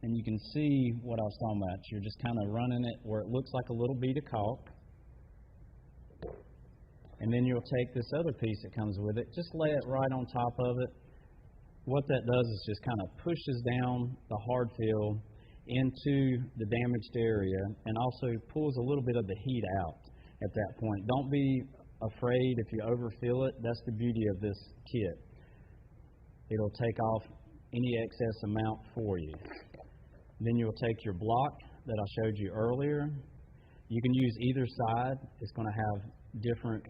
And you can see what I was talking about. You're just kind of running it where it looks like a little bead of caulk. And then you'll take this other piece that comes with it, just lay it right on top of it. What that does is just kind of pushes down the hard fill into the damaged area and also pulls a little bit of the heat out at that point. Don't be afraid if you overfill it. That's the beauty of this kit. It'll take off any excess amount for you. Then you'll take your block that I showed you earlier. You can use either side. It's going to have different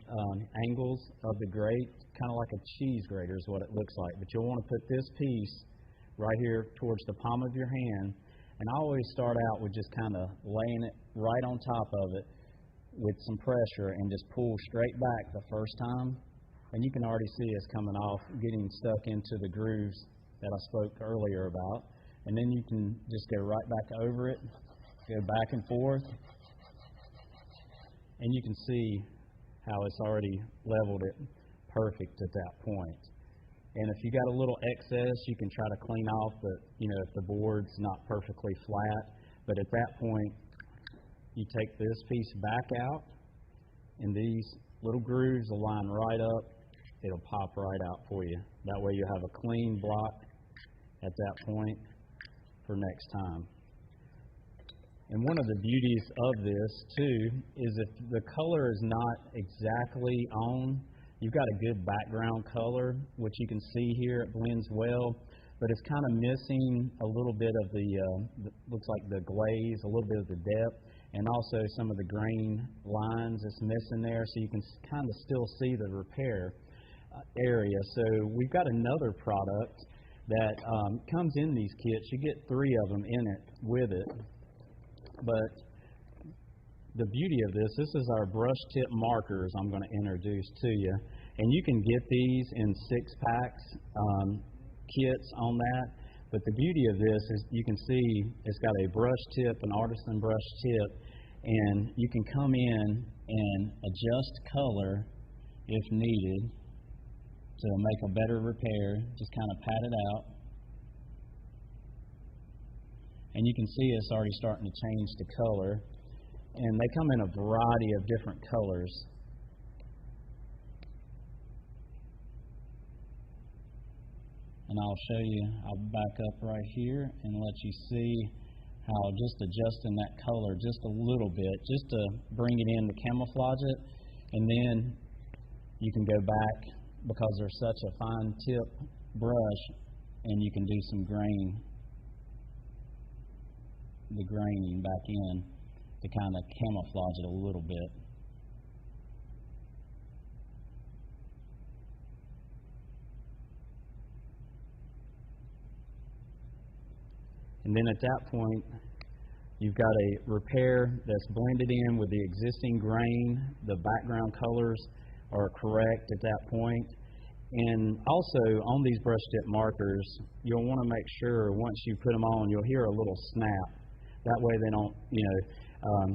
angles of the grate, kind of like a cheese grater is what it looks like. But you'll want to put this piece right here towards the palm of your hand. And I always start out with just kind of laying it right on top of it with some pressure and just pull straight back the first time. And you can already see it's coming off, getting stuck into the grooves that I spoke earlier about. And then you can just go right back over it, go back and forth. And you can see how it's already leveled it perfect at that point. And if you got a little excess, you can try to clean off if the board's not perfectly flat. But at that point, you take this piece back out, and these little grooves will line right up. It'll pop right out for you. That way you have a clean block at that point for next time. And one of the beauties of this, too, is if the color is not exactly on, you've got a good background color, which you can see here. It blends well, but it's kind of missing a little bit of looks like the glaze, a little bit of the depth, and also some of the grain lines that's missing there, so you can kind of still see the repair area. So we've got another product that comes in these kits. You get 3 of them in it with it. But the beauty of this is our brush tip markers I'm going to introduce to you. And you can get these in 6-packs, kits on that. But the beauty of this is you can see it's got a brush tip, an artisan brush tip, and you can come in and adjust color if needed to make a better repair. Just kind of pat it out. And you can see it's already starting to change the color. And they come in a variety of different colors. And I'll show you, I'll back up right here and let you see how just adjusting that color just a little bit, just to bring it in to camouflage it. And then you can go back, because there's such a fine tip brush, and you can do some grain the graining back in to kind of camouflage it a little bit. And then at that point, you've got a repair that's blended in with the existing grain. The background colors are correct at that point. And also on these brush tip markers, you'll want to make sure once you put them on, you'll hear a little snap. That way they don't,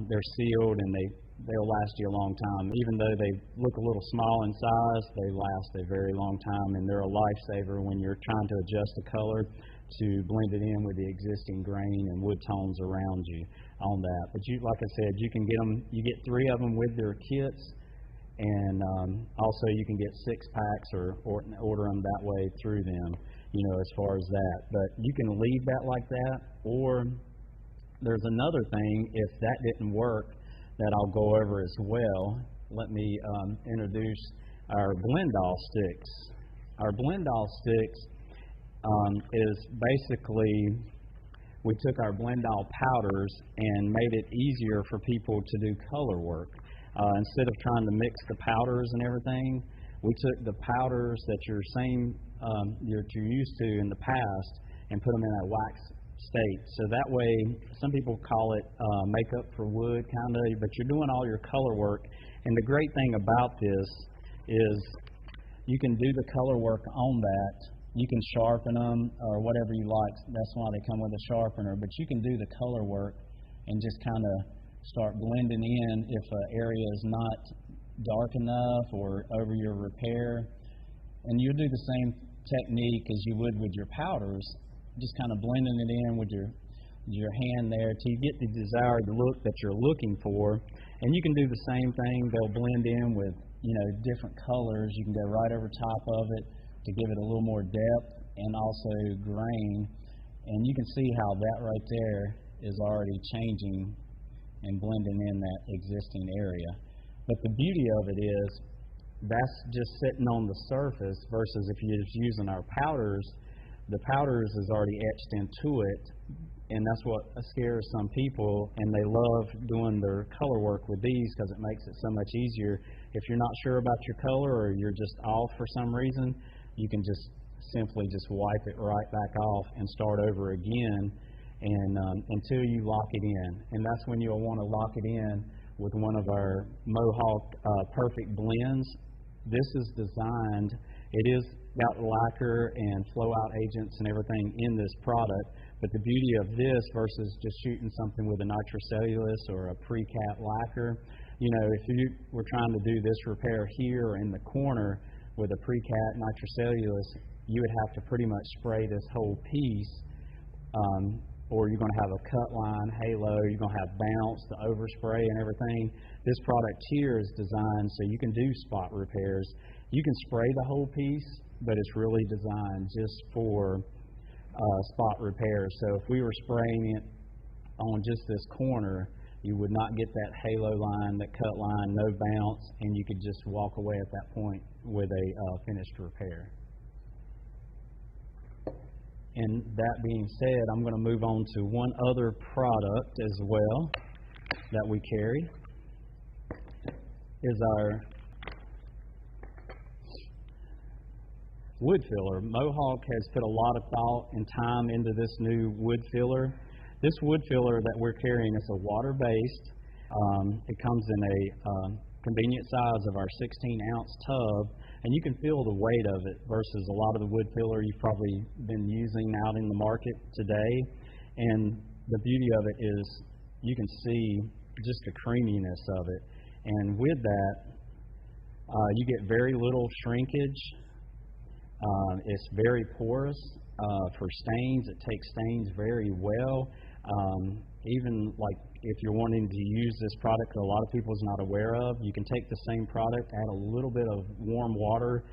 they're sealed and they'll last you a long time. Even though they look a little small in size, they last a very long time, and they're a lifesaver when you're trying to adjust the color to blend it in with the existing grain and wood tones around you on that. But like I said, you can get them, you get 3 of them with their kits, and also you can get 6 packs or order them that way through them, as far as that. But you can leave that like that, or there's another thing, if that didn't work, that I'll go over as well. Let me introduce our blend-all sticks. Our blend-all sticks is basically, we took our blend-all powders and made it easier for people to do color work. Instead of trying to mix the powders and everything, we took the powders that you're used to in the past and put them in a wax state. So that way, some people call it makeup for wood, kind of, but you're doing all your color work. And the great thing about this is you can do the color work on that. You can sharpen them or whatever you like. That's why they come with a sharpener. But you can do the color work and just kind of start blending in if an area is not dark enough or over your repair. And you'll do the same technique as you would with your powders, just kind of blending it in with your hand there till you get the desired look that you're looking for. And you can do the same thing. They'll blend in with different colors. You can go right over top of it to give it a little more depth and also grain. And you can see how that right there is already changing and blending in that existing area. But the beauty of it is that's just sitting on the surface versus if you're just using our powders, the powders is already etched into it, and that's what scares some people, and they love doing their color work with these because it makes it so much easier. If you're not sure about your color or you're just off for some reason, you can just simply just wipe it right back off and start over again and until you lock it in. And that's when you'll want to lock it in with one of our Mohawk Perfect blends. This is designed, it is got lacquer and flow out agents and everything in this product, but the beauty of this versus just shooting something with a nitrocellulose or a pre-cat lacquer, if you were trying to do this repair here or in the corner with a pre-cat nitrocellulose, you would have to pretty much spray this whole piece, or you're going to have a cut line, halo, you're going to have bounce, the overspray and everything. This product here is designed so you can do spot repairs. You can spray the whole piece, but it's really designed just for spot repairs. So if we were spraying it on just this corner, you would not get that halo line, that cut line, no bounce, and you could just walk away at that point with a finished repair. And that being said, I'm going to move on to one other product as well that we carry, is our wood filler. Mohawk has put a lot of thought and time into this new wood filler. This wood filler that we're carrying is a water-based. It comes in a convenient size of our 16-ounce tub, and you can feel the weight of it versus a lot of the wood filler you've probably been using out in the market today. And the beauty of it is you can see just the creaminess of it. And with that, you get very little shrinkage. It's very porous for stains. It takes stains very well. Even like if you're wanting to use this product that a lot of people is not aware of, you can take the same product, add a little bit of warm water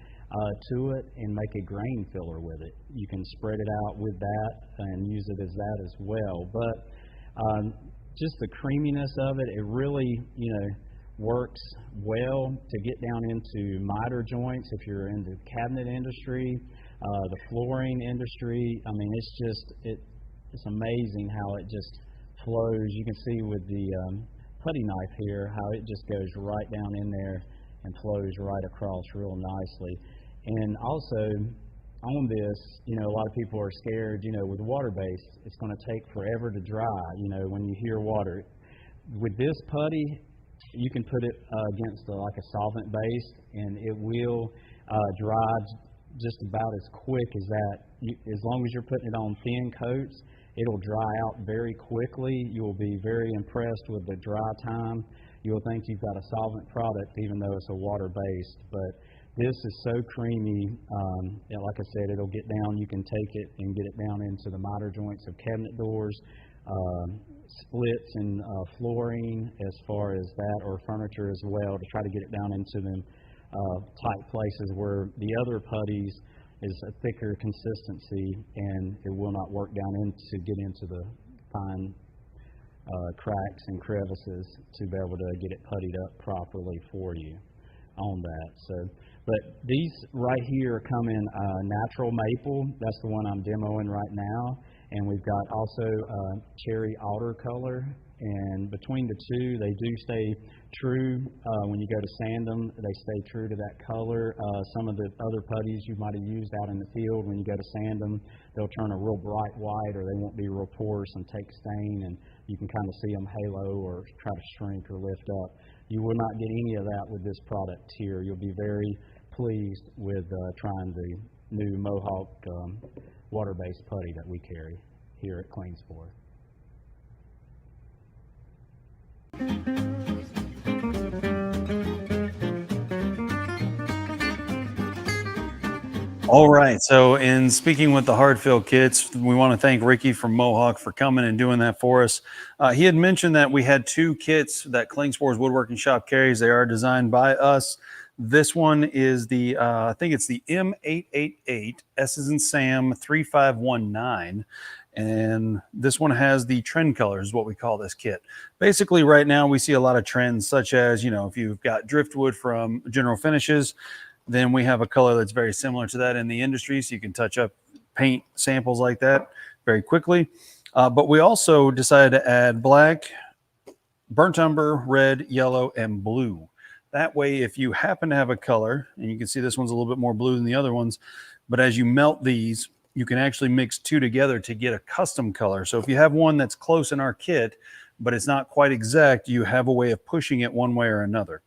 to it, and make a grain filler with it. You can spread it out with that and use it as that as well. But just the creaminess of it, it really, works well to get down into miter joints if you're in the cabinet industry, the flooring industry. I mean, it's amazing how it just flows. You can see with the putty knife here how it just goes right down in there and flows right across real nicely. And also on this, you know, a lot of people are scared, you know, with water-based, it's going to take forever to dry, you know, when you hear water. With this putty, you can put it against like a solvent base, and it will dry just about as quick as that. As long as you're putting it on thin coats, it'll dry out very quickly. You will be very impressed with the dry time. You'll think you've got a solvent product even though it's a water-based. But this is so creamy. Like I said, it'll get down. You can take it and get it down into the miter joints of cabinet doors, splits in flooring as far as that, or furniture as well, to try to get it down into them tight places where the other putties is a thicker consistency and it will not work down get into the fine cracks and crevices to be able to get it puttied up properly for you on that. So, but these right here come in natural maple. That's the one I'm demoing right now. And we've got also cherry alder color. And between the two, they do stay true. When you go to sand them, they stay true to that color. Some of the other putties you might have used out in the field, when you go to sand them, they'll turn a real bright white, or they won't be real porous and take stain, and you can kind of see them halo or try to shrink or lift up. You will not get any of that with this product here. You'll be very pleased with trying the new Mohawk water-based putty that we carry here at Klingspor. All right. So in speaking with the hard fill kits, we want to thank Ricky from Mohawk for coming and doing that for us. He had mentioned that we had 2 kits that Klingspor's Woodworking Shop carries. They are designed by us. This one is the, I think it's the M888 S as in Sam 3519. And this one has the trend colors, is what we call this kit. Basically, right now we see a lot of trends, such as, you know, if you've got driftwood from General Finishes, then we have a color that's very similar to that in the industry, so you can touch up paint samples like that very quickly. But we also decided to add black, burnt umber, red, yellow, and blue. That way, if you happen to have a color, and you can see this one's a little bit more blue than the other ones, but as you melt these, you can actually mix 2 together to get a custom color. So if you have one that's close in our kit, but it's not quite exact, you have a way of pushing it one way or another.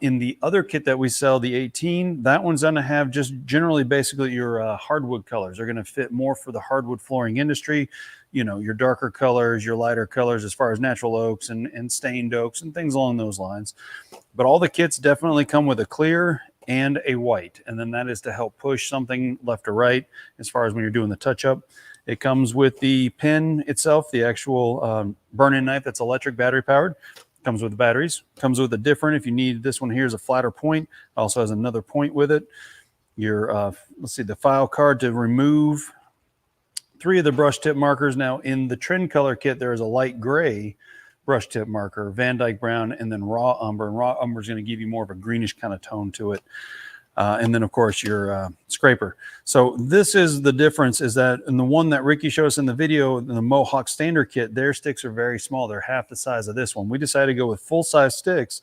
In the other kit that we sell, the 18, that one's going to have just generally basically your hardwood colors. They're going to fit more for the hardwood flooring industry. You know, your darker colors, your lighter colors as far as natural oaks and stained oaks and things along those lines. But all the kits definitely come with a clear and a white, and then that is to help push something left or right as far as when you're doing the touch-up. It comes with the pin itself, the actual burn-in knife that's electric battery powered. Comes with the batteries. Comes with a different, if you need this one here is a flatter point. Also has another point with it. Your let's see, the file card to remove 3 of the brush tip markers. Now in the trend color kit, there is a light gray brush tip marker, Van Dyke brown, and then raw umber. And raw umber is going to give you more of a greenish kind of tone to it. And then, of course, your scraper. So this is the difference, is that in the one that Ricky showed us in the video, in the Mohawk standard kit, their sticks are very small. They're half the size of this one. We decided to go with full-size sticks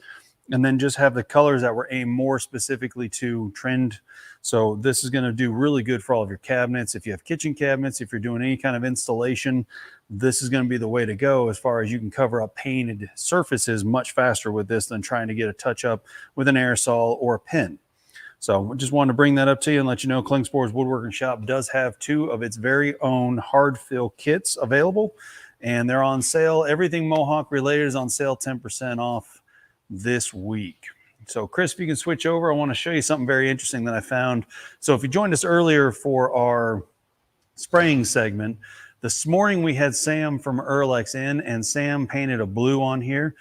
and then just have the colors that were aimed more specifically to trend. So this is going to do really good for all of your cabinets. If you have kitchen cabinets, if you're doing any kind of installation, this is going to be the way to go, as far as you can cover up painted surfaces much faster with this than trying to get a touch-up with an aerosol or a pen. So I just wanted to bring that up to you and let you know Klingspor's Woodworking Shop does have 2 of its very own hard fill kits available, and they're on sale. Everything Mohawk related is on sale 10% off this week. So Chris, if you can switch over, I want to show you something very interesting that I found. So if you joined us earlier for our spraying segment, this morning we had Sam from Erlex in, and Sam painted a blue on here.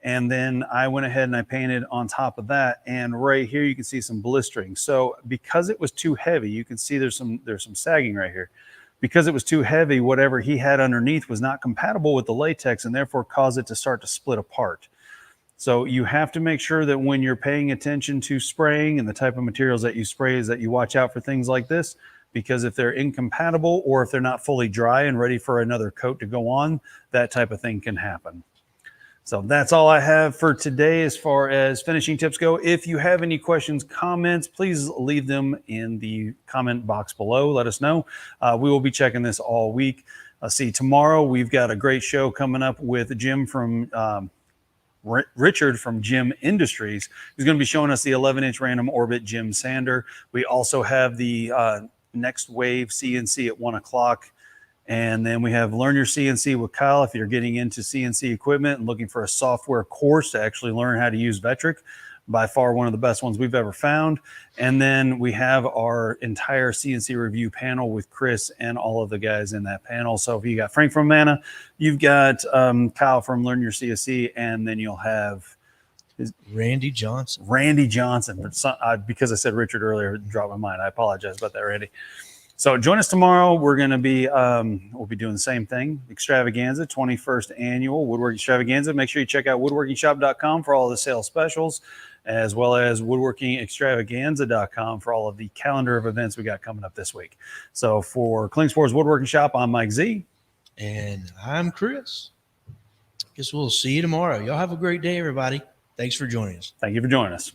And then I went ahead and I painted on top of that. And right here, you can see some blistering. So because it was too heavy, you can see there's some sagging right here. Because it was too heavy, whatever he had underneath was not compatible with the latex, and therefore caused it to start to split apart. So you have to make sure that when you're paying attention to spraying and the type of materials that you spray, is that you watch out for things like this. because if they're incompatible or if they're not fully dry and ready for another coat to go on, that type of thing can happen. So that's all I have for today as far as finishing tips go. If you have any questions, comments, please leave them in the comment box below. Let us know. We will be checking this all week. See, tomorrow we've got a great show coming up with Jim from Richard from Jim Industries, who's going to be showing us the 11-inch random orbit Jim sander. We also have the Next Wave CNC at 1 o'clock. And then we have Learn Your CNC with Kyle. If you're getting into CNC equipment and looking for a software course to actually learn how to use Vectric, by far one of the best ones we've ever found. And then we have our entire CNC review panel with Chris and all of the guys in that panel. So if you got Frank from Mana, you've got Kyle from Learn Your CNC, and then you'll have Randy Johnson. Randy Johnson. Because I said Richard earlier, it dropped my mind. I apologize about that, Randy. So join us tomorrow. We're going to be, we'll be doing the same thing. Extravaganza, 21st annual Woodworking Extravaganza. Make sure you check out woodworkingshop.com for all the sales specials, as well as woodworkingextravaganza.com for all of the calendar of events we got coming up this week. So for Klingspor's Woodworking Shop, I'm MikeZ. And I'm Chris. Guess we'll see you tomorrow. Y'all have a great day, everybody. Thanks for joining us. Thank you for joining us.